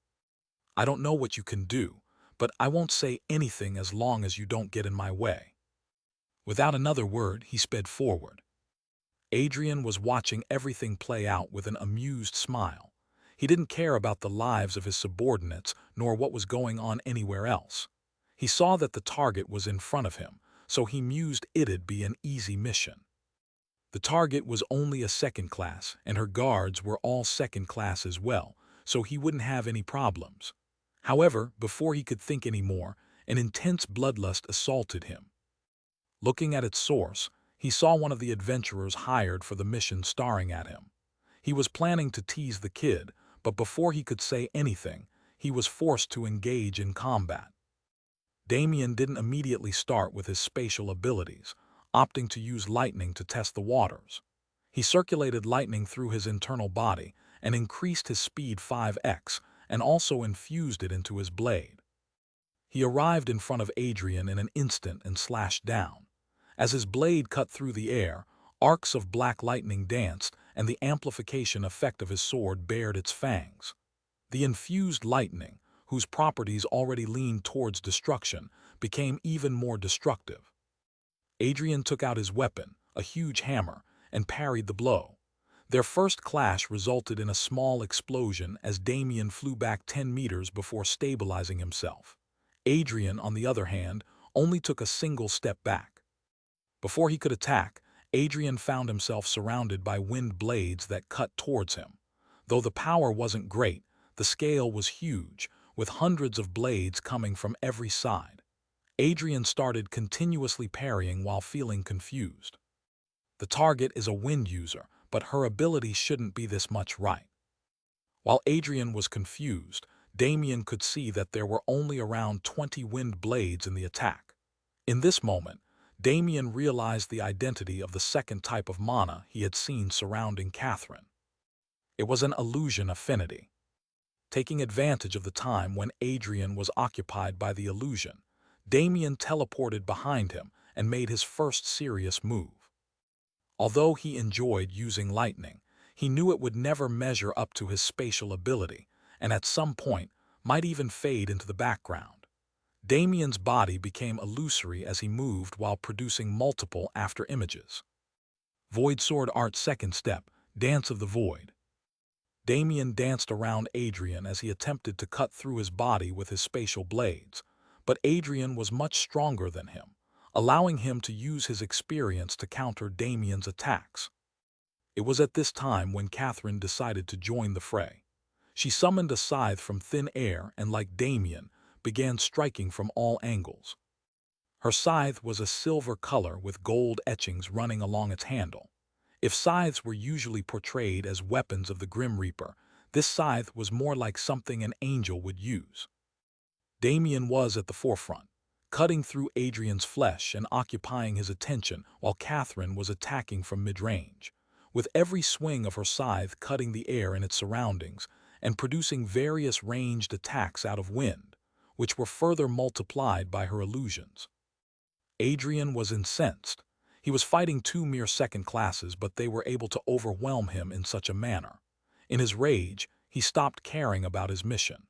Speaker 1: "I don't know what you can do, but I won't say anything as long as you don't get in my way." Without another word, he sped forward. Adrian was watching everything play out with an amused smile. He didn't care about the lives of his subordinates nor what was going on anywhere else. He saw that the target was in front of him, so he mused it'd be an easy mission. The target was only a second class, and her guards were all second class as well, so he wouldn't have any problems. However, before he could think any more, an intense bloodlust assaulted him. Looking at its source, he saw one of the adventurers hired for the mission staring at him. He was planning to tease the kid, but before he could say anything, he was forced to engage in combat. Damien didn't immediately start with his spatial abilities, opting to use lightning to test the waters. He circulated lightning through his internal body and increased his speed 5x, and also infused it into his blade. He arrived in front of Adrian in an instant and slashed down. As his blade cut through the air, arcs of black lightning danced, and the amplification effect of his sword bared its fangs. The infused lightning, whose properties already leaned towards destruction, became even more destructive. Adrian took out his weapon, a huge hammer, and parried the blow. Their first clash resulted in a small explosion as Damien flew back 10 meters before stabilizing himself. Adrian, on the other hand, only took a single step back. Before he could attack, Adrian found himself surrounded by wind blades that cut towards him. Though the power wasn't great, the scale was huge, with hundreds of blades coming from every side. Adrian started continuously parrying while feeling confused. The target is a wind user, but her ability shouldn't be this much right. While Adrian was confused, Damien could see that there were only around 20 wind blades in the attack. In this moment, Damien realized the identity of the second type of mana he had seen surrounding Catherine. It was an illusion affinity. Taking advantage of the time when Adrian was occupied by the illusion, Damien teleported behind him and made his first serious move. Although he enjoyed using lightning, he knew it would never measure up to his spatial ability, and at some point might even fade into the background. Damien's body became illusory as he moved while producing multiple after-images. Void Sword Art Second Step, Dance of the Void. Damien danced around Adrian as he attempted to cut through his body with his spatial blades, but Adrian was much stronger than him, allowing him to use his experience to counter Damien's attacks. It was at this time when Catherine decided to join the fray. She summoned a scythe from thin air and, like Damien, began striking from all angles. Her scythe was a silver color with gold etchings running along its handle. If scythes were usually portrayed as weapons of the Grim Reaper, this scythe was more like something an angel would use. Damien was at the forefront, cutting through Adrian's flesh and occupying his attention while Catherine was attacking from mid-range, with every swing of her scythe cutting the air in its surroundings and producing various ranged attacks out of wind, which were further multiplied by her illusions. Adrian was incensed. He was fighting two mere second classes, but they were able to overwhelm him in such a manner. In his rage, he stopped caring about his mission.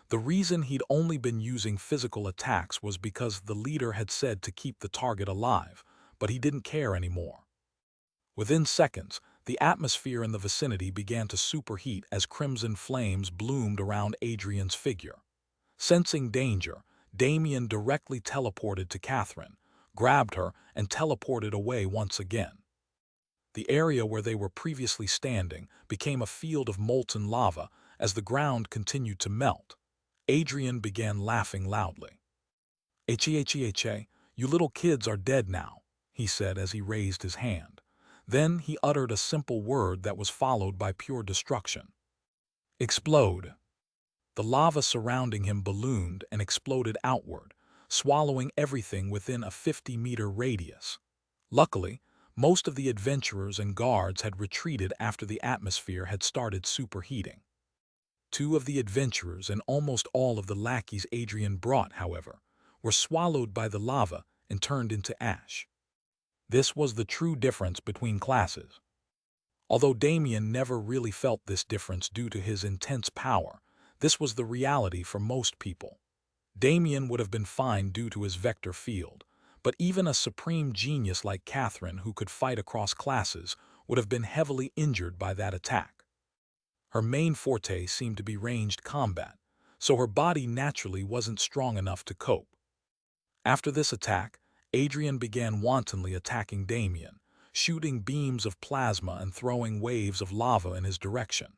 Speaker 1: The reason he'd only been using physical attacks was because the leader had said to keep the target alive, but he didn't care anymore. Within seconds, the atmosphere in the vicinity began to superheat as crimson flames bloomed around Adrian's figure. Sensing danger, Damien directly teleported to Catherine, grabbed her, and teleported away once again. The area where they were previously standing became a field of molten lava as the ground continued to melt. Adrian began laughing loudly. "H-E-H-E-H-E, you little kids are dead now," he said as he raised his hand. Then he uttered a simple word that was followed by pure destruction. "Explode." The lava surrounding him ballooned and exploded outward, swallowing everything within a 50-meter radius. Luckily, most of the adventurers and guards had retreated after the atmosphere had started superheating. Two of the adventurers and almost all of the lackeys Adrian brought, however, were swallowed by the lava and turned into ash. This was the true difference between classes. Although Damien never really felt this difference due to his intense power, this was the reality for most people. Damien would have been fine due to his vector field, but even a supreme genius like Catherine who could fight across classes would have been heavily injured by that attack. Her main forte seemed to be ranged combat, so her body naturally wasn't strong enough to cope. After this attack, Adrian began wantonly attacking Damien, shooting beams of plasma and throwing waves of lava in his direction.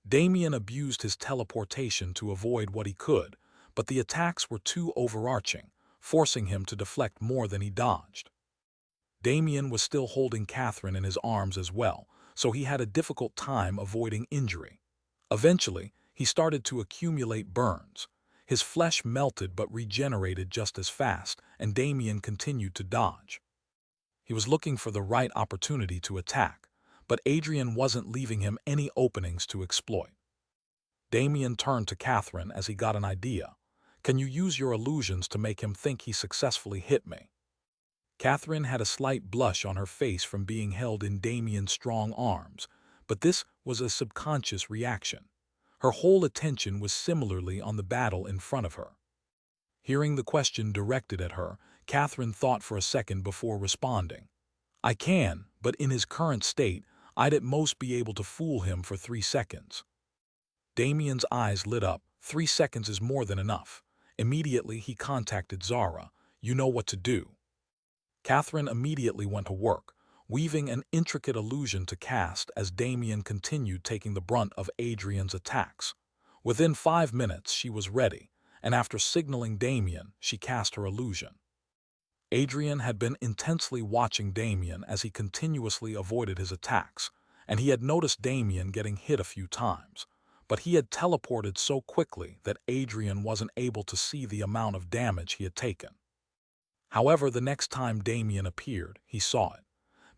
Speaker 1: Damien abused his teleportation to avoid what he could, but the attacks were too overarching, forcing him to deflect more than he dodged. Damien was still holding Catherine in his arms as well, so he had a difficult time avoiding injury. Eventually, he started to accumulate burns. His flesh melted but regenerated just as fast, and Damien continued to dodge. He was looking for the right opportunity to attack, but Adrian wasn't leaving him any openings to exploit. Damien turned to Catherine as he got an idea. "Can you use your illusions to make him think he successfully hit me?" Catherine had a slight blush on her face from being held in Damien's strong arms, but this was a subconscious reaction. Her whole attention was similarly on the battle in front of her. Hearing the question directed at her, Catherine thought for a second before responding. "I can, but in his current state, I'd at most be able to fool him for 3 seconds." Damien's eyes lit up. 3 seconds is more than enough. Immediately, he contacted Zara. "You know what to do." Catherine immediately went to work, weaving an intricate illusion to cast as Damien continued taking the brunt of Adrian's attacks. Within 5 minutes, she was ready, and after signaling Damien, she cast her illusion. Adrian had been intensely watching Damien as he continuously avoided his attacks, and he had noticed Damien getting hit a few times, but he had teleported so quickly that Adrian wasn't able to see the amount of damage he had taken. However, the next time Damien appeared, he saw it.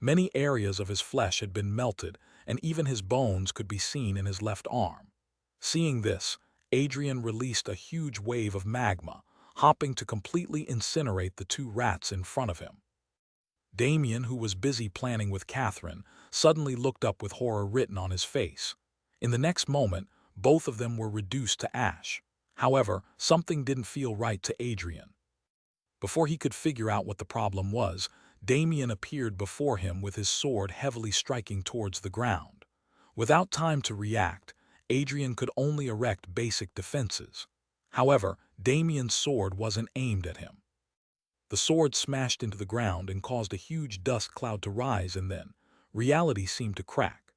Speaker 1: Many areas of his flesh had been melted, and even his bones could be seen in his left arm. Seeing this, Adrian released a huge wave of magma, hopping to completely incinerate the 2 rats in front of him. Damien, who was busy planning with Catherine, suddenly looked up with horror written on his face. In the next moment, both of them were reduced to ash. However, something didn't feel right to Adrian. Before he could figure out what the problem was, Damien appeared before him with his sword heavily striking towards the ground. Without time to react, Adrian could only erect basic defenses. However, Damien's sword wasn't aimed at him. The sword smashed into the ground and caused a huge dust cloud to rise, and then reality seemed to crack.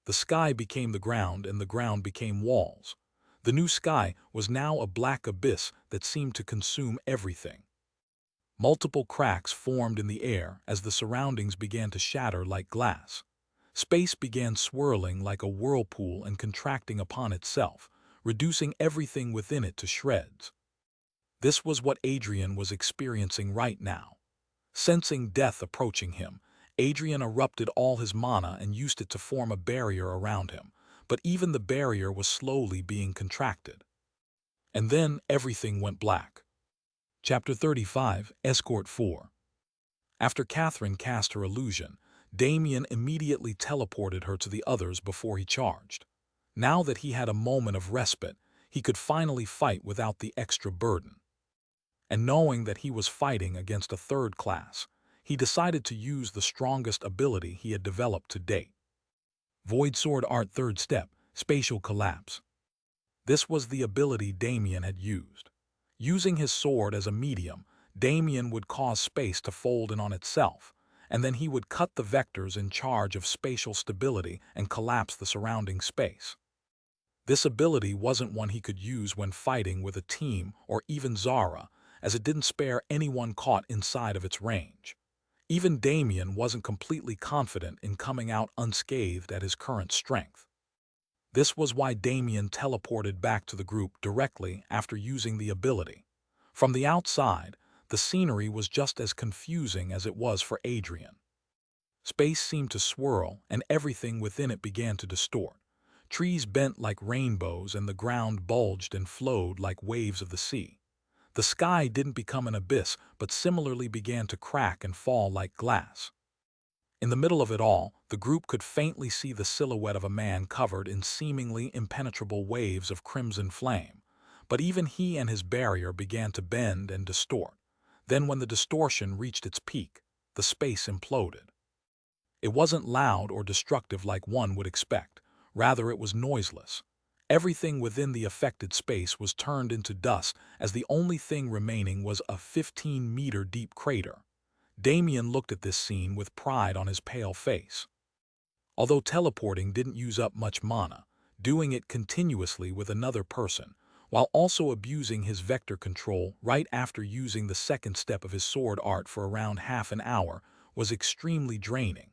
Speaker 1: The sky became the ground and the ground became walls. The new sky was now a black abyss that seemed to consume everything. Multiple cracks formed in the air as the surroundings began to shatter like glass. Space began swirling like a whirlpool and contracting upon itself, reducing everything within it to shreds. This was what Adrian was experiencing right now. Sensing death approaching him, Adrian erupted all his mana and used it to form a barrier around him, but even the barrier was slowly being contracted. And then everything went black. Chapter 35, Escort 4. After Catherine cast her illusion, Damien immediately teleported her to the others before he charged. Now that he had a moment of respite, he could finally fight without the extra burden. And knowing that he was fighting against a 3rd class, he decided to use the strongest ability he had developed to date. Void Sword Art 3rd Step, Spatial Collapse. This was the ability Damien had used. Using his sword as a medium, Damien would cause space to fold in on itself, and then he would cut the vectors in charge of spatial stability and collapse the surrounding space. This ability wasn't one he could use when fighting with a team or even Zara, as it didn't spare anyone caught inside of its range. Even Damien wasn't completely confident in coming out unscathed at his current strength. This was why Damien teleported back to the group directly after using the ability. From the outside, the scenery was just as confusing as it was for Adrian. Space seemed to swirl, and everything within it began to distort. Trees bent like rainbows, and the ground bulged and flowed like waves of the sea. The sky didn't become an abyss, but similarly began to crack and fall like glass. In the middle of it all, the group could faintly see the silhouette of a man covered in seemingly impenetrable waves of crimson flame. But even he and his barrier began to bend and distort. Then when the distortion reached its peak, the space imploded. It wasn't loud or destructive like one would expect. Rather, it was noiseless. Everything within the affected space was turned into dust as the only thing remaining was a 15-meter-deep crater. Damien looked at this scene with pride on his pale face. Although teleporting didn't use up much mana, doing it continuously with another person, while also abusing his vector control right after using the second step of his sword art for around half an hour, was extremely draining.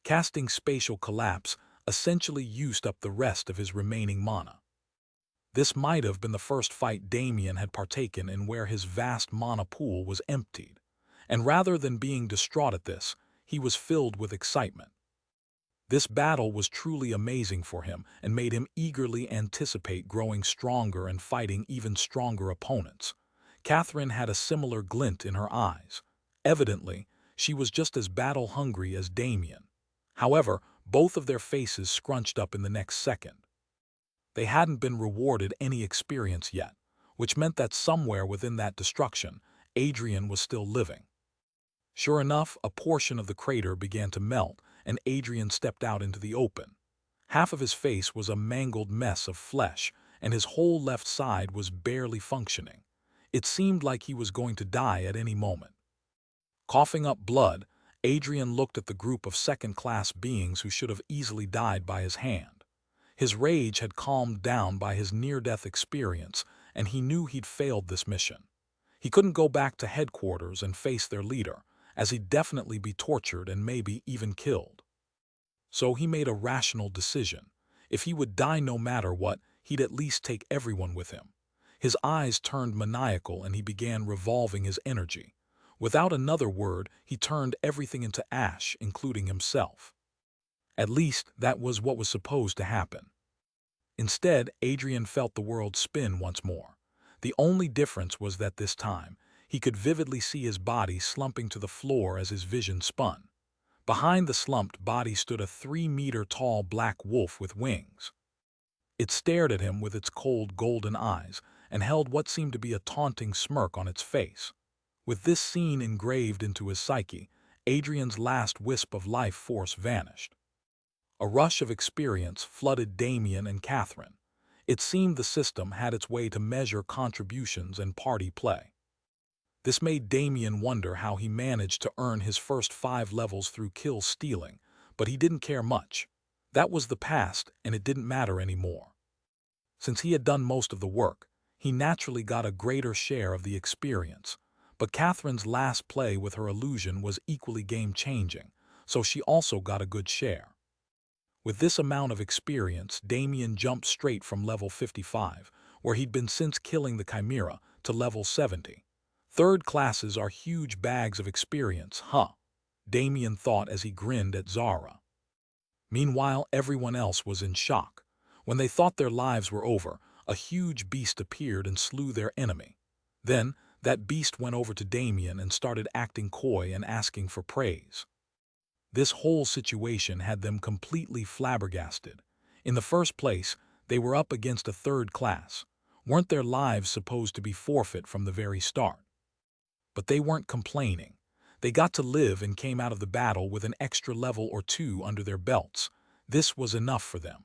Speaker 1: Casting Spatial Collapse essentially used up the rest of his remaining mana. This might have been the first fight Damien had partaken in where his vast mana pool was emptied, and rather than being distraught at this, he was filled with excitement. This battle was truly amazing for him and made him eagerly anticipate growing stronger and fighting even stronger opponents. Catherine had a similar glint in her eyes. Evidently, she was just as battle-hungry as Damien. However, both of their faces scrunched up in the next second. They hadn't been rewarded any experience yet, which meant that somewhere within that destruction, Adrian was still living. Sure enough, a portion of the crater began to melt, and Adrian stepped out into the open. Half of his face was a mangled mess of flesh, and his whole left side was barely functioning. It seemed like he was going to die at any moment. Coughing up blood, Adrian looked at the group of second-class beings who should have easily died by his hand. His rage had calmed down by his near-death experience, and he knew he'd failed this mission. He couldn't go back to headquarters and face their leader, as he'd definitely be tortured and maybe even killed. So he made a rational decision. If he would die no matter what, he'd at least take everyone with him. His eyes turned maniacal and he began revolving his energy. Without another word, he turned everything into ash, including himself. At least, that was what was supposed to happen. Instead, Adrian felt the world spin once more. The only difference was that this time, he could vividly see his body slumping to the floor as his vision spun. Behind the slumped body stood a 3-meter-tall black wolf with wings. It stared at him with its cold golden eyes and held what seemed to be a taunting smirk on its face. With this scene engraved into his psyche, Adrian's last wisp of life force vanished. A rush of experience flooded Damien and Catherine. It seemed the system had its way to measure contributions and party play. This made Damien wonder how he managed to earn his first 5 levels through kill stealing, but he didn't care much. That was the past, and it didn't matter anymore. Since he had done most of the work, he naturally got a greater share of the experience. But Catherine's last play with her illusion was equally game-changing, so she also got a good share. With this amount of experience, Damien jumped straight from level 55, where he'd been since killing the Chimera, to level 70. Third classes are huge bags of experience, huh? Damien thought as he grinned at Zara. Meanwhile, everyone else was in shock. When they thought their lives were over, a huge beast appeared and slew their enemy. Then, that beast went over to Damien and started acting coy and asking for praise. This whole situation had them completely flabbergasted. In the first place, they were up against a third class. Weren't their lives supposed to be forfeit from the very start? But they weren't complaining. They got to live and came out of the battle with an extra level or 2 under their belts. This was enough for them.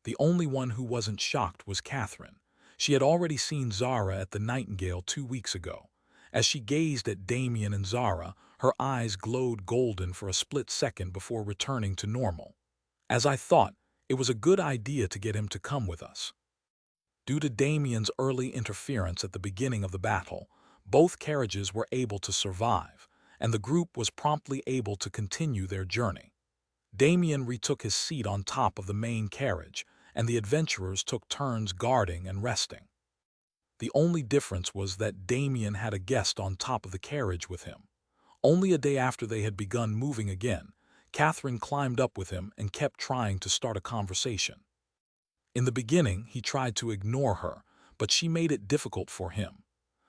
Speaker 1: The only one who wasn't shocked was Catherine. She had already seen Zara at the Nightingale 2 weeks ago. As she gazed at Damien and Zara, her eyes glowed golden for a split second before returning to normal. As I thought, it was a good idea to get him to come with us. Due to Damien's early interference at the beginning of the battle, both carriages were able to survive, and the group was promptly able to continue their journey. Damien retook his seat on top of the main carriage, and the adventurers took turns guarding and resting. The only difference was that Damien had a guest on top of the carriage with him. Only a day after they had begun moving again, Catherine climbed up with him and kept trying to start a conversation. In the beginning, he tried to ignore her, but she made it difficult for him.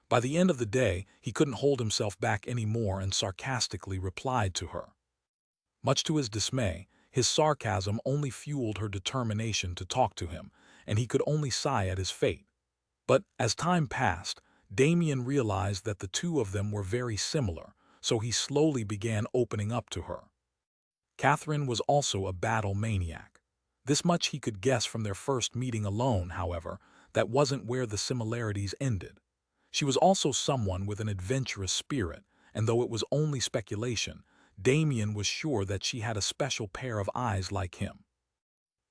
Speaker 1: By the end of the day, he couldn't hold himself back anymore and sarcastically replied to her. Much to his dismay, his sarcasm only fueled her determination to talk to him, and he could only sigh at his fate. But as time passed, Damien realized that the two of them were very similar, so he slowly began opening up to her. Catherine was also a battle maniac. This much he could guess from their first meeting alone, however, that wasn't where the similarities ended. She was also someone with an adventurous spirit, and though it was only speculation, Damien was sure that she had a special pair of eyes like him.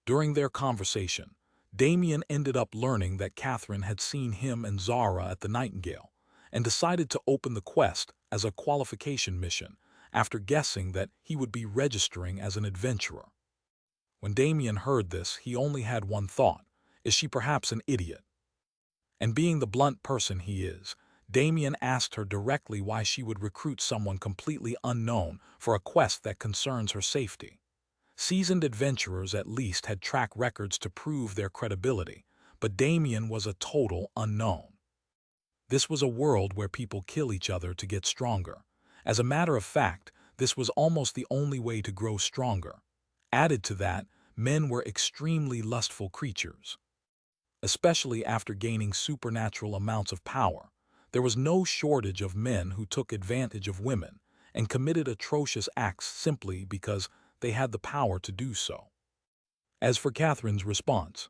Speaker 1: During their conversation, Damien ended up learning that Catherine had seen him and Zara at the Nightingale, and decided to open the quest as a qualification mission after guessing that he would be registering as an adventurer. When Damien heard this, he only had one thought: is she perhaps an idiot? And being the blunt person he is, Damien asked her directly why she would recruit someone completely unknown for a quest that concerns her safety. Seasoned adventurers at least had track records to prove their credibility, but Damien was a total unknown. This was a world where people kill each other to get stronger. As a matter of fact, this was almost the only way to grow stronger. Added to that, men were extremely lustful creatures. Especially after gaining supernatural amounts of power, there was no shortage of men who took advantage of women and committed atrocious acts simply because they had the power to do so. As for Catherine's response,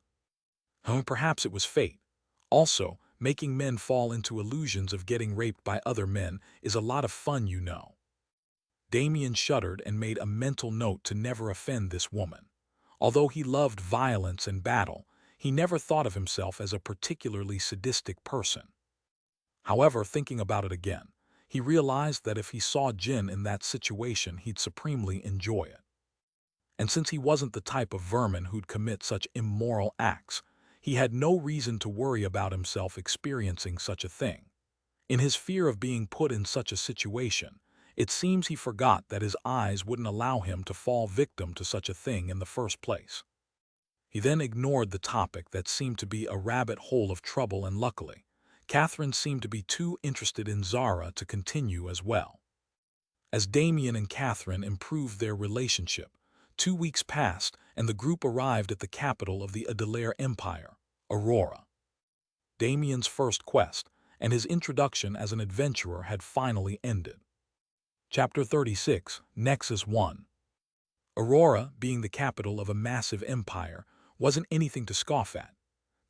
Speaker 1: perhaps it was fate. Also, making men fall into illusions of getting raped by other men is a lot of fun, you know. Damien shuddered and made a mental note to never offend this woman. Although he loved violence and battle, he never thought of himself as a particularly sadistic person. However, thinking about it again, he realized that if he saw Jin in that situation, he'd supremely enjoy it. And since he wasn't the type of vermin who'd commit such immoral acts, he had no reason to worry about himself experiencing such a thing. In his fear of being put in such a situation, it seems he forgot that his eyes wouldn't allow him to fall victim to such a thing in the first place. He then ignored the topic that seemed to be a rabbit hole of trouble, and luckily, Catherine seemed to be too interested in Zara to continue as well. As Damien and Catherine improved their relationship, 2 weeks passed and the group arrived at the capital of the Adelaire Empire, Aurora. Damien's first quest and his introduction as an adventurer had finally ended. Chapter 36, Nexus 1. Aurora, being the capital of a massive empire, wasn't anything to scoff at.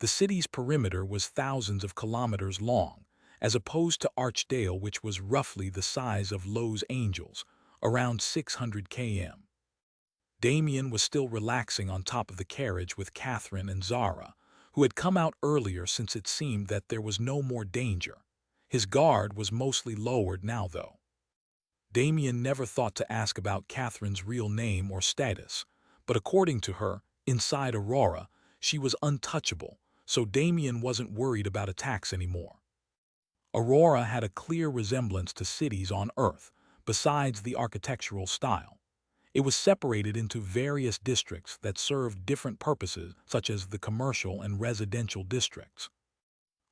Speaker 1: The city's perimeter was thousands of kilometers long, as opposed to Archdale, which was roughly the size of Los Angeles, around 600 km. Damien was still relaxing on top of the carriage with Catherine and Zara, who had come out earlier since it seemed that there was no more danger. His guard was mostly lowered now, though. Damien never thought to ask about Catherine's real name or status, but according to her, inside Aurora, she was untouchable, so Damien wasn't worried about attacks anymore. Aurora had a clear resemblance to cities on Earth, besides the architectural style. It was separated into various districts that served different purposes, such as the commercial and residential districts.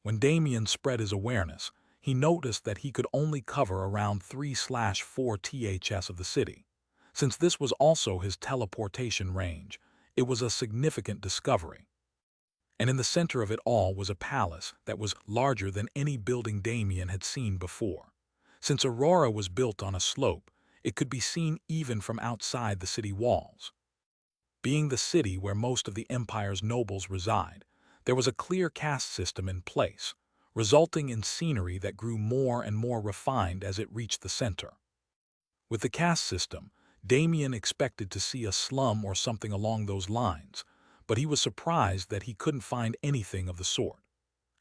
Speaker 1: When Damien spread his awareness, he noticed that he could only cover around 3/4 ths of the city. Since this was also his teleportation range, it was a significant discovery. And in the center of it all was a palace that was larger than any building Damien had seen before. Since Aurora was built on a slope, it could be seen even from outside the city walls. Being the city where most of the empire's nobles reside, there was a clear caste system in place, resulting in scenery that grew more and more refined as it reached the center. With the caste system, Damien expected to see a slum or something along those lines, but he was surprised that he couldn't find anything of the sort.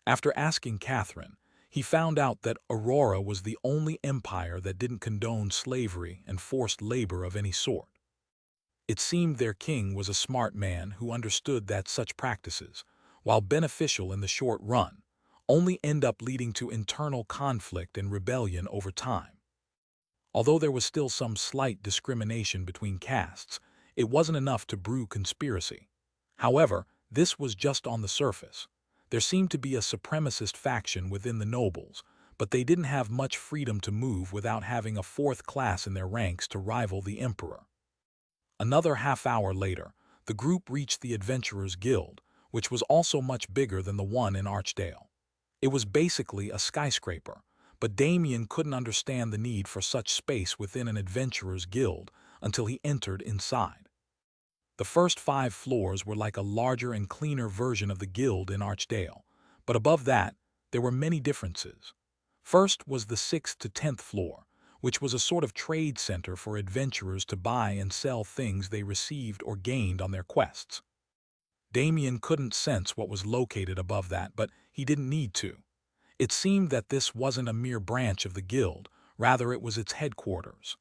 Speaker 1: After asking Catherine, he found out that Aurora was the only empire that didn't condone slavery and forced labor of any sort. It seemed their king was a smart man who understood that such practices, while beneficial in the short run, only end up leading to internal conflict and rebellion over time. Although there was still some slight discrimination between castes, it wasn't enough to brew conspiracy. However, this was just on the surface. There seemed to be a supremacist faction within the nobles, but they didn't have much freedom to move without having a fourth class in their ranks to rival the emperor. Another half-hour later, the group reached the Adventurers Guild, which was also much bigger than the one in Archdale. It was basically a skyscraper, but Damien couldn't understand the need for such space within an Adventurers Guild until he entered inside. The first 5 floors were like a larger and cleaner version of the guild in Archdale, but above that, there were many differences. First was the 6th to 10th floor, which was a sort of trade center for adventurers to buy and sell things they received or gained on their quests. Damien couldn't sense what was located above that, but he didn't need to. It seemed that this wasn't a mere branch of the guild, rather it was its headquarters.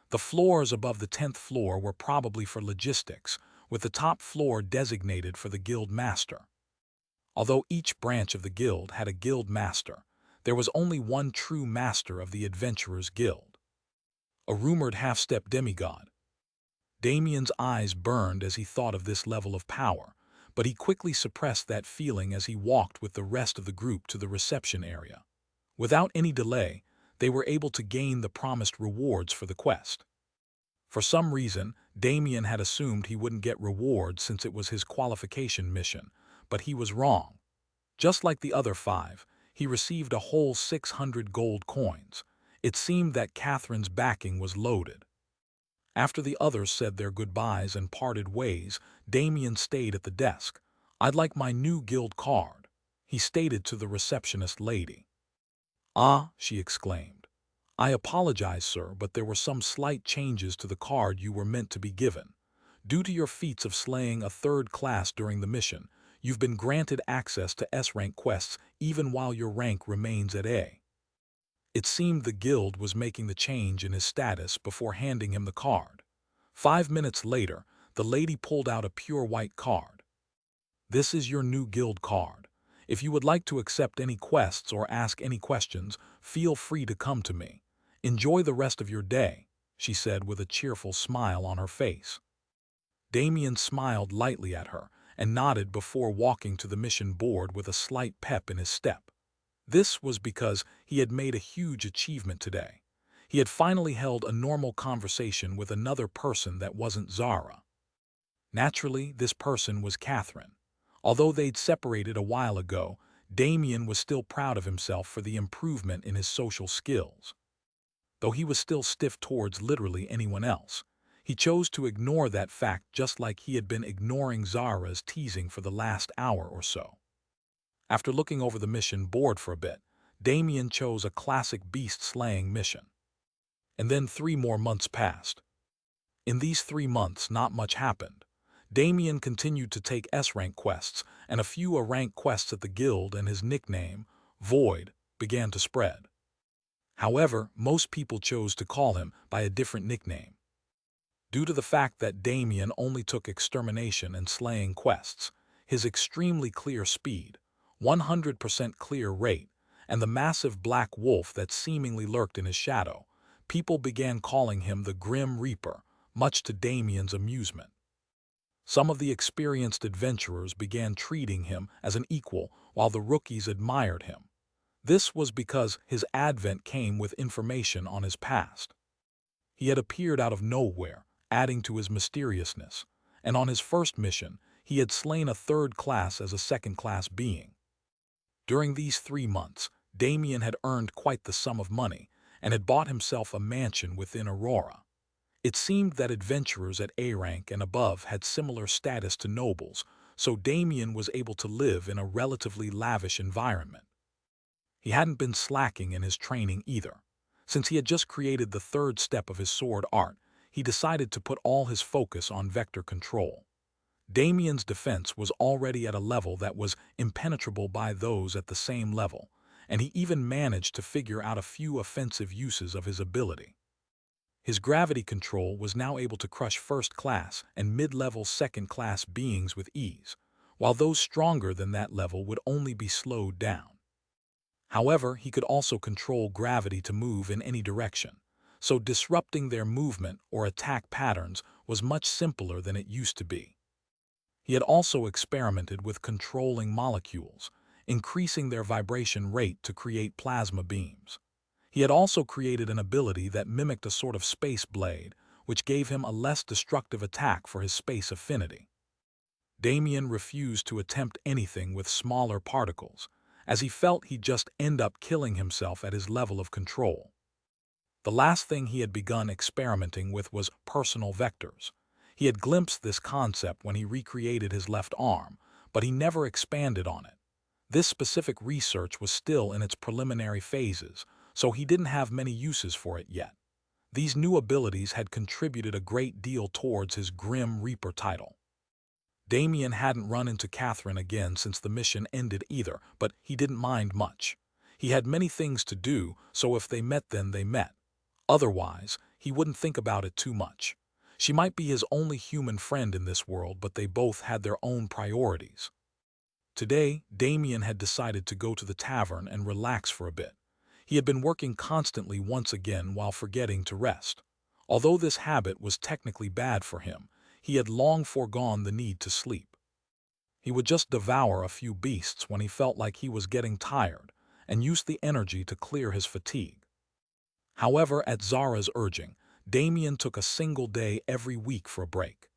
Speaker 1: The floors above the 10th floor were probably for logistics, with the top floor designated for the guild master. Although each branch of the guild had a guild master, there was only one true master of the Adventurers Guild. A rumored half-step demigod. Damien's eyes burned as he thought of this level of power, but he quickly suppressed that feeling as he walked with the rest of the group to the reception area. Without any delay, they were able to gain the promised rewards for the quest. For some reason, Damien had assumed he wouldn't get rewards since it was his qualification mission, but he was wrong. Just like the other 5, he received a whole 600 gold coins. It seemed that Catherine's backing was loaded. After the others said their goodbyes and parted ways, Damien stayed at the desk. "I'd like my new guild card," he stated to the receptionist lady. "Ah," she exclaimed. "I apologize, sir, but there were some slight changes to the card you were meant to be given. Due to your feats of slaying a 3rd class during the mission, you've been granted access to S-rank quests even while your rank remains at A." It seemed the guild was making the change in his status before handing him the card. 5 minutes later, the lady pulled out a pure white card. "This is your new guild card. If you would like to accept any quests or ask any questions, feel free to come to me. Enjoy the rest of your day," she said with a cheerful smile on her face. Damien smiled lightly at her and nodded before walking to the mission board with a slight pep in his step. This was because he had made a huge achievement today. He had finally held a normal conversation with another person that wasn't Zara. Naturally, this person was Catherine. Although they'd separated a while ago, Damien was still proud of himself for the improvement in his social skills. Though he was still stiff towards literally anyone else, he chose to ignore that fact just like he had been ignoring Zara's teasing for the last hour or so. After looking over the mission board for a bit, Damien chose a classic beast-slaying mission. And then 3 more months passed. In these 3 months, not much happened. Damien continued to take S-rank quests, and a few A-rank quests at the guild, and his nickname, Void, began to spread. However, most people chose to call him by a different nickname. Due to the fact that Damien only took extermination and slaying quests, his extremely clear speed, 100% clear rate, and the massive black wolf that seemingly lurked in his shadow, people began calling him the Grim Reaper, much to Damien's amusement. Some of the experienced adventurers began treating him as an equal, while the rookies admired him. This was because his advent came with information on his past. He had appeared out of nowhere, adding to his mysteriousness, and on his first mission, he had slain a 3rd class as a 2nd class being. During these 3 months, Damien had earned quite the sum of money and had bought himself a mansion within Aurora. It seemed that adventurers at A rank and above had similar status to nobles, so Damien was able to live in a relatively lavish environment. He hadn't been slacking in his training either. Since he had just created the 3rd step of his sword art, he decided to put all his focus on vector control. Damien's defense was already at a level that was impenetrable by those at the same level, and he even managed to figure out a few offensive uses of his ability. His gravity control was now able to crush 1st class and mid-level 2nd class beings with ease, while those stronger than that level would only be slowed down. However, he could also control gravity to move in any direction, so disrupting their movement or attack patterns was much simpler than it used to be. He had also experimented with controlling molecules, increasing their vibration rate to create plasma beams. He had also created an ability that mimicked a sort of space blade, which gave him a less destructive attack for his space affinity. Damien refused to attempt anything with smaller particles, as he felt he'd just end up killing himself at his level of control. The last thing he had begun experimenting with was personal vectors. He had glimpsed this concept when he recreated his left arm, but he never expanded on it. This specific research was still in its preliminary phases, so he didn't have many uses for it yet. These new abilities had contributed a great deal towards his Grim Reaper title. Damien hadn't run into Catherine again since the mission ended either, but he didn't mind much. He had many things to do, so if they met then they met. Otherwise, he wouldn't think about it too much. She might be his only human friend in this world, but they both had their own priorities. Today, Damien had decided to go to the tavern and relax for a bit. He had been working constantly once again while forgetting to rest. Although this habit was technically bad for him, he had long foregone the need to sleep. He would just devour a few beasts when he felt like he was getting tired, and use the energy to clear his fatigue. However, at Zara's urging, Damien took a single day every week for a break.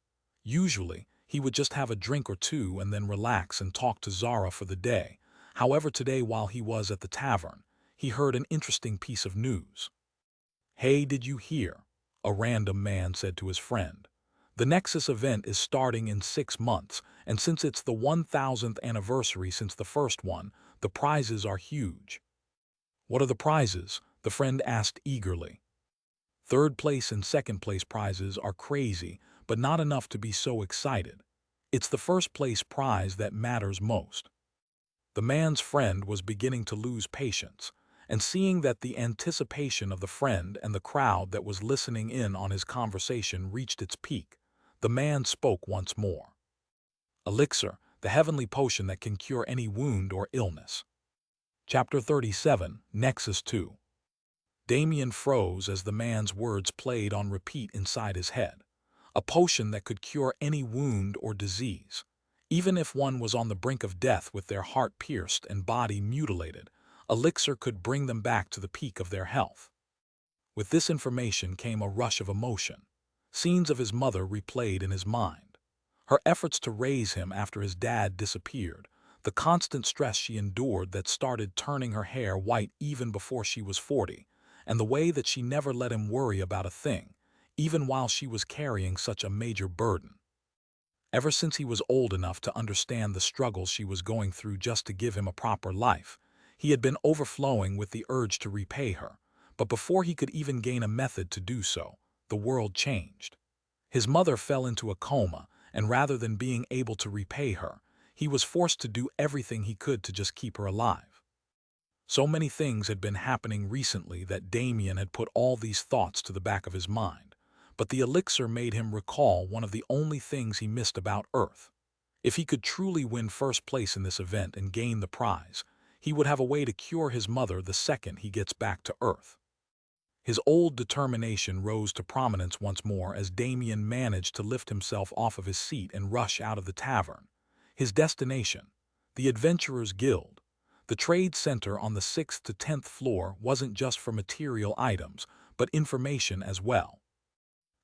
Speaker 1: Usually, he would just have a drink or two and then relax and talk to Zara for the day. However, today while he was at the tavern, he heard an interesting piece of news. "Hey, did you hear?" a random man said to his friend. "The Nexus event is starting in 6 months, and since it's the 1000th anniversary since the first one, the prizes are huge." "What are the prizes?" the friend asked eagerly. "Third place and second place prizes are crazy, but not enough to be so excited. It's the first place prize that matters most." The man's friend was beginning to lose patience, and seeing that the anticipation of the friend and the crowd that was listening in on his conversation reached its peak, the man spoke once more. "Elixir, the heavenly potion that can cure any wound or illness." Chapter 37, Nexus 2. Damien froze as the man's words played on repeat inside his head. A potion that could cure any wound or disease. Even if one was on the brink of death with their heart pierced and body mutilated, Elixir could bring them back to the peak of their health. With this information came a rush of emotion. Scenes of his mother replayed in his mind. Her efforts to raise him after his dad disappeared, the constant stress she endured that started turning her hair white even before she was 40, and the way that she never let him worry about a thing, even while she was carrying such a major burden. Ever since he was old enough to understand the struggles she was going through just to give him a proper life, he had been overflowing with the urge to repay her, but before he could even gain a method to do so, the world changed. His mother fell into a coma, and rather than being able to repay her, he was forced to do everything he could to just keep her alive. So many things had been happening recently that Damien had put all these thoughts to the back of his mind, but the elixir made him recall one of the only things he missed about Earth. If he could truly win first place in this event and gain the prize, he would have a way to cure his mother the second he gets back to Earth. His old determination rose to prominence once more as Damien managed to lift himself off of his seat and rush out of the tavern. His destination, the Adventurers Guild. The trade center on the 6th to 10th floor wasn't just for material items, but information as well.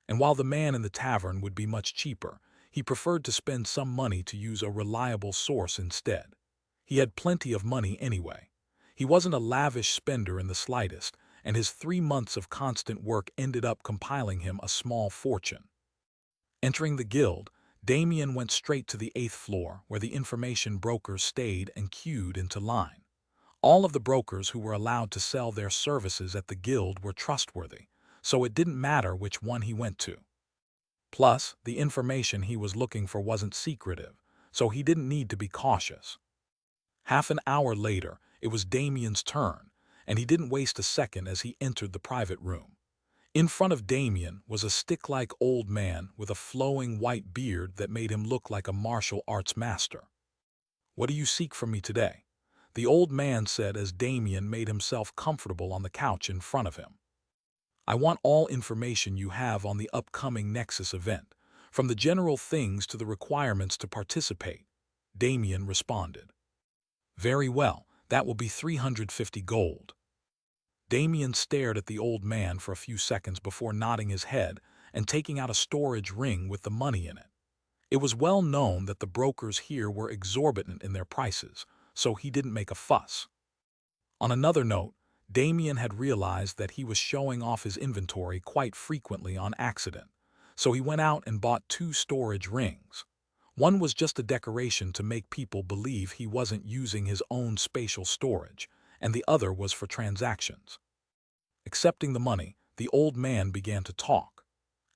Speaker 1: And while the man in the tavern would be much cheaper, he preferred to spend some money to use a reliable source instead. He had plenty of money anyway. He wasn't a lavish spender in the slightest, and his 3 months of constant work ended up compiling him a small fortune. Entering the guild, Damien went straight to the 8th floor, where the information brokers stayed and queued into line. All of the brokers who were allowed to sell their services at the guild were trustworthy, so it didn't matter which one he went to. Plus, the information he was looking for wasn't secretive, so he didn't need to be cautious. Half an hour later, it was Damien's turn, and he didn't waste a second as he entered the private room. In front of Damien was a stick-like old man with a flowing white beard that made him look like a martial arts master. "What do you seek from me today?" the old man said as Damien made himself comfortable on the couch in front of him. "I want all information you have on the upcoming Nexus event, from the general things to the requirements to participate," Damien responded. "Very well, that will be 350 gold." Damien stared at the old man for a few seconds before nodding his head and taking out a storage ring with the money in it. It was well known that the brokers here were exorbitant in their prices, so he didn't make a fuss. On another note, Damien had realized that he was showing off his inventory quite frequently on accident, so he went out and bought 2 storage rings. One was just a decoration to make people believe he wasn't using his own spatial storage, and the other was for transactions. Accepting the money, the old man began to talk.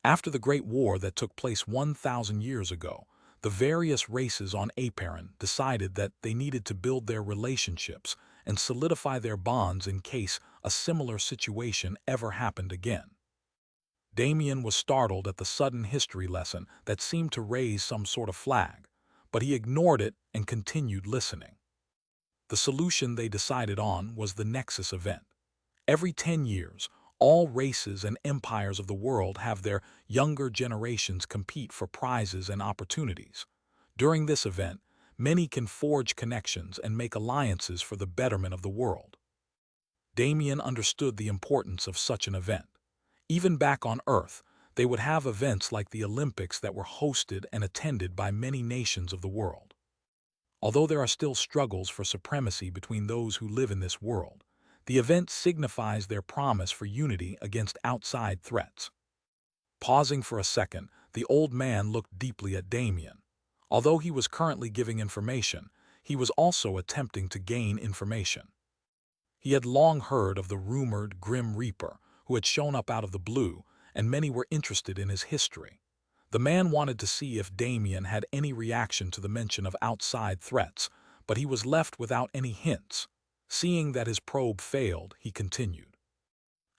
Speaker 1: After the Great War that took place 1,000 years ago, the various races on Aparin decided that they needed to build their relationships and solidify their bonds in case a similar situation ever happened again. Damien was startled at the sudden history lesson that seemed to raise some sort of flag, but he ignored it and continued listening. The solution they decided on was the Nexus event. Every 10 years, all races and empires of the world have their younger generations compete for prizes and opportunities. During this event, many can forge connections and make alliances for the betterment of the world. Damien understood the importance of such an event. Even back on Earth, they would have events like the Olympics that were hosted and attended by many nations of the world. Although there are still struggles for supremacy between those who live in this world, the event signifies their promise for unity against outside threats. Pausing for a second, the old man looked deeply at Damien. Although he was currently giving information, he was also attempting to gain information. He had long heard of the rumored Grim Reaper, who had shown up out of the blue, and many were interested in his history. The man wanted to see if Damien had any reaction to the mention of outside threats, but he was left without any hints. Seeing that his probe failed, he continued.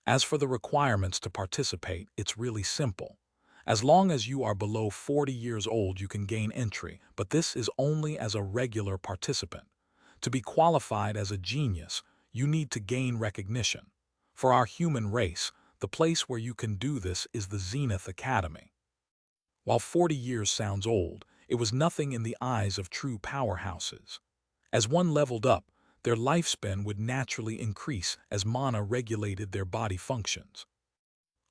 Speaker 1: As for the requirements to participate, it's really simple. As long as you are below 40 years old, you can gain entry, but this is only as a regular participant. To be qualified as a genius, you need to gain recognition. For our human race, the place where you can do this is the Zenith Academy. While 40 years sounds old, it was nothing in the eyes of true powerhouses. As one leveled up, their lifespan would naturally increase as mana regulated their body functions.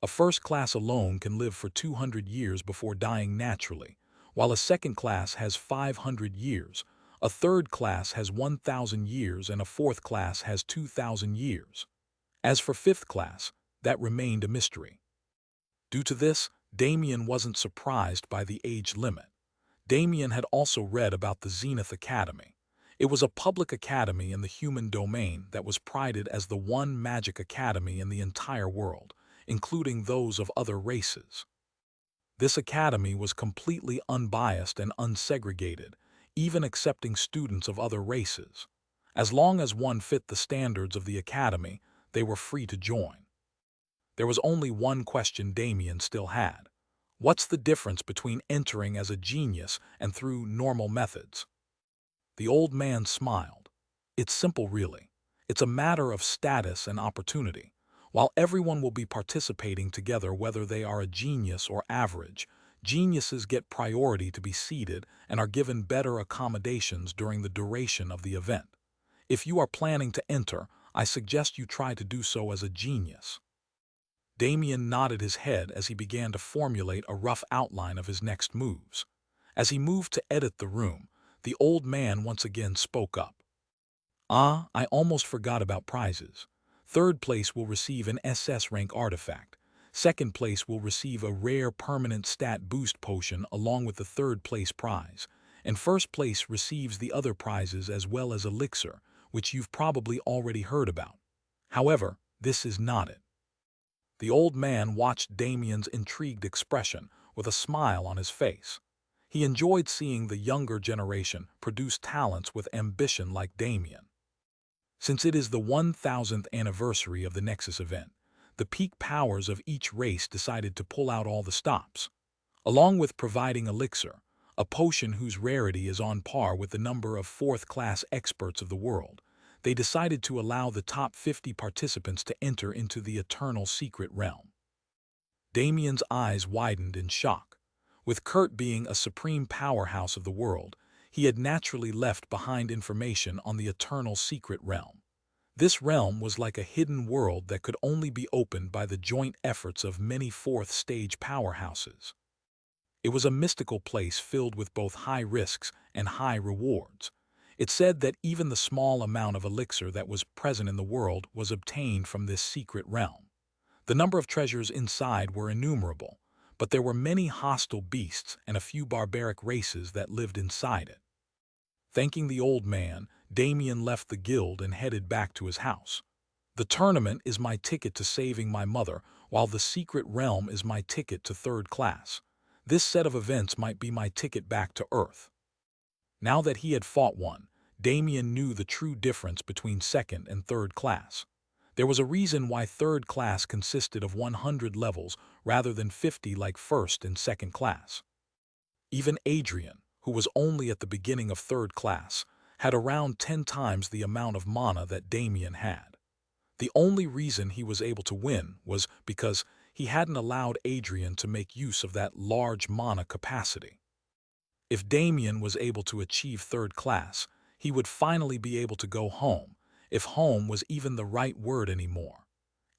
Speaker 1: A first class alone can live for 200 years before dying naturally, while a second class has 500 years, a third class has 1,000 years, and a fourth class has 2,000 years. As for fifth class, that remained a mystery. Due to this, Damien wasn't surprised by the age limit. Damien had also read about the Zenith Academy. It was a public academy in the human domain that was prided as the one magic academy in the entire world, including those of other races. This academy was completely unbiased and unsegregated, even accepting students of other races. As long as one fit the standards of the academy, they were free to join. There was only one question Damien still had. What's the difference between entering as a genius and through normal methods? The old man smiled. It's simple, really. It's a matter of status and opportunity. While everyone will be participating together whether they are a genius or average, geniuses get priority to be seated and are given better accommodations during the duration of the event. If you are planning to enter, I suggest you try to do so as a genius. Damien nodded his head as he began to formulate a rough outline of his next moves. As he moved to edit the room, the old man once again spoke up. I almost forgot about prizes. Third place will receive an SS rank artifact. Second place will receive a rare permanent stat boost potion along with the third place prize. And first place receives the other prizes as well as elixir, which you've probably already heard about. However, this is not it. The old man watched Damien's intrigued expression with a smile on his face. He enjoyed seeing the younger generation produce talents with ambition like Damien. Since it is the 1,000th anniversary of the Nexus event, the peak powers of each race decided to pull out all the stops. Along with providing elixir, a potion whose rarity is on par with the number of fourth-class experts of the world, they decided to allow the top 50 participants to enter into the eternal secret realm. Damien's eyes widened in shock. With Kurt being a supreme powerhouse of the world, he had naturally left behind information on the eternal secret realm. This realm was like a hidden world that could only be opened by the joint efforts of many fourth-stage powerhouses. It was a mystical place filled with both high risks and high rewards. It said that even the small amount of elixir that was present in the world was obtained from this secret realm. The number of treasures inside were innumerable, but there were many hostile beasts and a few barbaric races that lived inside it. Thanking the old man, Damien left the guild and headed back to his house. The tournament is my ticket to saving my mother, while the secret realm is my ticket to third class. This set of events might be my ticket back to Earth. Now that he had fought one, Damien knew the true difference between second and third class. There was a reason why third class consisted of 100 levels rather than 50 like first and second class. Even Adrian, who was only at the beginning of third class, had around 10 times the amount of mana that Damien had. The only reason he was able to win was because he hadn't allowed Adrian to make use of that large mana capacity. If Damien was able to achieve third class, he would finally be able to go home, if home was even the right word anymore.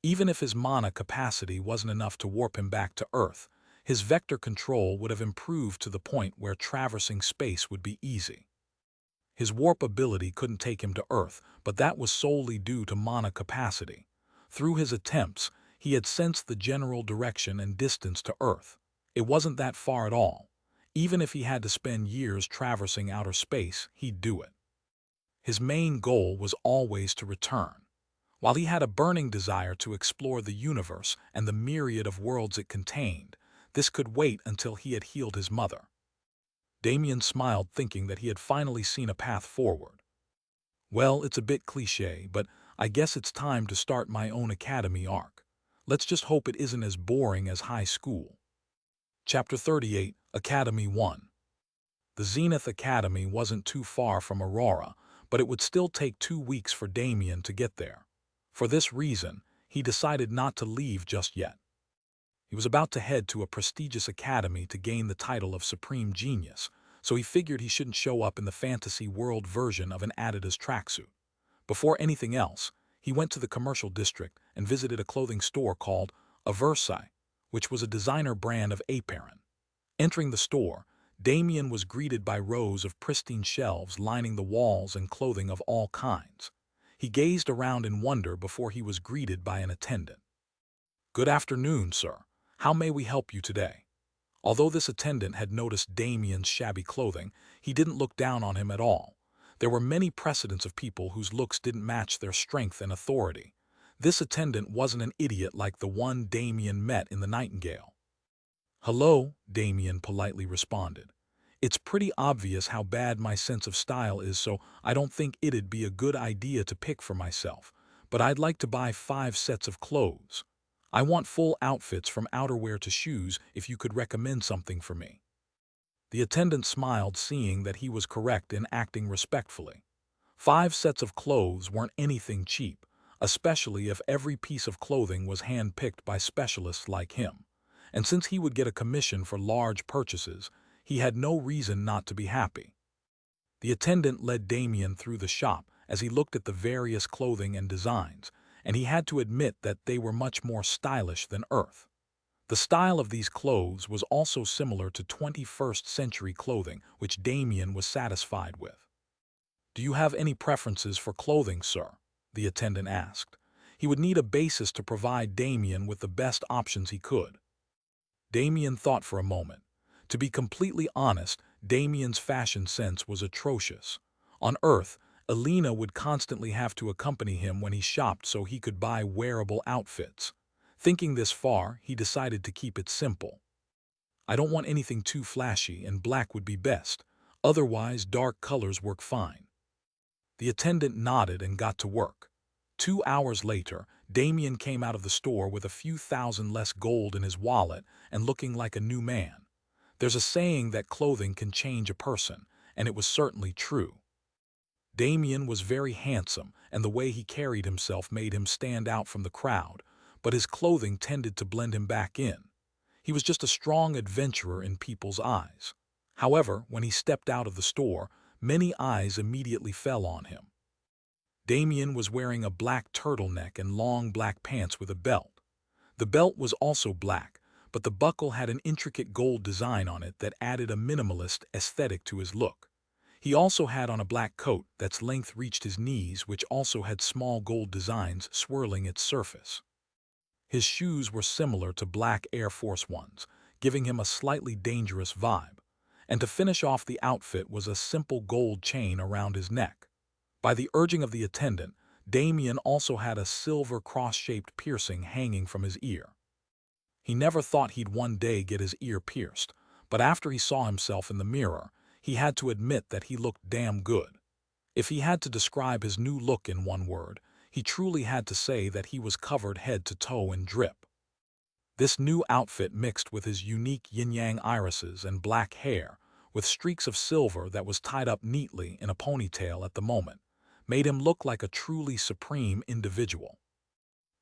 Speaker 1: Even if his mana capacity wasn't enough to warp him back to Earth, his vector control would have improved to the point where traversing space would be easy. His warp ability couldn't take him to Earth, but that was solely due to mana capacity. Through his attempts, he had sensed the general direction and distance to Earth. It wasn't that far at all. Even if he had to spend years traversing outer space, he'd do it. His main goal was always to return. While he had a burning desire to explore the universe and the myriad of worlds it contained, this could wait until he had healed his mother. Damien smiled, thinking that he had finally seen a path forward. Well, it's a bit cliché, but I guess it's time to start my own academy arc. Let's just hope it isn't as boring as high school. Chapter 38, Academy 1. The Zenith Academy wasn't too far from Aurora, but it would still take 2 weeks for Damien to get there. For this reason, he decided not to leave just yet. He was about to head to a prestigious academy to gain the title of Supreme Genius, so he figured he shouldn't show up in the fantasy world version of an Adidas tracksuit. Before anything else, he went to the commercial district and visited a clothing store called Versailles, which was a designer brand of apparel. Entering the store, Damien was greeted by rows of pristine shelves lining the walls and clothing of all kinds. He gazed around in wonder before he was greeted by an attendant. "Good afternoon, sir. How may we help you today?" Although this attendant had noticed Damien's shabby clothing, he didn't look down on him at all. There were many precedents of people whose looks didn't match their strength and authority. This attendant wasn't an idiot like the one Damien met in the Nightingale. "Hello," Damien politely responded. "It's pretty obvious how bad my sense of style is, so I don't think it'd be a good idea to pick for myself, but I'd like to buy 5 sets of clothes. I want full outfits from outerwear to shoes if you could recommend something for me." The attendant smiled, seeing that he was correct in acting respectfully. 5 sets of clothes weren't anything cheap, especially if every piece of clothing was hand-picked by specialists like him. And since he would get a commission for large purchases, he had no reason not to be happy. The attendant led Damien through the shop as he looked at the various clothing and designs, and he had to admit that they were much more stylish than Earth. The style of these clothes was also similar to 21st century clothing, which Damien was satisfied with. "Do you have any preferences for clothing, sir?" the attendant asked. He would need a basis to provide Damien with the best options he could. Damien thought for a moment. To be completely honest, Damien's fashion sense was atrocious. On Earth, Alina would constantly have to accompany him when he shopped so he could buy wearable outfits. Thinking this far, he decided to keep it simple. "I don't want anything too flashy, and black would be best. Otherwise, dark colors work fine." The attendant nodded and got to work. 2 hours later, Damien came out of the store with a few thousand less gold in his wallet and looking like a new man. There's a saying that clothing can change a person, and it was certainly true. Damien was very handsome, and the way he carried himself made him stand out from the crowd, but his clothing tended to blend him back in. He was just a strong adventurer in people's eyes. However, when he stepped out of the store, many eyes immediately fell on him. Damien was wearing a black turtleneck and long black pants with a belt. The belt was also black, but the buckle had an intricate gold design on it that added a minimalist aesthetic to his look. He also had on a black coat that's length reached his knees, which also had small gold designs swirling its surface. His shoes were similar to black Air Force Ones, giving him a slightly dangerous vibe. And to finish off the outfit was a simple gold chain around his neck. By the urging of the attendant, Damien also had a silver cross-shaped piercing hanging from his ear. He never thought he'd one day get his ear pierced, but after he saw himself in the mirror, he had to admit that he looked damn good. If he had to describe his new look in one word, he truly had to say that he was covered head to toe in drip. This new outfit mixed with his unique yin-yang irises and black hair, with streaks of silver that was tied up neatly in a ponytail at the moment, made him look like a truly supreme individual.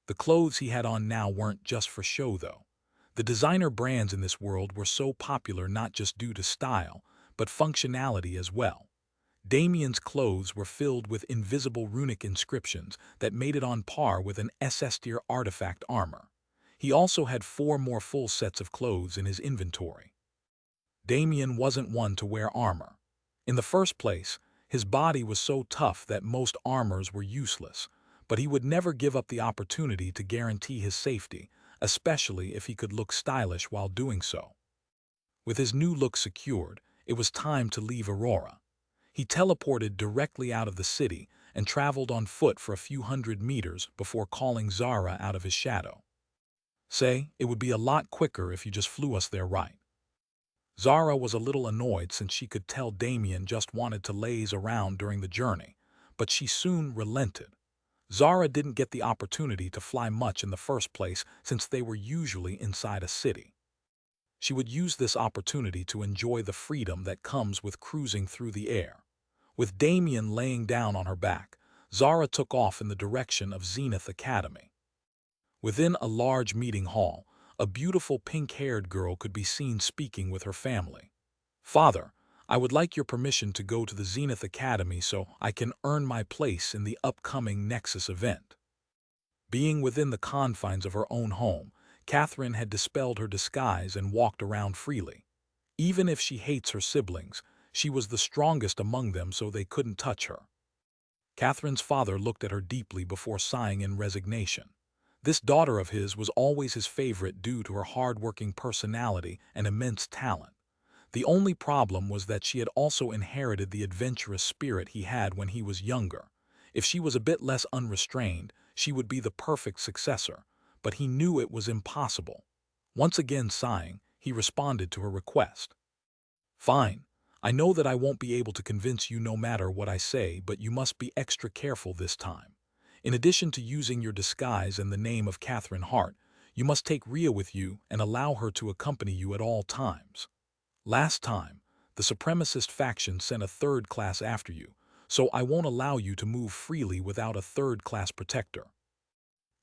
Speaker 1: The clothes he had on now weren't just for show, though. The designer brands in this world were so popular not just due to style, but functionality as well. Damien's clothes were filled with invisible runic inscriptions that made it on par with an SS-tier artifact armor. He also had 4 more full sets of clothes in his inventory. Damien wasn't one to wear armor. In the first place, his body was so tough that most armors were useless, but he would never give up the opportunity to guarantee his safety, especially if he could look stylish while doing so. With his new look secured, it was time to leave Aurora. He teleported directly out of the city and traveled on foot for a few hundred meters before calling Zara out of his shadow. "Say, it would be a lot quicker if you just flew us there, right?" Zara was a little annoyed since she could tell Damien just wanted to laze around during the journey, but she soon relented. Zara didn't get the opportunity to fly much in the first place since they were usually inside a city. She would use this opportunity to enjoy the freedom that comes with cruising through the air. With Damien laying down on her back, Zara took off in the direction of Zenith Academy. Within a large meeting hall, a beautiful pink-haired girl could be seen speaking with her family. "Father, I would like your permission to go to the Zenith Academy so I can earn my place in the upcoming Nexus event." Being within the confines of her own home, Catherine had dispelled her disguise and walked around freely. Even if she hates her siblings, she was the strongest among them, so they couldn't touch her. Catherine's father looked at her deeply before sighing in resignation. This daughter of his was always his favorite due to her hard-working personality and immense talent. The only problem was that she had also inherited the adventurous spirit he had when he was younger. If she was a bit less unrestrained, she would be the perfect successor, but he knew it was impossible. Once again sighing, he responded to her request. "Fine. I know that I won't be able to convince you no matter what I say, but you must be extra careful this time. In addition to using your disguise and the name of Catherine Hart, you must take Rhea with you and allow her to accompany you at all times. Last time, the supremacist faction sent a third class after you, so I won't allow you to move freely without a third-class protector."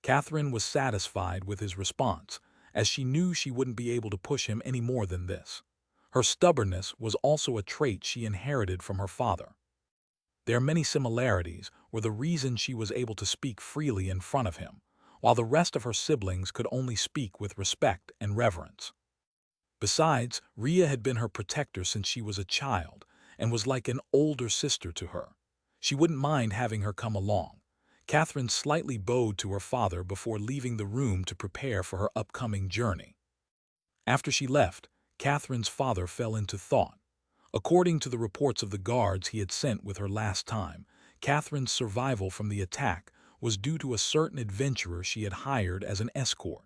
Speaker 1: Catherine was satisfied with his response, as she knew she wouldn't be able to push him any more than this. Her stubbornness was also a trait she inherited from her father. Their many similarities were the reason she was able to speak freely in front of him, while the rest of her siblings could only speak with respect and reverence. Besides, Rhea had been her protector since she was a child and was like an older sister to her. She wouldn't mind having her come along. Catherine slightly bowed to her father before leaving the room to prepare for her upcoming journey. After she left, Catherine's father fell into thought. According to the reports of the guards he had sent with her last time, Catherine's survival from the attack was due to a certain adventurer she had hired as an escort.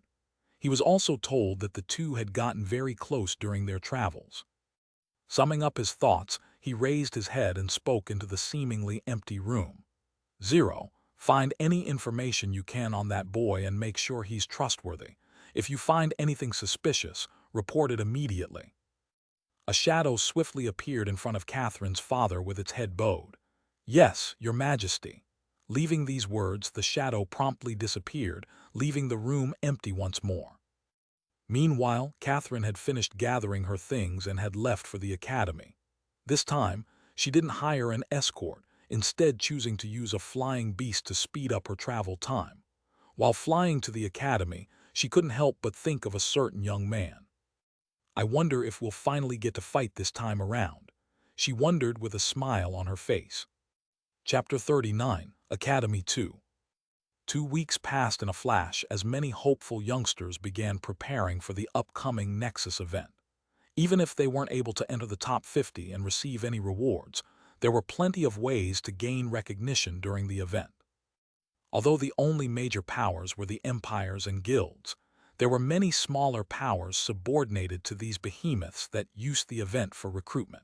Speaker 1: He was also told that the two had gotten very close during their travels. Summing up his thoughts, he raised his head and spoke into the seemingly empty room. "Zero, find any information you can on that boy and make sure he's trustworthy. If you find anything suspicious, report it immediately." A shadow swiftly appeared in front of Catherine's father with its head bowed. "Yes, Your Majesty." Leaving these words, the shadow promptly disappeared, leaving the room empty once more. Meanwhile, Catherine had finished gathering her things and had left for the academy. This time, she didn't hire an escort, instead choosing to use a flying beast to speed up her travel time. While flying to the academy, she couldn't help but think of a certain young man. "I wonder if we'll finally get to fight this time around," she wondered with a smile on her face. Chapter 39, Academy 2. 2 weeks passed in a flash as many hopeful youngsters began preparing for the upcoming Nexus event. Even if they weren't able to enter the top 50 and receive any rewards, there were plenty of ways to gain recognition during the event. Although the only major powers were the empires and guilds, there were many smaller powers subordinated to these behemoths that used the event for recruitment.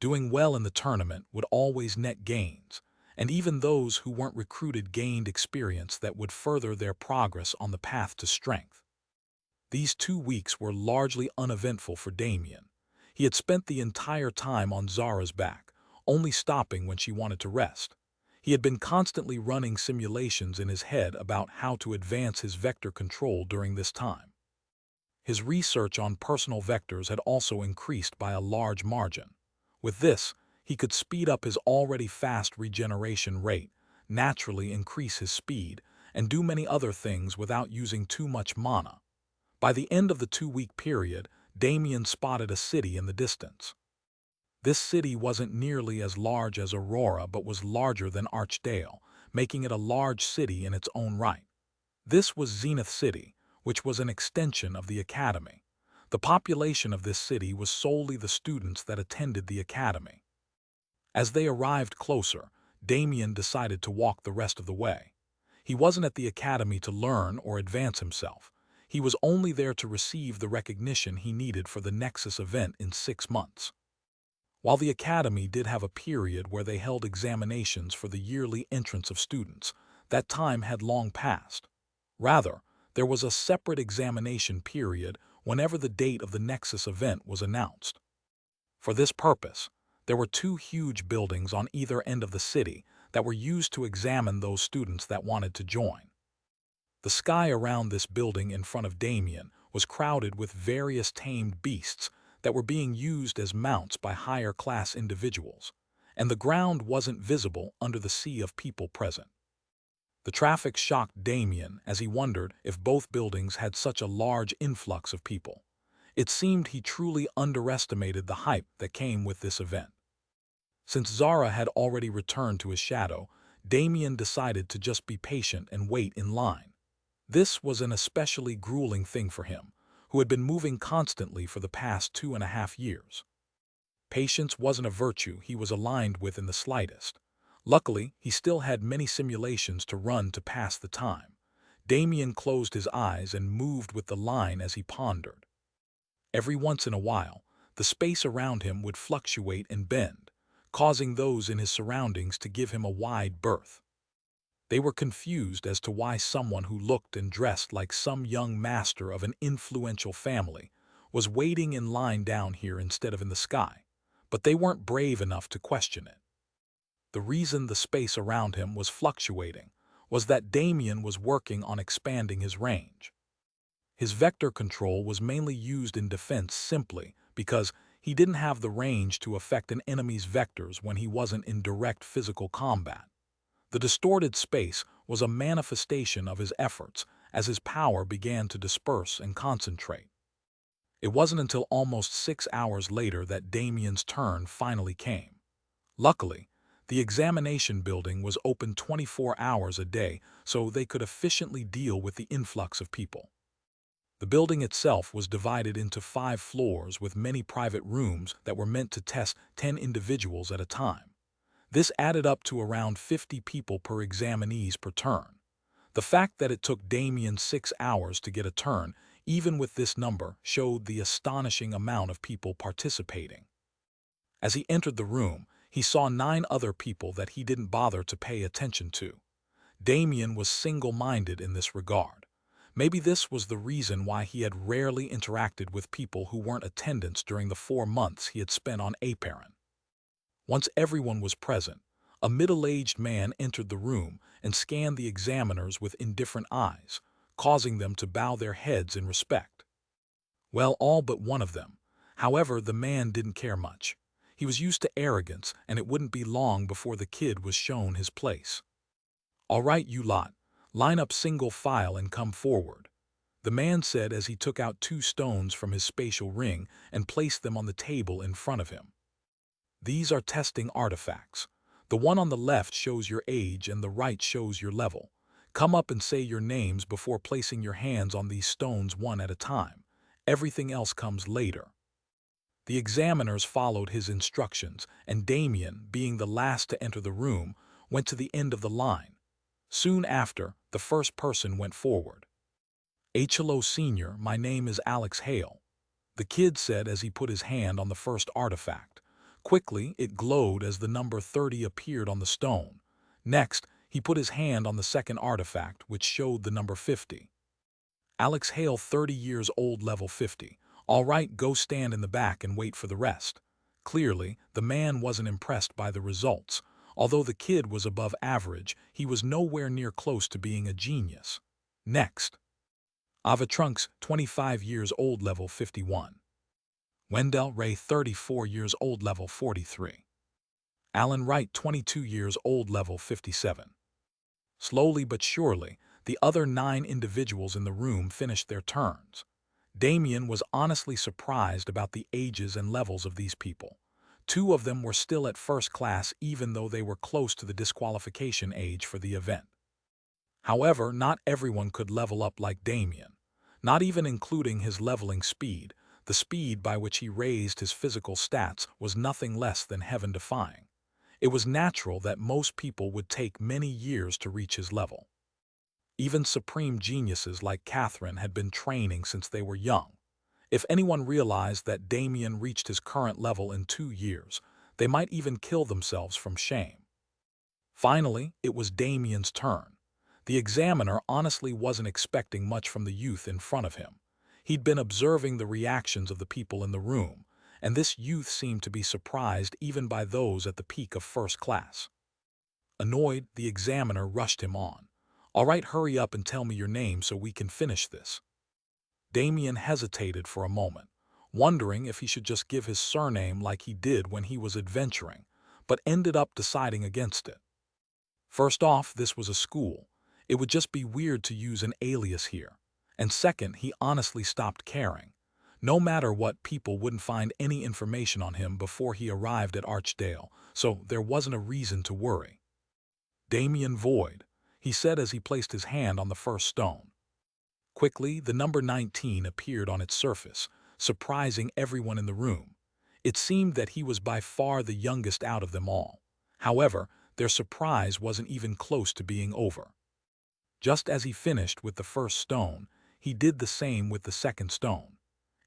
Speaker 1: Doing well in the tournament would always net gains, and even those who weren't recruited gained experience that would further their progress on the path to strength. These 2 weeks were largely uneventful for Damien. He had spent the entire time on Zara's back, only stopping when she wanted to rest. He had been constantly running simulations in his head about how to advance his vector control during this time. His research on personal vectors had also increased by a large margin. With this, he could speed up his already fast regeneration rate, naturally increase his speed, and do many other things without using too much mana. By the end of the 2-week period, Damien spotted a city in the distance. This city wasn't nearly as large as Aurora but was larger than Archdale, making it a large city in its own right. This was Zenith City, which was an extension of the Academy. The population of this city was solely the students that attended the Academy. As they arrived closer, Damien decided to walk the rest of the way. He wasn't at the Academy to learn or advance himself. He was only there to receive the recognition he needed for the Nexus event in 6 months. While the Academy did have a period where they held examinations for the yearly entrance of students, that time had long passed. Rather, there was a separate examination period whenever the date of the Nexus event was announced. For this purpose, there were 2 huge buildings on either end of the city that were used to examine those students that wanted to join. The sky around this building in front of Damien was crowded with various tamed beasts that were being used as mounts by higher-class individuals, and the ground wasn't visible under the sea of people present. The traffic shocked Damien as he wondered if both buildings had such a large influx of people. It seemed he truly underestimated the hype that came with this event. Since Zara had already returned to his shadow, Damien decided to just be patient and wait in line. This was an especially grueling thing for him, who had been moving constantly for the past 2.5 years. Patience wasn't a virtue he was aligned with in the slightest. Luckily, he still had many simulations to run to pass the time. Damien closed his eyes and moved with the line as he pondered. Every once in a while, the space around him would fluctuate and bend, causing those in his surroundings to give him a wide berth. They were confused as to why someone who looked and dressed like some young master of an influential family was waiting in line down here instead of in the sky, but they weren't brave enough to question it. The reason the space around him was fluctuating was that Damien was working on expanding his range. His vector control was mainly used in defense simply because he didn't have the range to affect an enemy's vectors when he wasn't in direct physical combat. The distorted space was a manifestation of his efforts as his power began to disperse and concentrate. It wasn't until almost 6 hours later that Damien's turn finally came. Luckily, the examination building was open 24 hours a day so they could efficiently deal with the influx of people. The building itself was divided into 5 floors with many private rooms that were meant to test 10 individuals at a time. This added up to around 50 people per examinees per turn. The fact that it took Damien 6 hours to get a turn, even with this number, showed the astonishing amount of people participating. As he entered the room, he saw 9 other people that he didn't bother to pay attention to. Damien was single-minded in this regard. Maybe this was the reason why he had rarely interacted with people who weren't attendants during the 4 months he had spent on Aparen. Once everyone was present, a middle-aged man entered the room and scanned the examiners with indifferent eyes, causing them to bow their heads in respect. Well, all but one of them. However, the man didn't care much. He was used to arrogance, and it wouldn't be long before the kid was shown his place. "All right, you lot, line up single file and come forward," the man said as he took out 2 stones from his spatial ring and placed them on the table in front of him. "These are testing artifacts. The one on the left shows your age and the right shows your level. Come up and say your names before placing your hands on these stones one at a time. Everything else comes later." The examiners followed his instructions, and Damien, being the last to enter the room, went to the end of the line. Soon after, the first person went forward. "Hello, Senior, my name is Alex Hale," the kid said as he put his hand on the first artifact. Quickly, it glowed as the number 30 appeared on the stone. Next, he put his hand on the second artifact, which showed the number 50. "Alex Hale, 30 years old, level 50. All right, go stand in the back and wait for the rest." Clearly, the man wasn't impressed by the results. Although the kid was above average, he was nowhere near close to being a genius. Next, Ava Trunks, 25 years old, level 51. Wendell Ray, 34 years old, level 43. Alan Wright, 22 years old, level 57. Slowly but surely, the other 9 individuals in the room finished their turns. Damien was honestly surprised about the ages and levels of these people. 2 of them were still at first class even though they were close to the disqualification age for the event. However, not everyone could level up like Damien, not even including his leveling speed. The speed by which he raised his physical stats was nothing less than heaven-defying. It was natural that most people would take many years to reach his level. Even supreme geniuses like Catherine had been training since they were young. If anyone realized that Damien reached his current level in 2 years, they might even kill themselves from shame. Finally, it was Damien's turn. The examiner honestly wasn't expecting much from the youth in front of him. He'd been observing the reactions of the people in the room, and this youth seemed to be surprised even by those at the peak of first class. Annoyed, the examiner rushed him on. "All right, hurry up and tell me your name so we can finish this." Damien hesitated for a moment, wondering if he should just give his surname like he did when he was adventuring, but ended up deciding against it. First off, this was a school. It would just be weird to use an alias here. And second, he honestly stopped caring. No matter what, people wouldn't find any information on him before he arrived at Archdale, so there wasn't a reason to worry. "Damien Void," he said as he placed his hand on the first stone. Quickly, the number 19 appeared on its surface, surprising everyone in the room. It seemed that he was by far the youngest out of them all. However, their surprise wasn't even close to being over. Just as he finished with the first stone, he did the same with the second stone.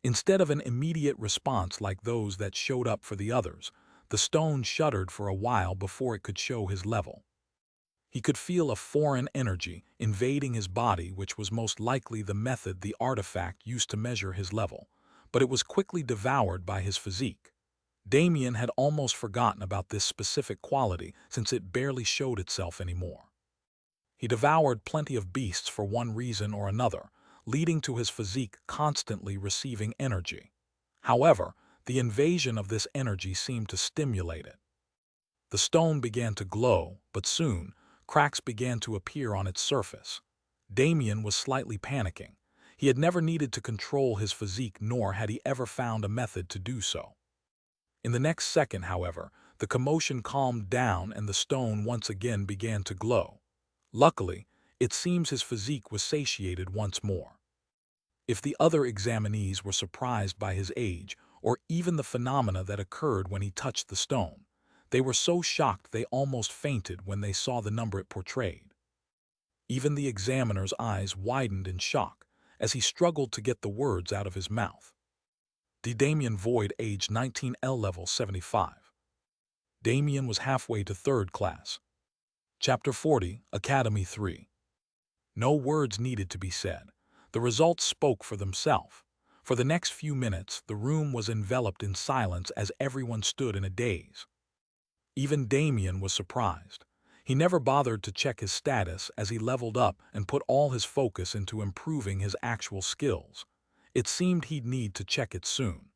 Speaker 1: Instead of an immediate response like those that showed up for the others, the stone shuddered for a while before it could show his level. He could feel a foreign energy invading his body, which was most likely the method the artifact used to measure his level, but it was quickly devoured by his physique. Damien had almost forgotten about this specific quality since it barely showed itself anymore. He devoured plenty of beasts for one reason or another, leading to his physique constantly receiving energy. However, the invasion of this energy seemed to stimulate it. The stone began to glow, but soon, cracks began to appear on its surface. Damien was slightly panicking. He had never needed to control his physique, nor had he ever found a method to do so. In the next second, however, the commotion calmed down and the stone once again began to glow. Luckily, it seems his physique was satiated once more. If the other examinees were surprised by his age, or even the phenomena that occurred when he touched the stone, they were so shocked they almost fainted when they saw the number it portrayed. Even the examiner's eyes widened in shock as he struggled to get the words out of his mouth. Damien Void, age 19, L level 75. Damien was halfway to third class. Chapter 40, Academy 3. No words needed to be said. The results spoke for themselves. For the next few minutes, the room was enveloped in silence as everyone stood in a daze. Even Damien was surprised. He never bothered to check his status as he leveled up and put all his focus into improving his actual skills. It seemed he'd need to check it soon.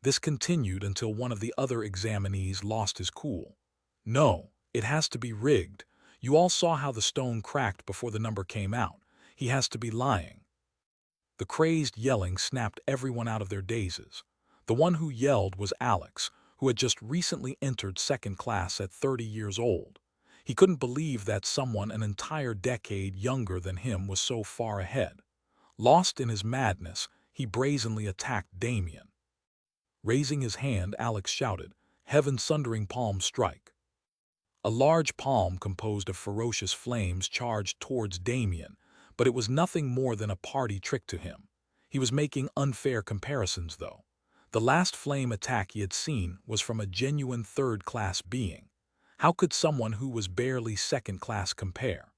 Speaker 1: This continued until one of the other examinees lost his cool. "No, it has to be rigged. You all saw how the stone cracked before the number came out. He has to be lying." The crazed yelling snapped everyone out of their dazes. The one who yelled was Alex, who had just recently entered second class at 30 years old. He couldn't believe that someone an entire decade younger than him was so far ahead. Lost in his madness, he brazenly attacked Damien. Raising his hand, Alex shouted, "Heaven-sundering palm strike!" A large palm composed of ferocious flames charged towards Damien, but it was nothing more than a party trick to him. He was making unfair comparisons, though. The last flame attack he had seen was from a genuine third-class being. How could someone who was barely second-class compare?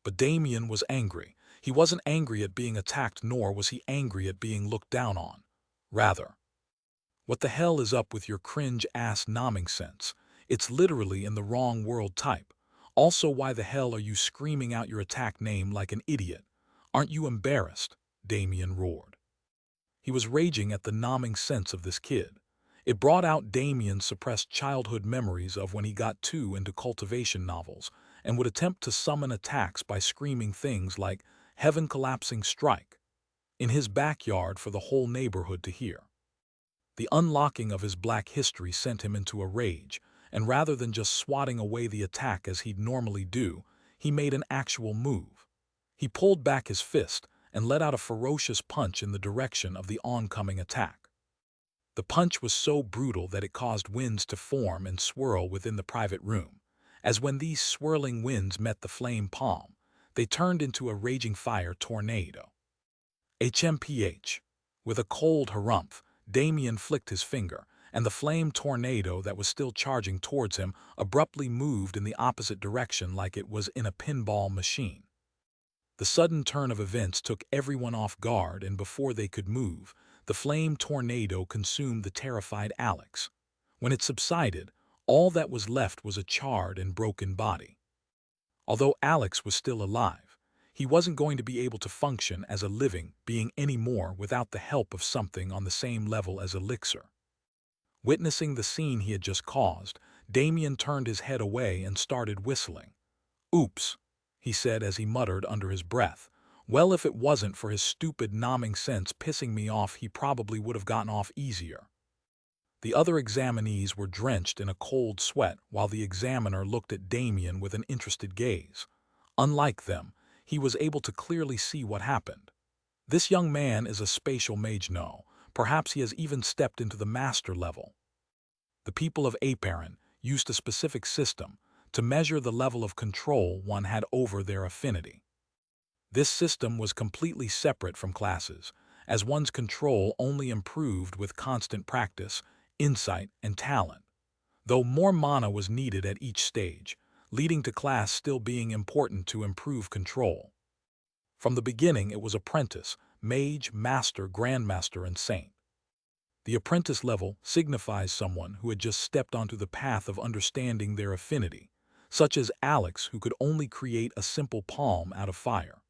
Speaker 1: But Damien was angry. He wasn't angry at being attacked, nor was he angry at being looked down on. Rather, "What the hell is up with your cringe-ass nomming sense? It's literally in the wrong world type. Also, why the hell are you screaming out your attack name like an idiot? Aren't you embarrassed?" Damien roared. He was raging at the nomming sense of this kid. It brought out Damien's suppressed childhood memories of when he got too into cultivation novels and would attempt to summon attacks by screaming things like "heaven collapsing strike" in his backyard for the whole neighborhood to hear. The unlocking of his black history sent him into a rage, and rather than just swatting away the attack as he'd normally do, he made an actual move. He pulled back his fist and let out a ferocious punch in the direction of the oncoming attack. The punch was so brutal that it caused winds to form and swirl within the private room. As when these swirling winds met the flame palm, they turned into a raging fire tornado. HMPH. With a cold harumph, Damien flicked his finger, and the flame tornado that was still charging towards him abruptly moved in the opposite direction like it was in a pinball machine. The sudden turn of events took everyone off guard, and before they could move, the flame tornado consumed the terrified Alex. When it subsided, all that was left was a charred and broken body. Although Alex was still alive, he wasn't going to be able to function as a living being anymore without the help of something on the same level as Elixir. Witnessing the scene he had just caused, Damien turned his head away and started whistling. "Oops," he said as he muttered under his breath. "Well, if it wasn't for his stupid nomming sense pissing me off, he probably would have gotten off easier." The other examinees were drenched in a cold sweat while the examiner looked at Damien with an interested gaze. Unlike them, he was able to clearly see what happened. This young man is a spatial mage, no. Perhaps he has even stepped into the master level. The people of Aparin used a specific system to measure the level of control one had over their affinity. This system was completely separate from classes, as one's control only improved with constant practice, insight, and talent, though more mana was needed at each stage, leading to class still being important to improve control. From the beginning it was apprentice, mage, master, grandmaster, and saint. The apprentice level signifies someone who had just stepped onto the path of understanding their affinity, such as Alex, who could only create a simple palm out of fire.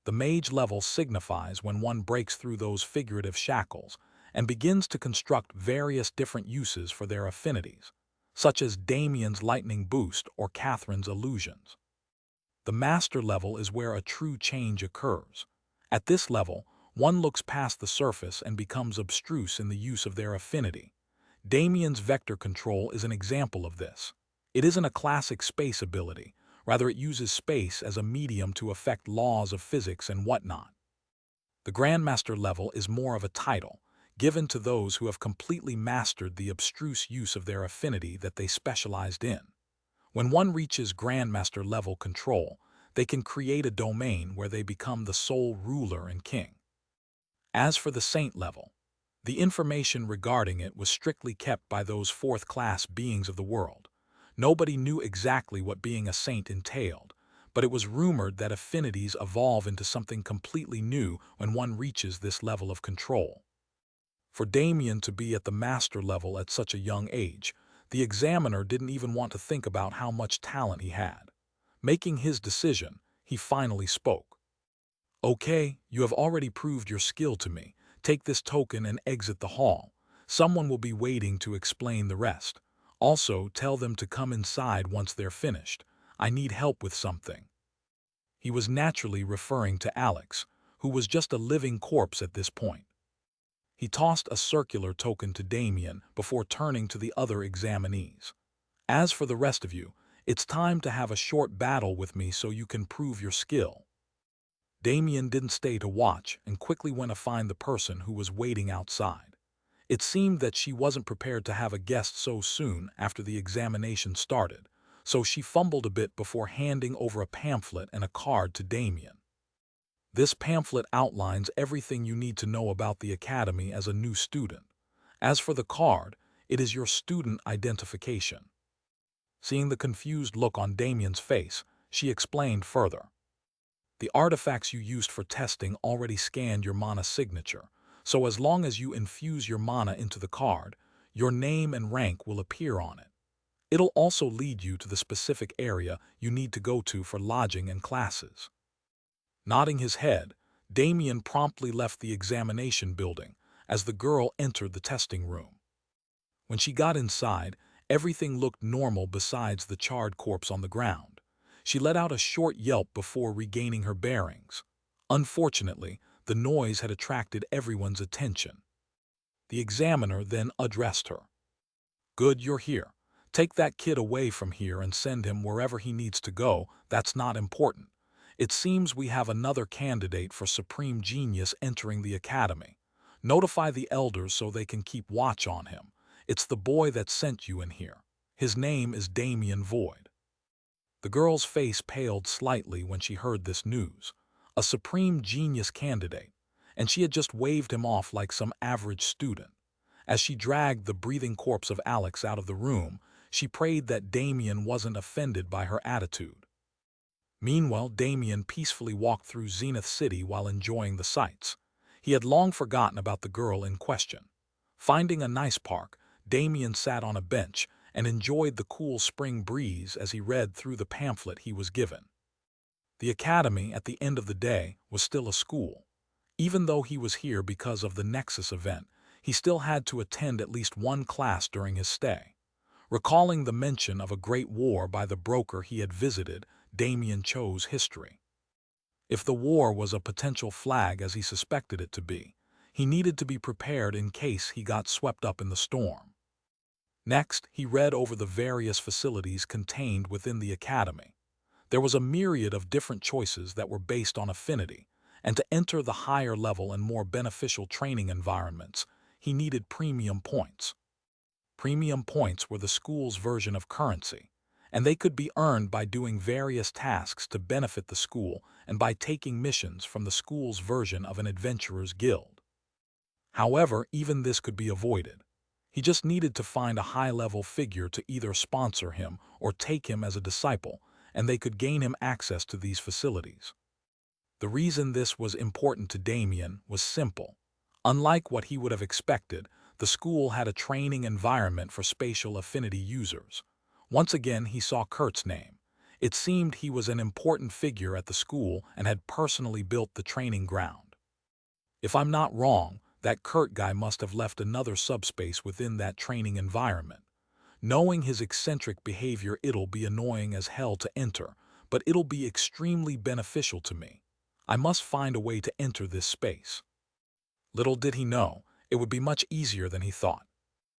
Speaker 1: The mage level signifies when one breaks through those figurative shackles and begins to construct various different uses for their affinities, such as Damien's lightning boost or Catherine's illusions. The master level is where a true change occurs. At this level, one looks past the surface and becomes abstruse in the use of their affinity. Damien's vector control is an example of this. It isn't a classic space ability, rather it uses space as a medium to affect laws of physics and whatnot. The Grandmaster level is more of a title, given to those who have completely mastered the abstruse use of their affinity that they specialized in. When one reaches Grandmaster level control, they can create a domain where they become the sole ruler and king. As for the Saint level, the information regarding it was strictly kept by those fourth-class beings of the world. Nobody knew exactly what being a saint entailed, but it was rumored that affinities evolve into something completely new when one reaches this level of control. For Damien to be at the master level at such a young age, the examiner didn't even want to think about how much talent he had. Making his decision, he finally spoke. "Okay, you have already proved your skill to me. Take this token and exit the hall. Someone will be waiting to explain the rest. Also, tell them to come inside once they're finished. I need help with something." He was naturally referring to Alex, who was just a living corpse at this point. He tossed a circular token to Damien before turning to the other examinees. "As for the rest of you, It's time to have a short battle with me so you can prove your skill." Damien didn't stay to watch and quickly went to find the person who was waiting outside. It seemed that she wasn't prepared to have a guest so soon after the examination started, so she fumbled a bit before handing over a pamphlet and a card to Damien. This pamphlet outlines everything you need to know about the academy as a new student. As for the card, it is your student identification. Seeing the confused look on Damien's face, she explained further. "The artifacts you used for testing already scanned your mana signature, so as long as you infuse your mana into the card, your name and rank will appear on it. It'll also lead you to the specific area you need to go to for lodging and classes." Nodding his head, Damien promptly left the examination building as the girl entered the testing room. When she got inside, everything looked normal besides the charred corpse on the ground. She let out a short yelp before regaining her bearings. Unfortunately, the noise had attracted everyone's attention. The examiner then addressed her. "Good, you're here. Take that kid away from here and send him wherever he needs to go. That's not important. It seems we have another candidate for Supreme Genius entering the academy. Notify the elders so they can keep watch on him. It's the boy that sent you in here. His name is Damien Void." The girl's face paled slightly when she heard this news. A Supreme Genius candidate, and she had just waved him off like some average student. As she dragged the breathing corpse of Alex out of the room, she prayed that Damien wasn't offended by her attitude. Meanwhile, Damien peacefully walked through Zenith City while enjoying the sights. He had long forgotten about the girl in question. Finding a nice park, Damien sat on a bench and enjoyed the cool spring breeze as he read through the pamphlet he was given. The academy, at the end of the day, was still a school. Even though he was here because of the Nexus event, he still had to attend at least one class during his stay. Recalling the mention of a great war by the broker he had visited, Damien chose history. If the war was a potential flag as he suspected it to be, he needed to be prepared in case he got swept up in the storm. Next, he read over the various facilities contained within the academy. There was a myriad of different choices that were based on affinity, and to enter the higher level and more beneficial training environments, he needed premium points. Premium points were the school's version of currency, and they could be earned by doing various tasks to benefit the school and by taking missions from the school's version of an adventurer's guild. However, even this could be avoided. He just needed to find a high-level figure to either sponsor him or take him as a disciple, and they could gain him access to these facilities. The reason this was important to Damien was simple. Unlike what he would have expected, the school had a training environment for spatial affinity users. Once again, he saw Kurt's name. It seemed he was an important figure at the school and had personally built the training ground. If I'm not wrong, that Kurt guy must have left another subspace within that training environment. Knowing his eccentric behavior, it'll be annoying as hell to enter, but it'll be extremely beneficial to me. I must find a way to enter this space. Little did he know, it would be much easier than he thought.